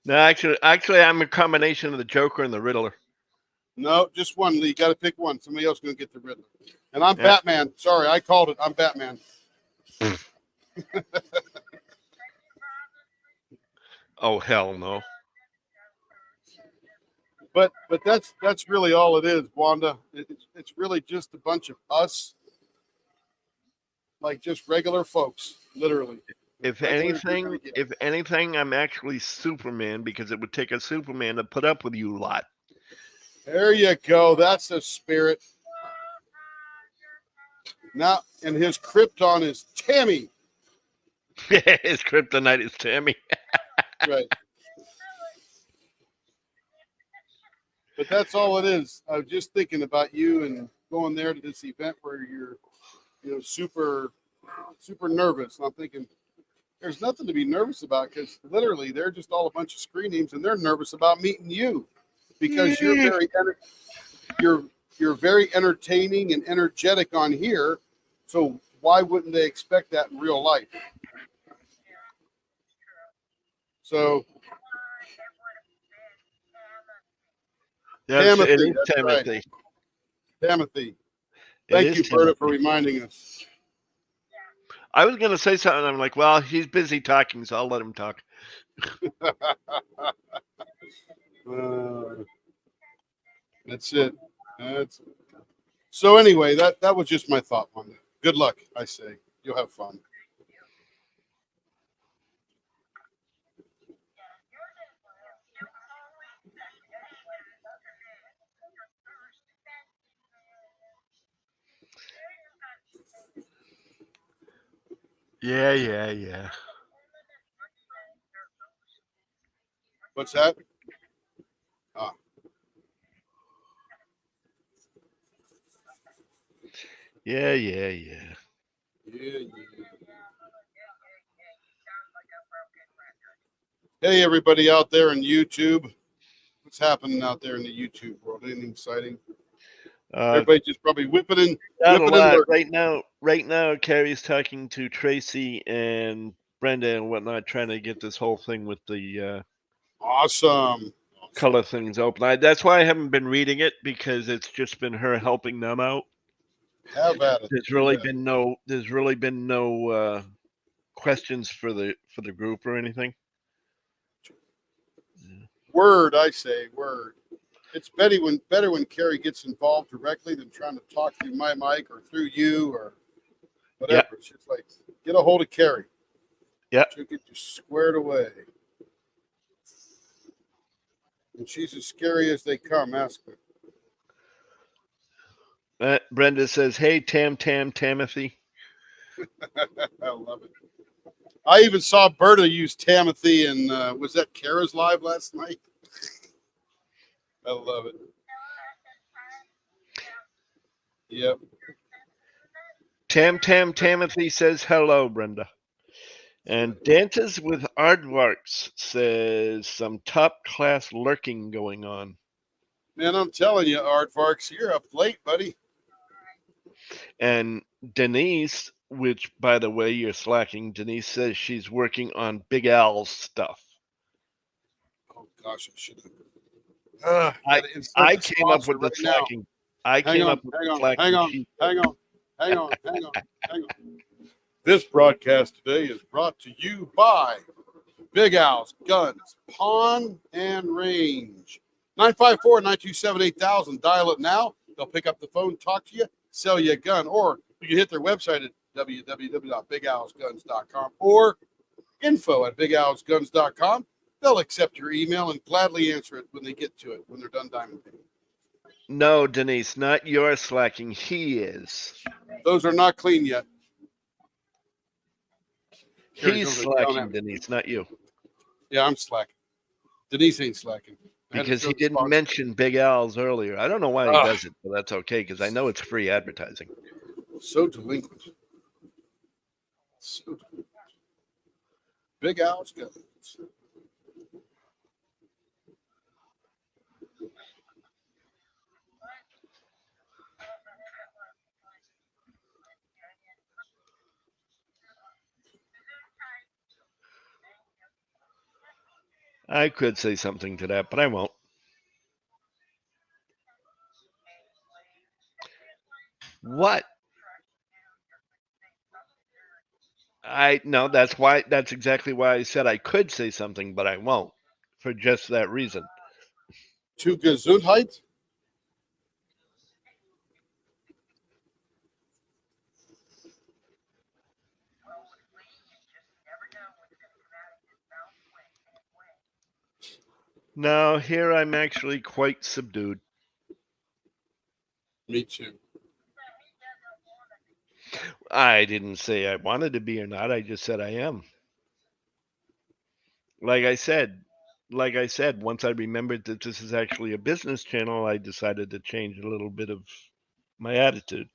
No, actually, I'm a combination of the Joker and the Riddler. No, just one Lee. Got to pick one. Somebody else going to get the Riddler. And I'm Yeah. Batman. Sorry, I called it. I'm Batman. Oh hell no. But that's really all it is, Wanda. It's really just a bunch of us, like just regular folks, literally. If Regular as you're gonna anything, get. I'm actually Superman because it would take a Superman to put up with you lot. There you go. That's the spirit. Now, and his Krypton is Tammy. His kryptonite is Tammy. Right. But that's all it is. I was just thinking about you and going there to this event where you're, super nervous. And I'm thinking there's nothing to be nervous about because literally they're just all a bunch of screen names and they're nervous about meeting you because you're very entertaining and energetic on here. So why wouldn't they expect that in real life? So Yes, it Timothy, is that's right. Timothy. Timothy. It Thank is you, Berta, for Timothy. reminding us. I was gonna say something. I'm like, well, he's busy talking, so I'll let him talk. That's it. So anyway, that was just my thought on it. Good luck, I say. You'll have fun. Yeah. What's that? Ah, Yeah. yeah. Hey, everybody out there in YouTube. What's happening out there in the YouTube world? Anything exciting? Everybody just probably whipping Not a and lot working. right now. Carrie's talking to Tracy and Brenda and whatnot, trying to get this whole thing with the Awesome. color things open. That's why I haven't been reading it, because it's just been her helping them out. Have at it. There's Do really that. been no. There's really been no questions for the group or anything. Word, I say, word. It's better when Carrie gets involved directly than trying to talk through my mic or through you or whatever. Yeah. It's just like, get a hold of Carrie. Yeah. She'll get you squared away. And she's as scary as they come. Ask her. Brenda says, "Hey, Tamothy." I love it. I even saw Berta use Tamothy, and was that Kara's live last night? I love it. Yep. Tamothy says hello, Brenda. And Dances with Aardvarks says some top class lurking going on. Man, I'm telling you, Aardvarks, you're up late, buddy. And Denise, which by the way you're slacking, Denise says she's working on Big Al's stuff. Oh gosh, I should have. I came up with the slacking. Hang on. This broadcast today is brought to you by Big Al's Guns, Pawn and Range. 954-927-8000. Dial it now. They'll pick up the phone, talk to you, sell you a gun. Or you can hit their website at www.bigalsguns.com or info@bigalsguns.com. They'll accept your email and gladly answer it when they get to it, when they're done diamond painting. No, Denise, not your slacking. He is. Those are not clean yet. He's slacking, Denise, not you. Yeah, I'm slacking. Denise ain't slacking. Because he didn't mention Big Al's earlier. I don't know why he does it, but that's okay, because I know it's free advertising. So delinquent. So delinquent. Big Al's Guns. I could say something to that, but I won't. What? No, that's exactly why I said I could say something, but I won't. For just that reason. To Gesundheit. No, here I'm actually quite subdued. Me too. I didn't say I wanted to be or not. I just said I am. Like I said, once I remembered that this is actually a business channel, I decided to change a little bit of my attitude.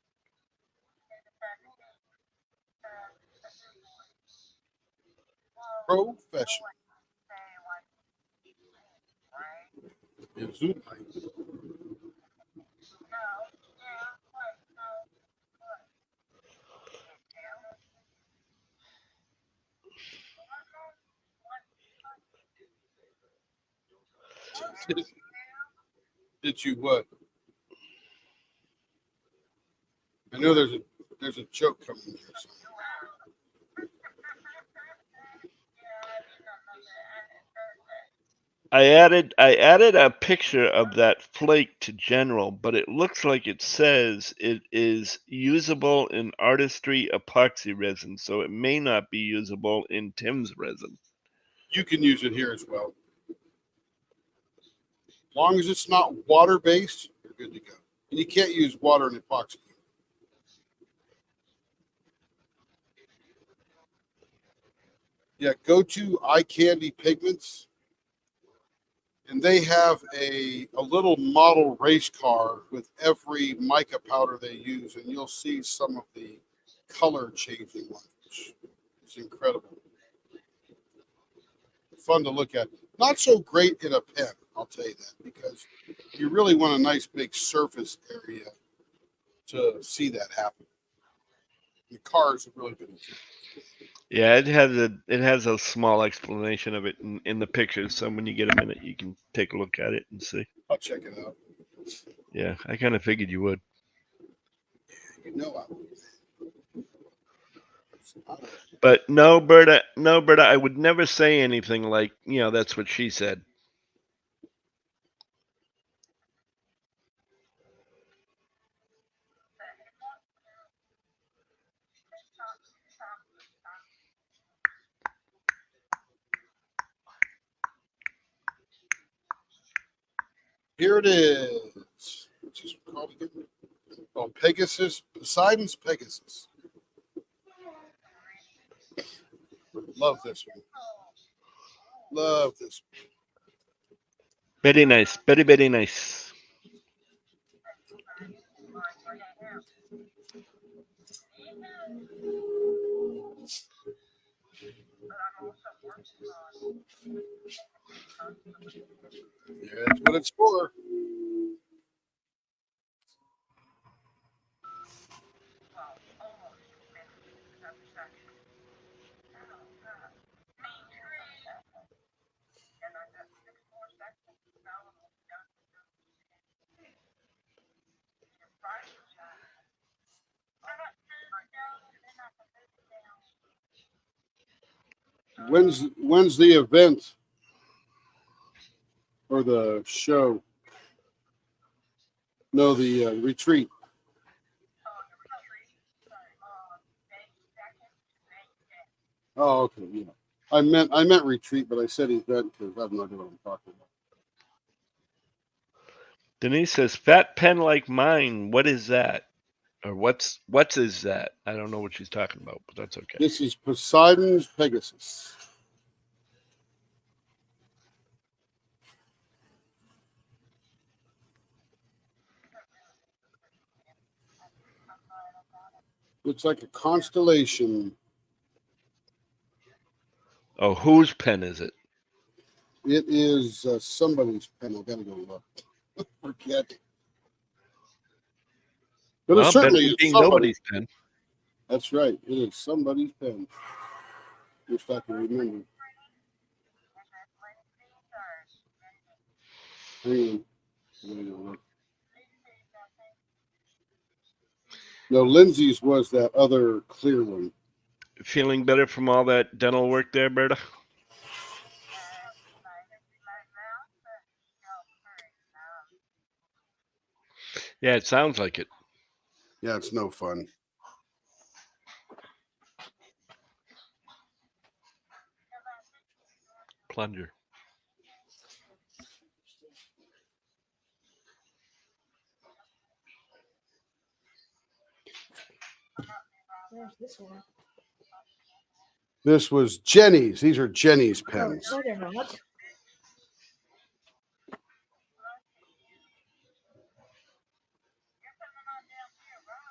Professional. Gesundheit. Did you what? I know there's a joke coming here. I added a picture of that flake to general, but it looks like it says it is usable in artistry epoxy resin, so it may not be usable in Tim's resin. You can use it here as well. As long as it's not water-based, you're good to go. And you can't use water and epoxy. Yeah, go to Eye Candy Pigments, and they have a little model race car with every mica powder they use, and you'll see some of the color changing ones, which is incredible. Fun to look at. Not so great in a pen, I'll tell you that, because you really want a nice big surface area to see that happen. The cars have really been. Yeah, it has a small explanation of it in the pictures. So when you get a minute, you can take a look at it and see. I'll check it out. Yeah, I kind of figured you would. You know I will. But no, Berta, I would never say anything like, that's what she said. Here it is. What's this called again? Oh, Pegasus. Poseidon's Pegasus. Love this one. Love this one. Very nice. Very, very nice. Yeah, that's what it's for. When's the event or the show? No, the retreat. Oh, okay. Yeah. I meant retreat, but I said event because I have no idea what I'm talking about. Denise says, "Fat pen like mine. What is that? Or what's is that?" I don't know what she's talking about, but that's okay. This is Poseidon's Pegasus. Looks like a constellation. Oh, whose pen is it? It is somebody's pen. I gotta go look. Forget. But Well, it certainly better is being somebody. nobody's pen. That's right. It is somebody's pen. Wish I can remember. Hang on. No, Lindsay's was that other clear one. Feeling better from all that dental work there, Berta? Yeah, it sounds like it. Yeah, it's no fun. Plunger. There's this one. This was Jenny's. These are Jenny's pens. Oh, no, they're not.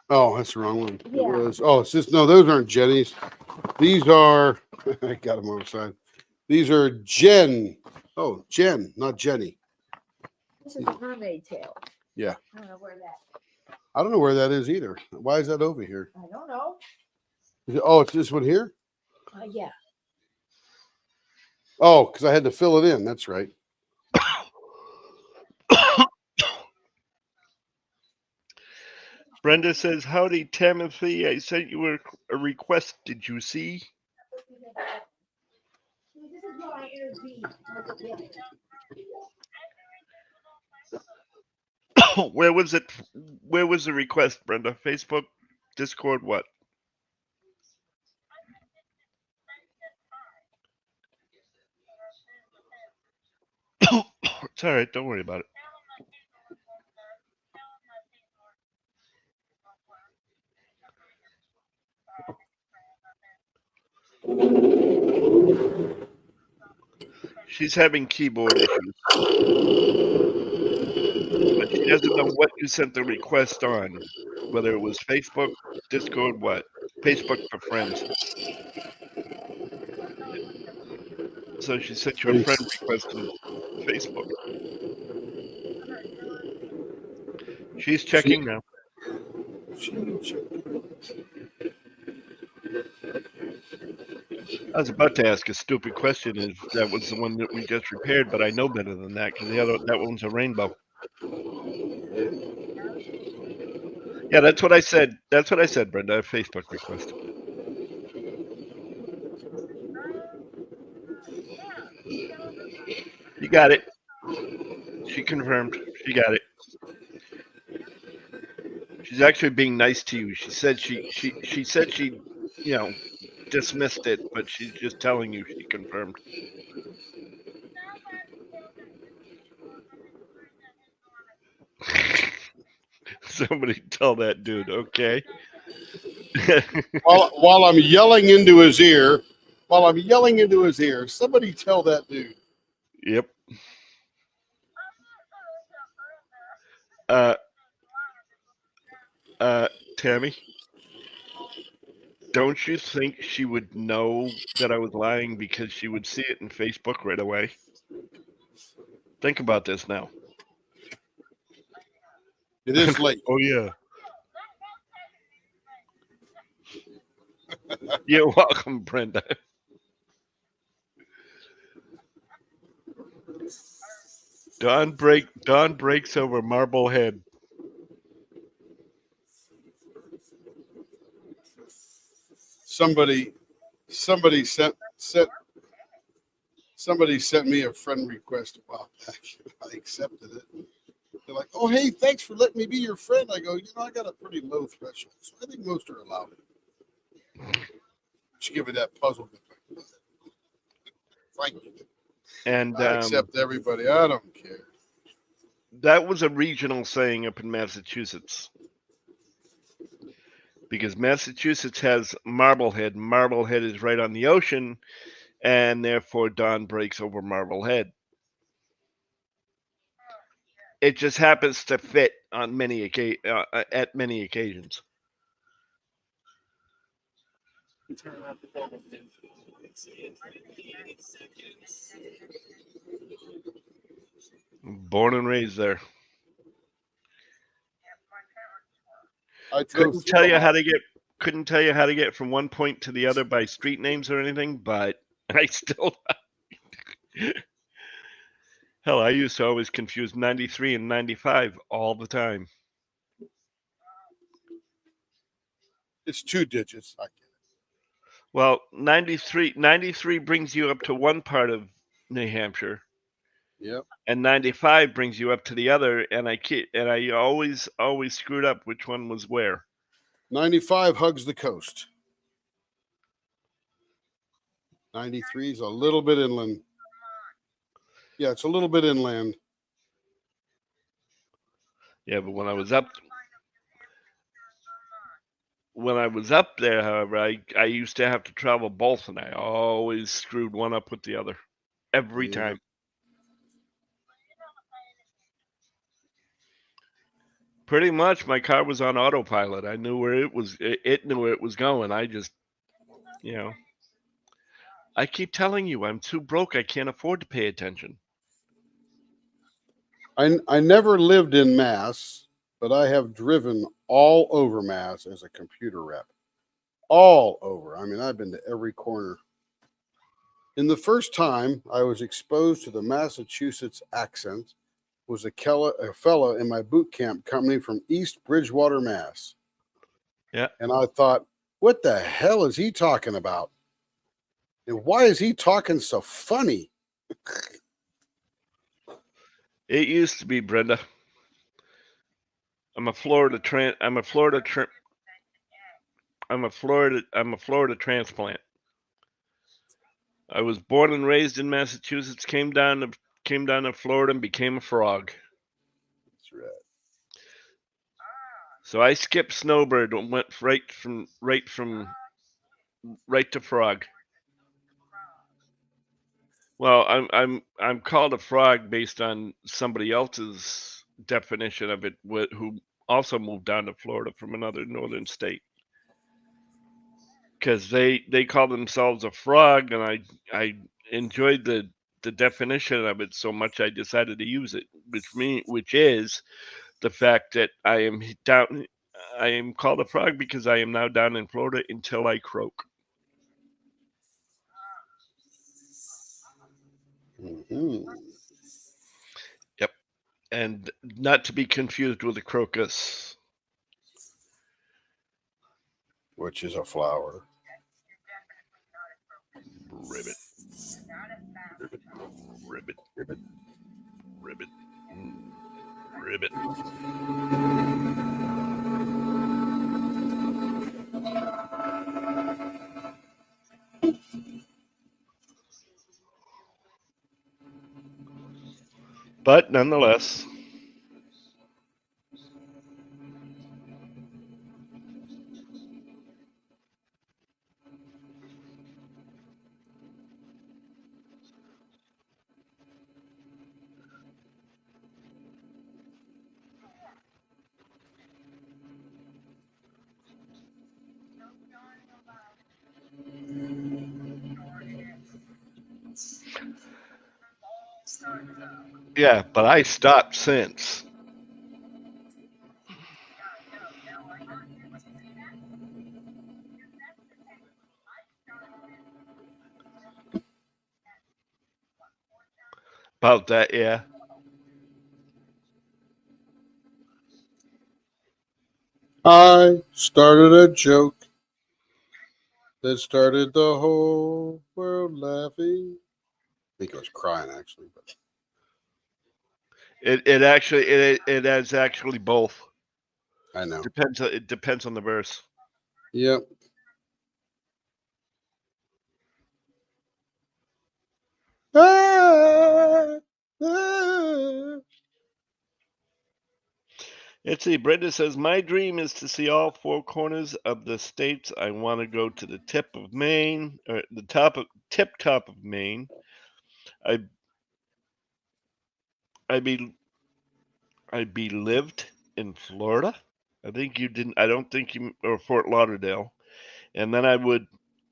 Oh, that's the wrong one. Yeah. It was, oh, it's just, no, those aren't Jenny's. These are, I got them on the side. These are Jen. Oh, Jen, not Jenny. This is a mermaid tail. Yeah. I don't know where that. I don't know where that is either. Why is that over here? I don't know. Oh, it's this one here? Yeah. Oh, because I had to fill it in. That's right. Brenda says, "Howdy, Timothy. I sent you a request. Did you see?" This is what I intervened. Where was it? Where was the request, Brenda? Facebook, Discord, what? It's all right. Don't worry about it. She's having keyboard issues. But she doesn't know what you sent the request on. Whether it was Facebook, Discord, what? Facebook for friends. So she sent you a friend request on Facebook. She's checking now. I was about to ask a stupid question if that was the one that we just repaired, but I know better than that because the other that one's a rainbow. Yeah, that's what I said. That's what I said, Brenda. A Facebook request. You got it. She confirmed. She got it. She's actually being nice to you. She said she said she, you know, dismissed it, but she's just telling you she confirmed. Somebody tell that dude, okay? While I'm yelling into his ear, somebody tell that dude. Yep. Uh, Tammy, don't you think she would know that I was lying because she would see it in Facebook right away? Think about this now. It is late. Oh yeah. You're welcome, Brenda. Dawn breaks over Marblehead. Somebody sent me a friend request a while back. I accepted it. They're like, "Oh, hey, thanks for letting me be your friend." I go, I got a pretty low threshold, so I think most are allowed it. Just give me that puzzle. Thank you. And I accept everybody. I don't care. that was a regional saying up in Massachusetts. Because Massachusetts has Marblehead. Marblehead is right on the ocean, and therefore dawn breaks over Marblehead. It just happens to fit on at many occasions. Born and raised there. I drove Couldn't through tell a you lot. how to get from one point to the other by street names or anything, but I still hell, I used to always confuse 93 and 95 all the time. It's 2 digits. I get it. Well, 93 brings you up to one part of New Hampshire, Yep. and 95 brings you up to the other, and I always screwed up which one was where. 95 hugs the coast. 93 is a little bit inland. Yeah, it's a little bit inland. Yeah, but when I was up there, however, I used to have to travel both, and I always screwed one up with the other every Yeah. time. Pretty much, my car was on autopilot. I knew where it was. It knew where it was going. I just, you know, I keep telling you, I'm too broke. I can't afford to pay attention. I never lived in Mass, but I have driven all over Mass as a computer rep. All over. I mean, I've been to every corner. In the first time I was exposed to the Massachusetts accent was a fellow in my boot camp company from East Bridgewater, Mass. Yeah. And I thought, what the hell is he talking about? And why is he talking so funny? It used to be, Brenda. I'm a Florida transplant. I was born and raised in Massachusetts, came down to Florida and became a frog. That's right. So I skipped snowbird and went right to frog. Well, I'm called a frog based on somebody else's definition of it, who also moved down to Florida from another northern state, because they call themselves a frog, and I enjoyed the definition of it so much I decided to use it, which is the fact that I am down I am called a frog because I am now down in Florida until I croak. Mhm. And not to be confused with a crocus. Which is a flower. Ribbit. Ribbit. Ribbit. Ribbit. Ribbit. But nonetheless, yeah, but I stopped since. About that, yeah. I started a joke that started the whole world laughing. I think I was crying actually, but It has actually both. I know. It depends on the verse. Yep. Ah, ah. Let's see. Brenda says, "My dream is to see all four corners of the states. I want to go to the tip of Maine, or the tip top of Maine. I I be I be lived in Florida. I think you didn't. I don't think you or Fort Lauderdale, and then I would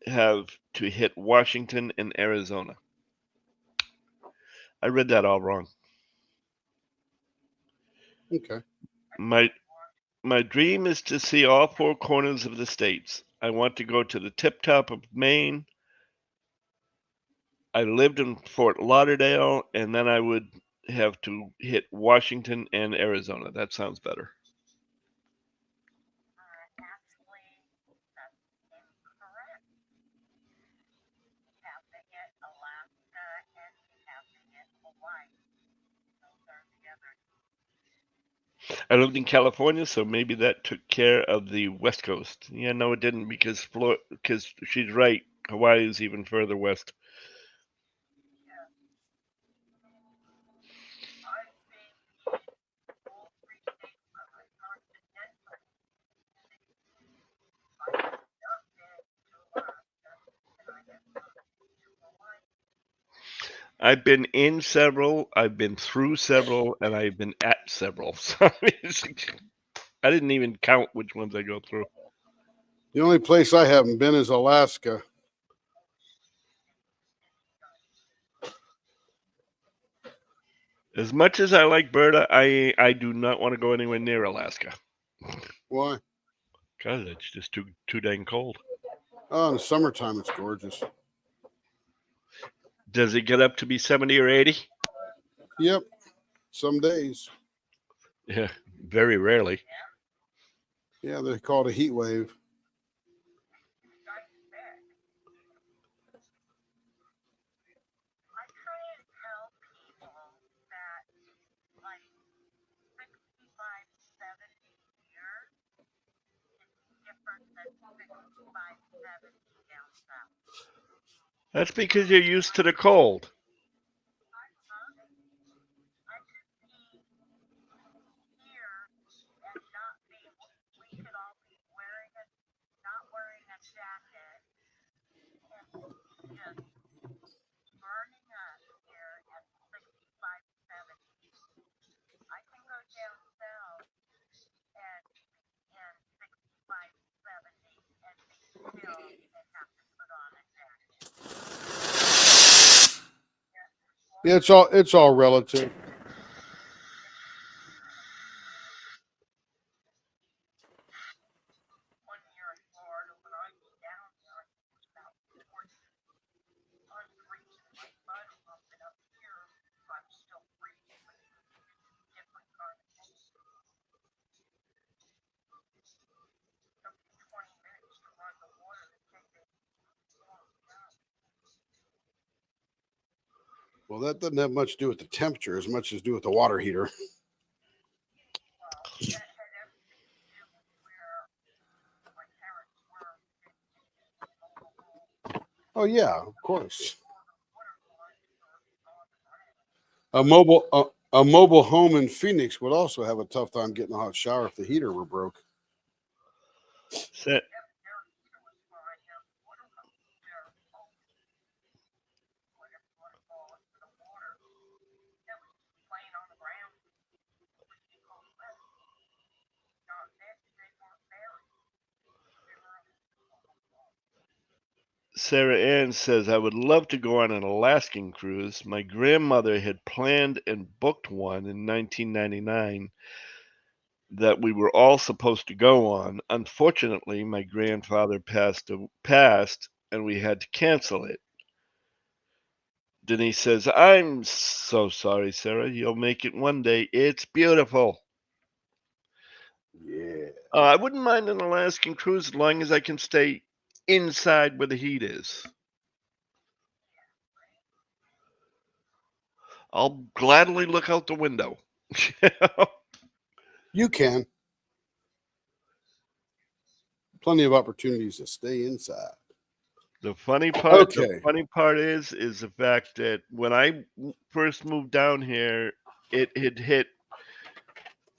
have to hit Washington and Arizona. I read that all wrong. Okay. My my dream is to see all four corners of the states. I want to go to the tip top of Maine. I lived in Fort Lauderdale, and then I would have to hit Washington and Arizona. That sounds better. I lived in California, so maybe that took care of the West Coast. Yeah, no, it didn't because she's right. Hawaii is even further west. I've been in several, I've been through several, and I've been at several. So I didn't even count which ones I go through. The only place I haven't been is Alaska. As much as I like Berta, I do not want to go anywhere near Alaska Why? because it's just too dang cold. Oh, in the summertime it's gorgeous. Does it get up to be 70 or 80? Yep. Some days. Yeah, very rarely. Yeah, they call it a heat wave. That's because you're used to the cold. Yeah, it's all relative. Well, that doesn't have much to do with the temperature as much as do with the water heater. Oh yeah, of course. A mobile home in Phoenix would also have a tough time getting a hot shower if the heater were broke. Sa- Sarah Ann says, I would love to go on an Alaskan cruise. My grandmother had planned and booked one in 1999 that we were all supposed to go on. Unfortunately, my grandfather passed and we had to cancel it. Denise says, I'm so sorry, Sarah. You'll make it one day. It's beautiful. Yeah. I wouldn't mind an Alaskan cruise as long as I can stay inside where the heat is. I'll gladly look out the window. You can. Plenty of opportunities to stay inside. The funny Okay. part is the fact that when I first moved down here, it had hit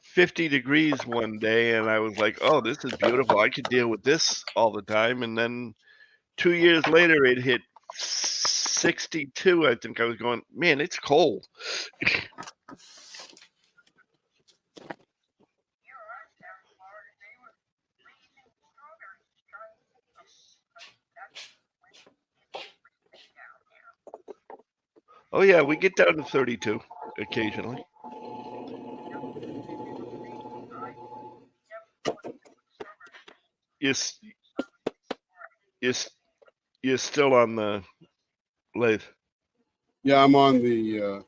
50 degrees one day, and I was like, "Oh, this is beautiful. I could deal with this all the time." And then 2 years later, it hit 62. I think I was going, "Man, it's cold." Oh yeah, we get down to 32 occasionally. You're s- you're s- you're still on the lathe. Yeah, I'm on the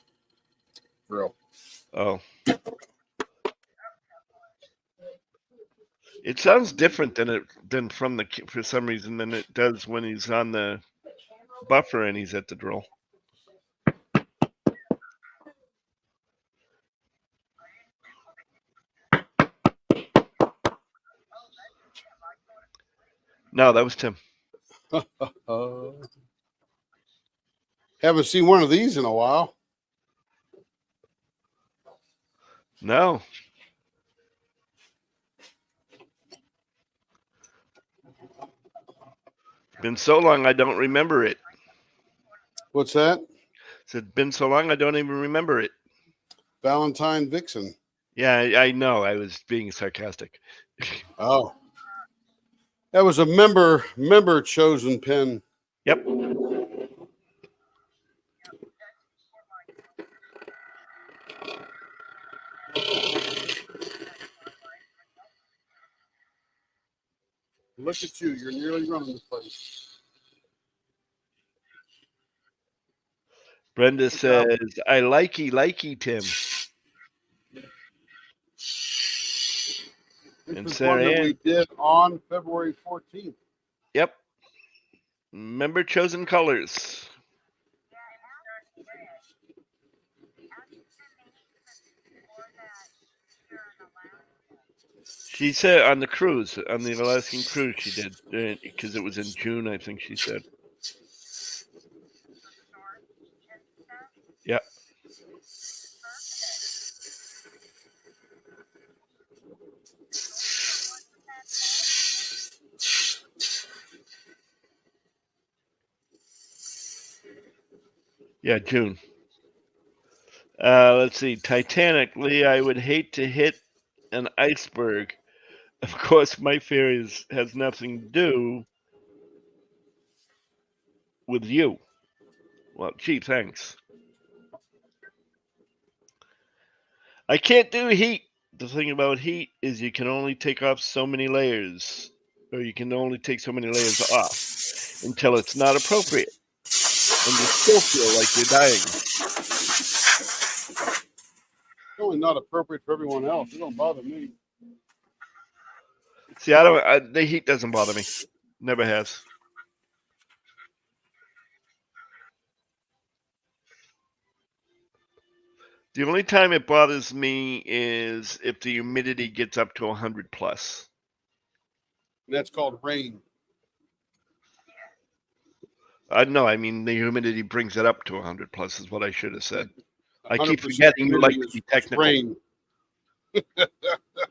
grill. Oh, it sounds different than from the for some reason than it does when he's on the buffer and he's at the drill. No, that was Tim. Haven't seen one of these in a while. No. Been so long I don't remember it. What's that? It's been so long I don't even remember it. Valentine Vixen. Yeah, I know. I was being sarcastic. Oh. That was a member chosen pen. Yep. Look at you. You're nearly running the place. Brenda Good job. says, I likey Tim. This And is Sarah one that Ann, we did on February 14th. yep. Member chosen colors. She said on the cruise, on the Alaskan cruise, she did, because it was in June, I think she said. Yeah. Yeah, June. Let's see. Titanic, Lee, I would hate to hit an iceberg. Of course, my fear has nothing to do with you. Well, gee, thanks. I can't do heat. The thing about heat is you can only take off so many layers, or you can only take so many layers off until it's not appropriate, and you still feel like you're dying. It's only not appropriate for everyone else. It don't bother me. See, the heat doesn't bother me. Never has. The only time it bothers me is if the humidity gets up to 100 plus. That's called rain. No, I mean the humidity brings it up to 100 plus is what I should have said. I keep 100% forgetting you like humidity to be is technical. rain.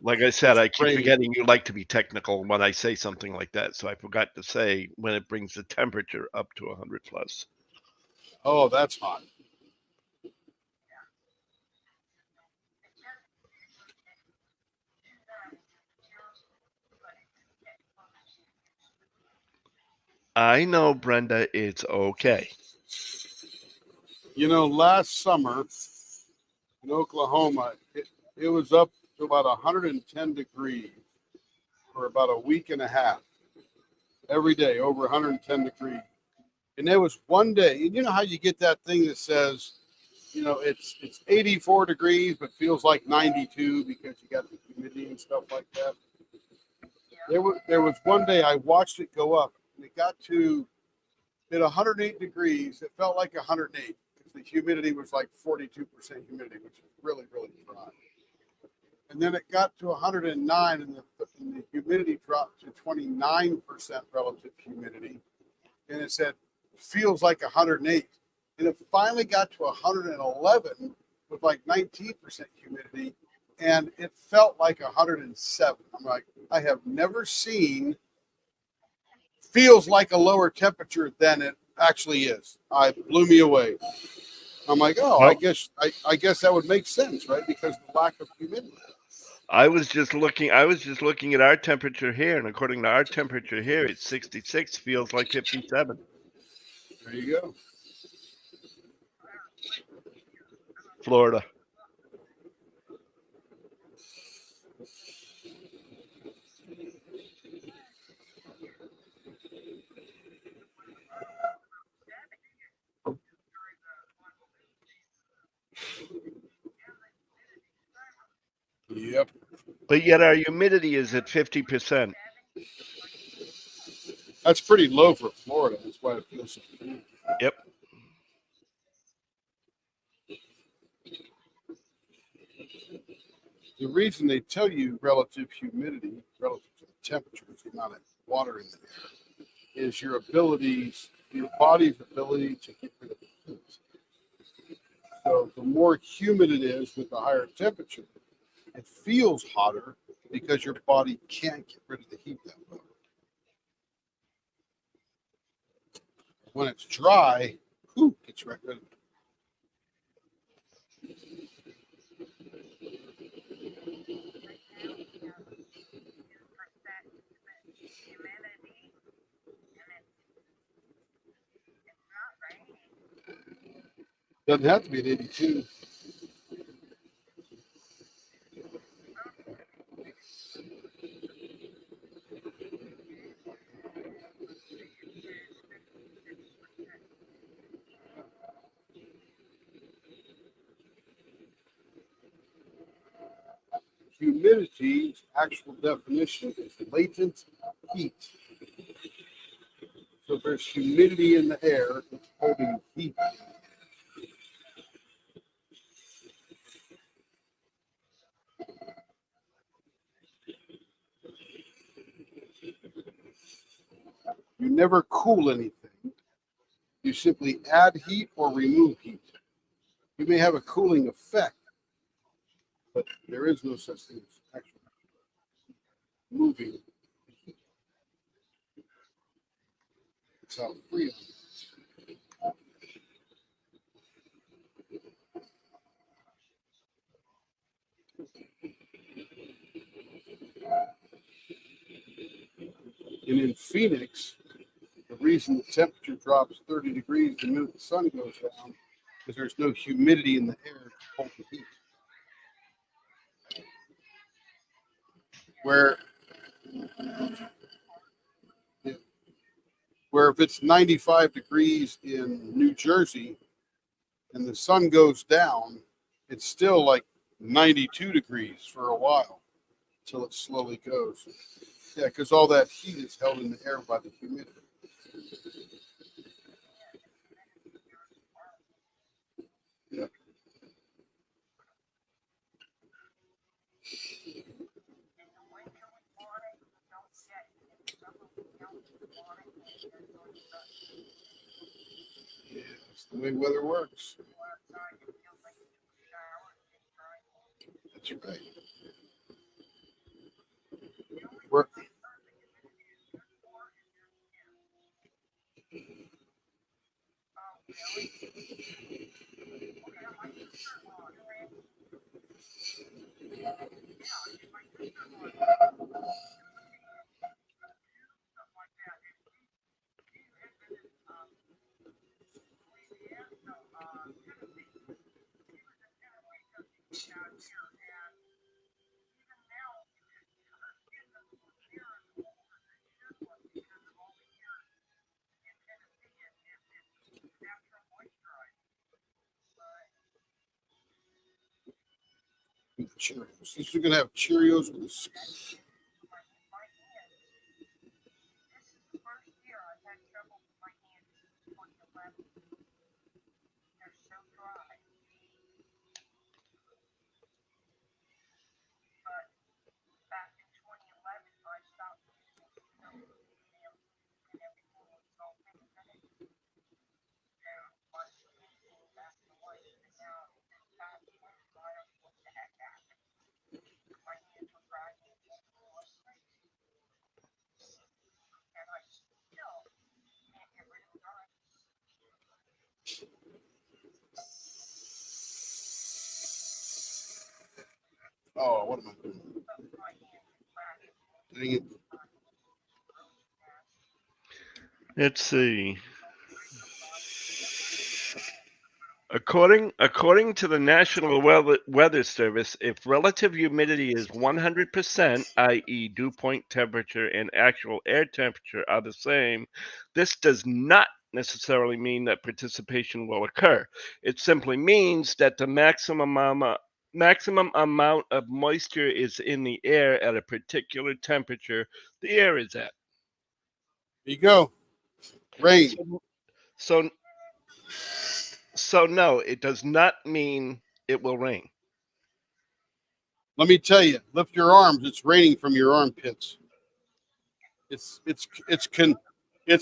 Like I said, It's I keep rain. forgetting you like to be technical when I say something like that. So I forgot to say when it brings the temperature up to 100 plus. Oh, that's hot. I know, Brenda, it's okay. You know, last summer in Oklahoma, it was up to about 110 degrees for about a week and a half. Every day, over 110 degrees. And there was one day, and you know how you get that thing that says, you know, it's 84 degrees, but feels like 92 because you got the humidity and stuff like that. There was one day I watched it go up, and it got to at 108 degrees. It felt like 108 because the humidity was like 42% humidity, which is really, really dry. And then it got to 109, and the humidity dropped to 29% relative humidity. And it said, feels like 108. And it finally got to 111 with like 19% humidity, and it felt like 107. I'm like, I have never seen feels like a lower temperature than it actually is. It blew me away. I'm like, oh, Well, I guess that would make sense, right? Because of the lack of humidity. I was just looking at our temperature here, and according to our temperature here, it's 66, feels like 57. There you go. Florida. Yep. But yet our humidity is at 50%. That's pretty low for Florida. That's why it feels so cool. Yep. The reason they tell you relative humidity, relative to the temperature, the amount of water in the air, is your body's ability to get rid of the heat. So the more humid it is with the higher temperature, it feels hotter because your body can't get rid of the heat that well. When it's dry, gets right rid of it. Doesn't have to be at 82. Humidity's actual definition is latent heat. So if there's humidity in the air, it's holding heat. You never cool anything. You simply add heat or remove heat. You may have a cooling effect, but there is no such thing as actually moving heat. It's how freon is. And in Phoenix, the reason the temperature drops 30 degrees the minute the sun goes down is there's no humidity in the air to hold the heat. Where if it's 95 degrees in New Jersey and the sun goes down, it's still like 92 degrees for a while until it slowly goes. Yeah, because all that heat is held in the air by the humidity. Yeah. Yeah, that's the way weather works. That's right. We're, Cheerios. This is gonna have Cheerios with this. Oh, what am I doing? Dang it. Let's see. According to the National Weather Service, if relative humidity is 100%, i.e., dew point temperature and actual air temperature are the same, this does not necessarily mean that precipitation will occur. It simply means that the maximum amount of moisture is in the air at a particular temperature the air is at. Here you go. Rain. So, so no, it does not mean it will rain. Let me tell you, lift your arms. It's raining from your armpits. It's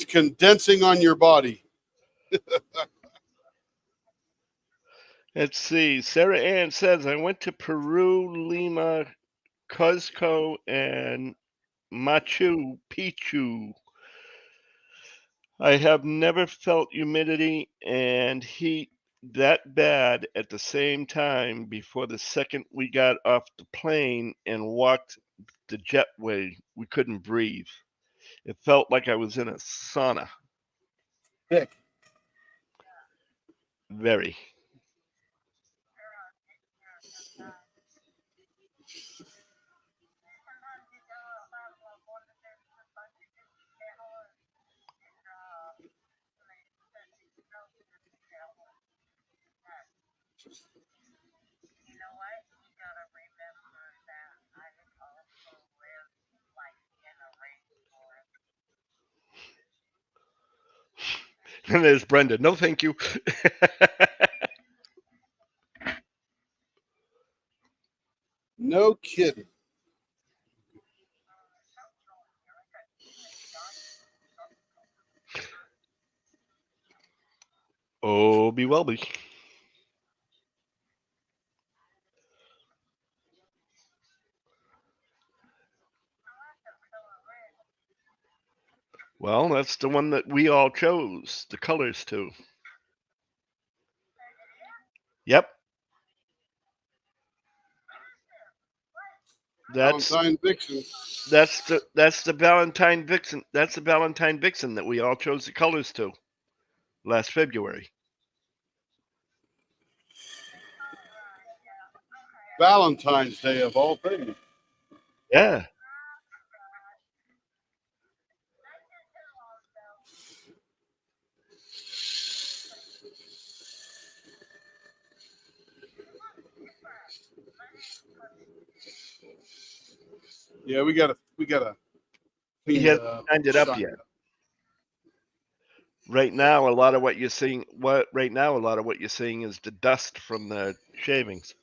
condensing on your body. Let's see. Sarah Ann says, I went to Peru, Lima, Cuzco, and Machu Picchu. I have never felt humidity and heat that bad at the same time before the second we got off the plane and walked the jetway. We couldn't breathe. It felt like I was in a sauna. Heck, Very. And there's Brenda. No, thank you. no kidding. Oh, be well be. Well, that's the one that we all chose the colors to. Yep. That's Valentine Vixen. that's the Valentine Vixen. That's the Valentine Vixen that we all chose the colors to last February. Valentine's Day of all things. Yeah. Yeah, we gotta He clean hasn't the signed it up sign yet. up. Right now, a lot of what you're seeing is the dust from the shavings.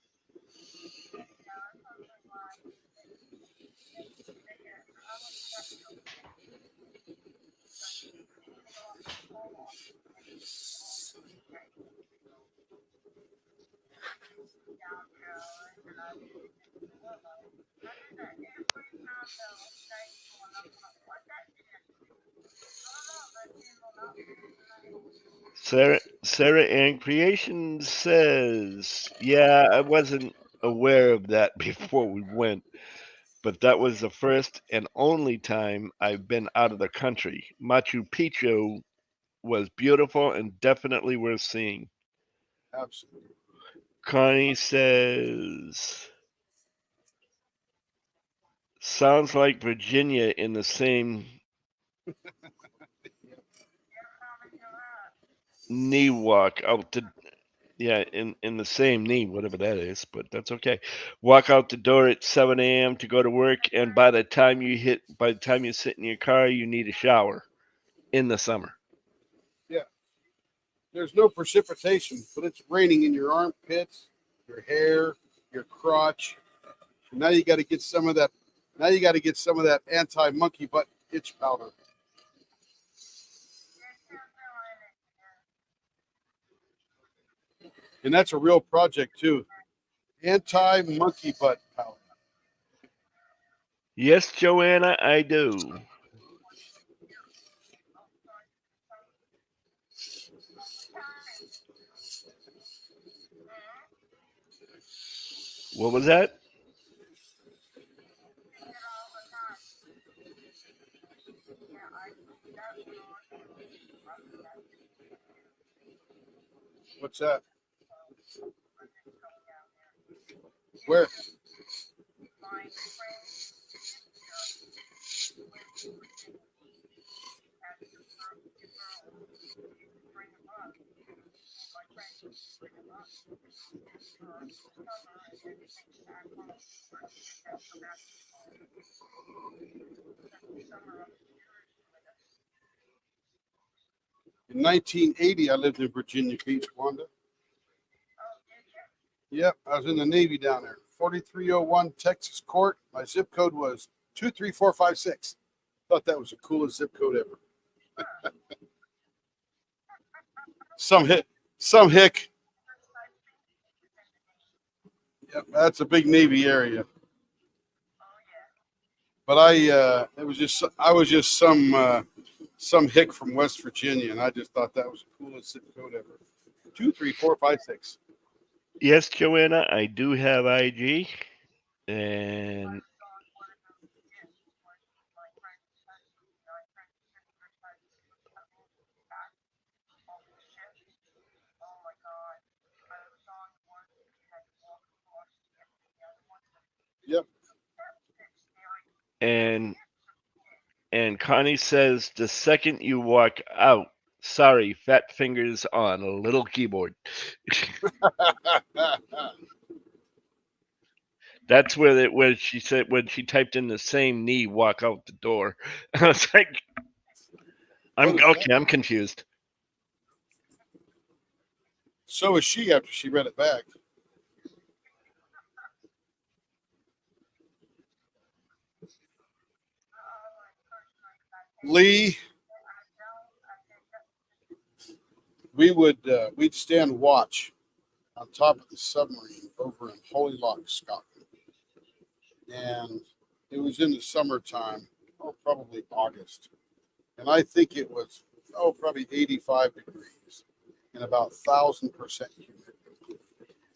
Sarah Ann Creation says, "Yeah, I wasn't aware of that before we went, but that was the first and only time I've been out of the country. Machu Picchu was beautiful and definitely worth seeing." Absolutely. Connie says, "Sounds like Virginia in the same knee walk out to yeah in the same knee, whatever that is, but that's okay. Walk out the door at 7 a.m. to go to work, and by the time you sit in your car, you need a shower in the summer." There's no precipitation, but it's raining in your armpits, your hair, your crotch. Now you got to get some of that. Now you got to get some of that anti-monkey butt itch powder. And that's a real project too. Anti-monkey butt powder. Yes, Joanna, I do. What was that? What's that? Where? In 1980, I lived in Virginia Beach, Wanda. Yep, I was in the Navy down there. 4301 Texas Court. My zip code was 23456. Thought that was the coolest zip code ever. Some hick. Yep, that's a big Navy area. But I was just some hick from West Virginia, and I just thought that was the coolest zip code ever. 23456. Yes, Joanna, I do have IG, and Yep. and and Connie says the second you walk out, sorry, fat fingers on a little keyboard. That's where she said when she typed in the same knee, walk out the door. I was like, What is that? I'm confused. So is she after she read it back. Lee, we'd stand watch on top of the submarine over in Holy Loch, Scotland, and it was in the summertime, probably August, and I think it was probably 85 degrees and about 1,000% humidity.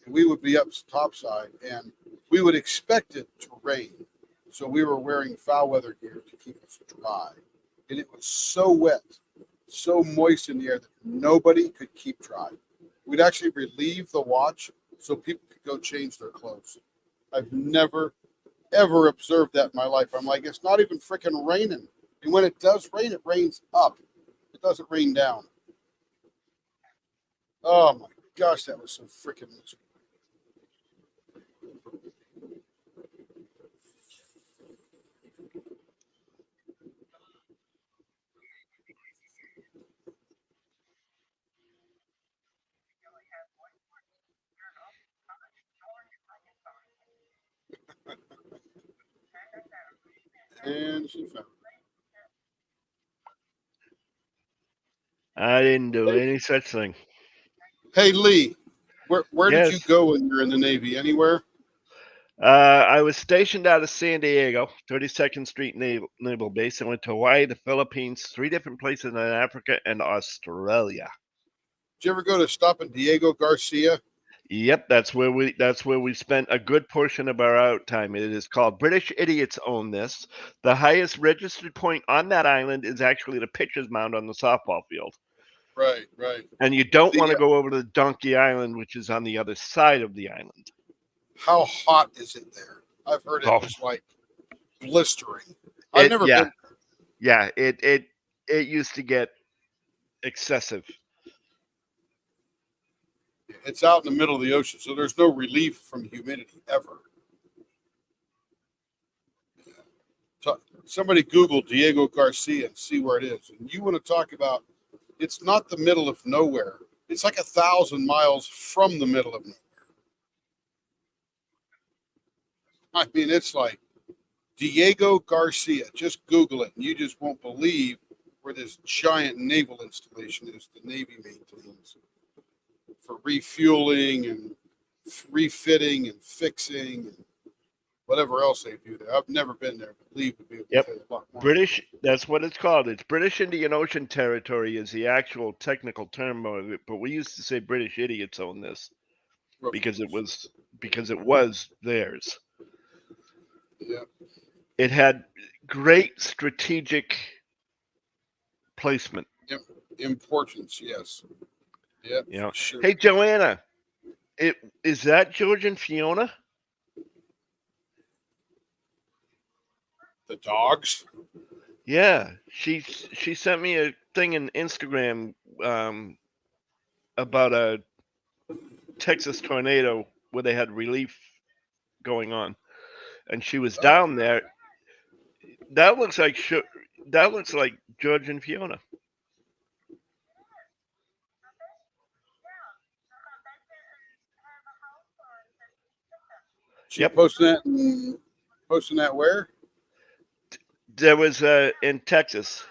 And we would be up topside, and we would expect it to rain, so we were wearing foul weather gear to keep us dry, and it was so wet, so moist in the air that nobody could keep dry. We'd actually relieve the watch so people could go change their clothes. I've never ever observed that in my life. I'm like, it's not even freaking raining. And when it does rain, it rains up. It doesn't rain down. Oh my gosh, that was so freaking miserable. And she found I didn't do it. any such thing. Hey Lee, where did you Yes, go when you're in the Navy? Anywhere? I was stationed out of San Diego, 32nd Street Naval Base. I went to Hawaii, the Philippines, 3 different places in Africa, and Australia. Did you ever go to stop in Diego Garcia? Yep, that's where we spent a good portion of our out time. It is called British Idiots Own This. The highest registered point on that island is actually the pitcher's mound on the softball field. Right, right. And you don't want to The, go over to Donkey Island, which is on the other side of the island. how hot is it there? I've heard it Oh. was like blistering. I've never Yeah, been. yeah. It used to get excessive. It's out in the middle of the ocean, so there's no relief from humidity ever. So somebody Google Diego Garcia and see where it is. And you want to talk about, it's not the middle of nowhere. It's like 1,000 miles from the middle of nowhere. I mean, it's like Diego Garcia. Just Google it, and you just won't believe where this giant naval installation is the Navy maintains for refueling and refitting and fixing and whatever else they do there. I've never been there, but Lee would be able to Yep. tell you a lot more. British, that's what it's called. It's British Indian Ocean Territory is the actual technical term of it, but we used to say British Idiots Own This because it was theirs. Yeah. It had great strategic placement. Importance, yes. Yeah, You know. sure. Hey Joanna, is that George and Fiona? The dogs. Yeah, she sent me a thing in Instagram about a Texas tornado where they had relief going on, and she was down there. That looks like George and Fiona. She Yep. posting that where? There was in Texas.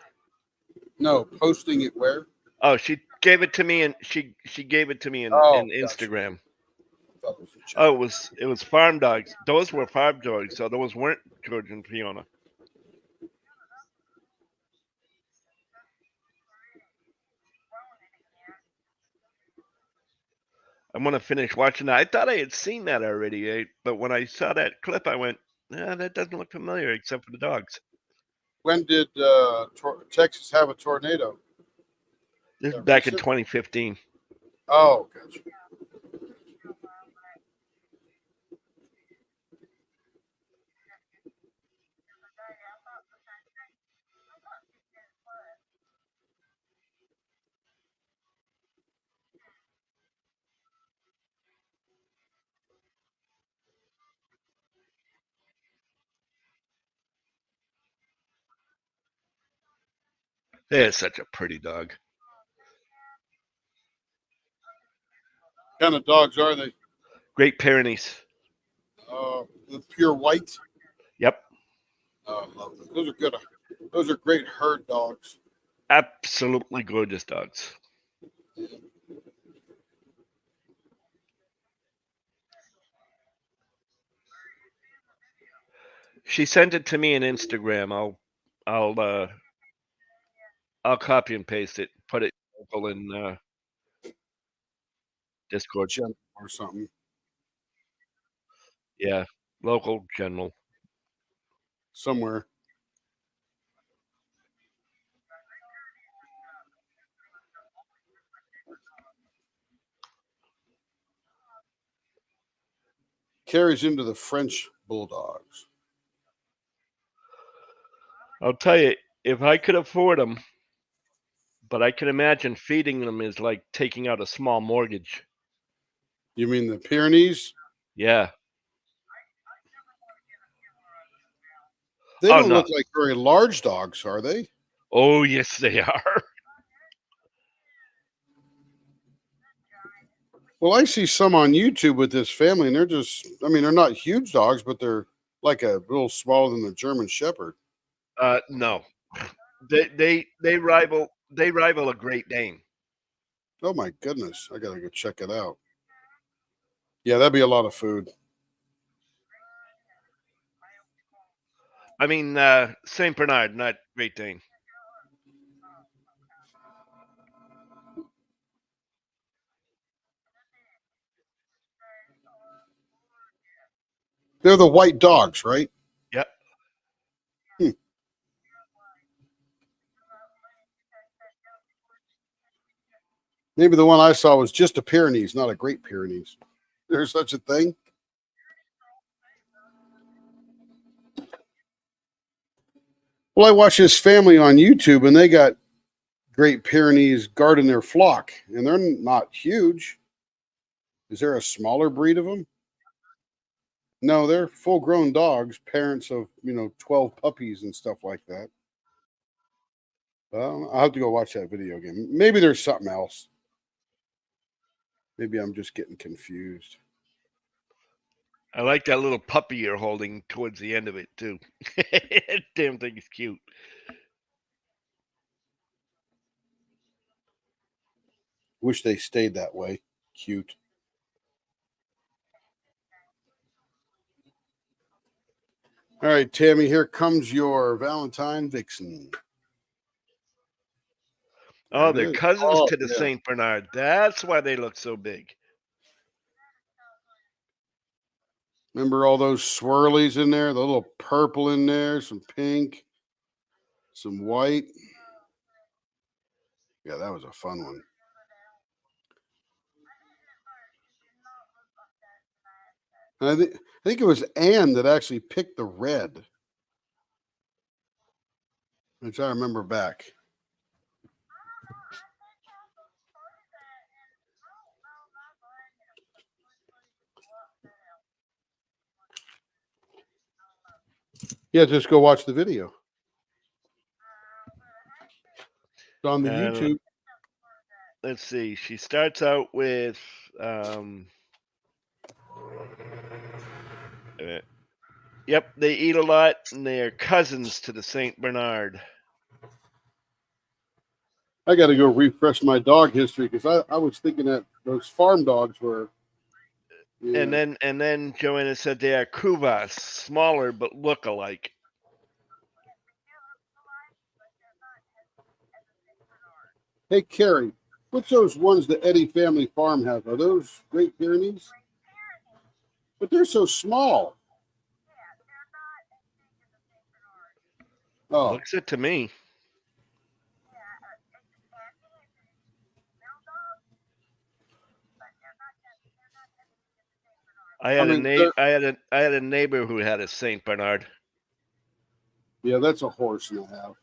No, posting it where? Oh, she gave it to me, and she gave it to me in Gotcha. Instagram. Thought it was in chat. Oh, it was farm dogs. Those were farm dogs, so those weren't George and Fiona. I'm gonna finish watching that. I thought I had seen that already, but when I saw that clip, I went, "Nah, that doesn't look familiar, except for the dogs." When did Texas have a tornado? This is That back in recent? 2015. Oh, gotcha. They're such a pretty dog. What kind of dogs are they? Great Pyrenees. The pure white. Yep, Oh, lovely. Those are good. Those are great herd dogs. absolutely gorgeous dogs. She sent it to me in Instagram. I'll copy and paste it. Put it local in Discord. Gem or something. Yeah, local general. Somewhere. Carries into the French bulldogs. I'll tell you, if I could afford them, but I can imagine feeding them is like taking out a small mortgage. You mean the Pyrenees? Yeah. They Oh, don't no. look like very large dogs, are they? Oh, yes, they are. Well, I see some on YouTube with this family, and they're just, I mean, they're not huge dogs, but they're like a little smaller than the German Shepherd. No, they rival a Great Dane. Oh my goodness. I gotta go check it out. Yeah, that'd be a lot of food. I mean, Saint Bernard, not Great Dane. They're the white dogs, right? Yep. Maybe the one I saw was just a Pyrenees, not a Great Pyrenees. There's such a thing. Well, I watch this family on YouTube, and they got Great Pyrenees guarding their flock, and they're not huge. Is there a smaller breed of them? No, they're full-grown dogs, parents of 12 puppies and stuff like that. Well, I'll have to go watch that video again. Maybe there's something else. Maybe I'm just getting confused. I like that little puppy you're holding towards the end of it too. Damn thing is cute. Wish they stayed that way. Cute. All right, Tammy, here comes your Valentine Vixen. Oh, There they're it is. cousins Oh, to the yeah. Saint Bernard. That's why they look so big. Remember all those swirlies in there? The little purple in there, some pink, some white. Yeah, that was a fun one. And I think it was Anne that actually picked the red, which I remember back. Yeah, just go watch the video. It's on the YouTube. Let's see. She starts out with yep, they eat a lot and they're cousins to the Saint Bernard. I got to go refresh my dog history because I was thinking that those farm dogs were. Yeah. And then Joanna said they are Kuvas, smaller but look alike. Hey, Carrie, what's those ones the Eddie family farm has? Are those Great Pyrenees? But they're so small. Oh, Looks it to me. I had a neighbor who had a Saint Bernard. yeah, that's a horse and a half.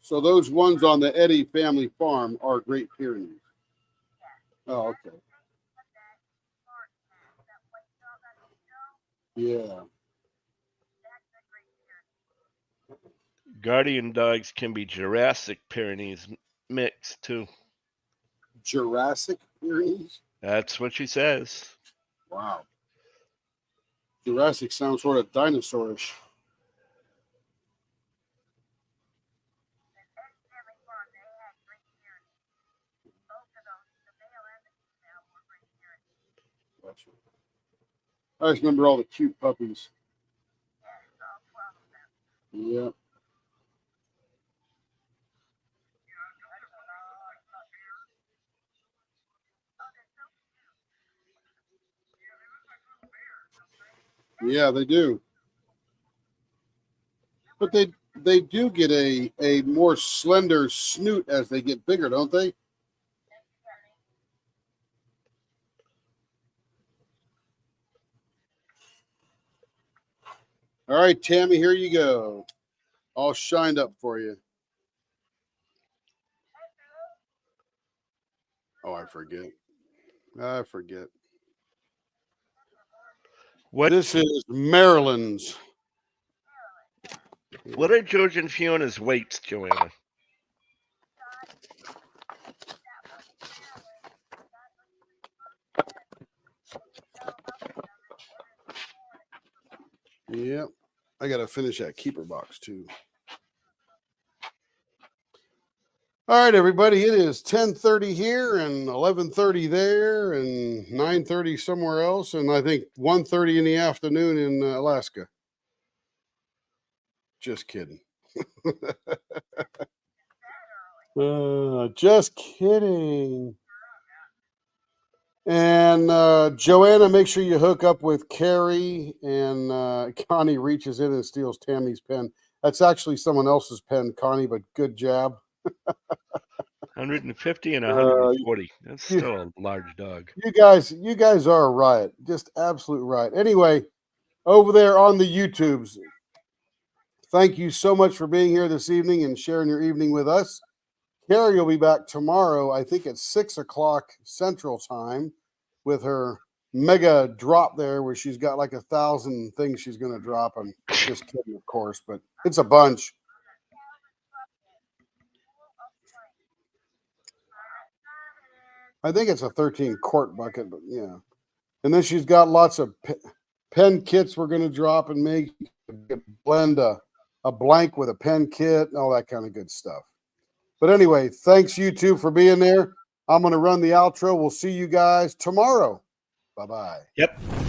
So those ones on the Eddie family farm are Great Pyrenees. Oh, okay. Yeah. Guardian dogs can be Jurassic Pyrenees mixed too. Jurassic Pyrenees? That's what she says. Wow. Jurassic sounds sort of dinosaurish. Gotcha. I just remember all the cute puppies. Yeah. Yeah, they do. But they do get a more slender snoot as they get bigger, don't they? All right, Tammy, here you go. All shined up for you. Oh, I forget. I forget. What This is Maryland's. what are George and Fiona's weights, Joanna? Yep. I got to finish that keeper box too. All right, everybody. It is 10:30 here and 11:30 there and 9:30 somewhere else. And I think 1:30 in the afternoon in Alaska. Just kidding. Just kidding. And Joanna, make sure you hook up with Carrie, and Connie reaches in and steals Tammy's pen. That's actually someone else's pen, Connie, but good job. 150 and 140. That's you- still a large dog. You guys are right. Just absolute right. Anyway, over there on the YouTubes, thank you so much for being here this evening and sharing your evening with us. Carrie will be back tomorrow, I think at 6 o'clock Central Time, with her mega drop there where she's got like 1,000 things she's going to drop. I'm just kidding, of course, but it's a bunch. I think it's a 13 quart bucket, but yeah. And then she's got lots of pen kits we're going to drop and make, blend a blank with a pen kit and all that kind of good stuff. But anyway, thanks you two for being there. I'm going to run the outro. We'll see you guys tomorrow. Bye-bye. Yep.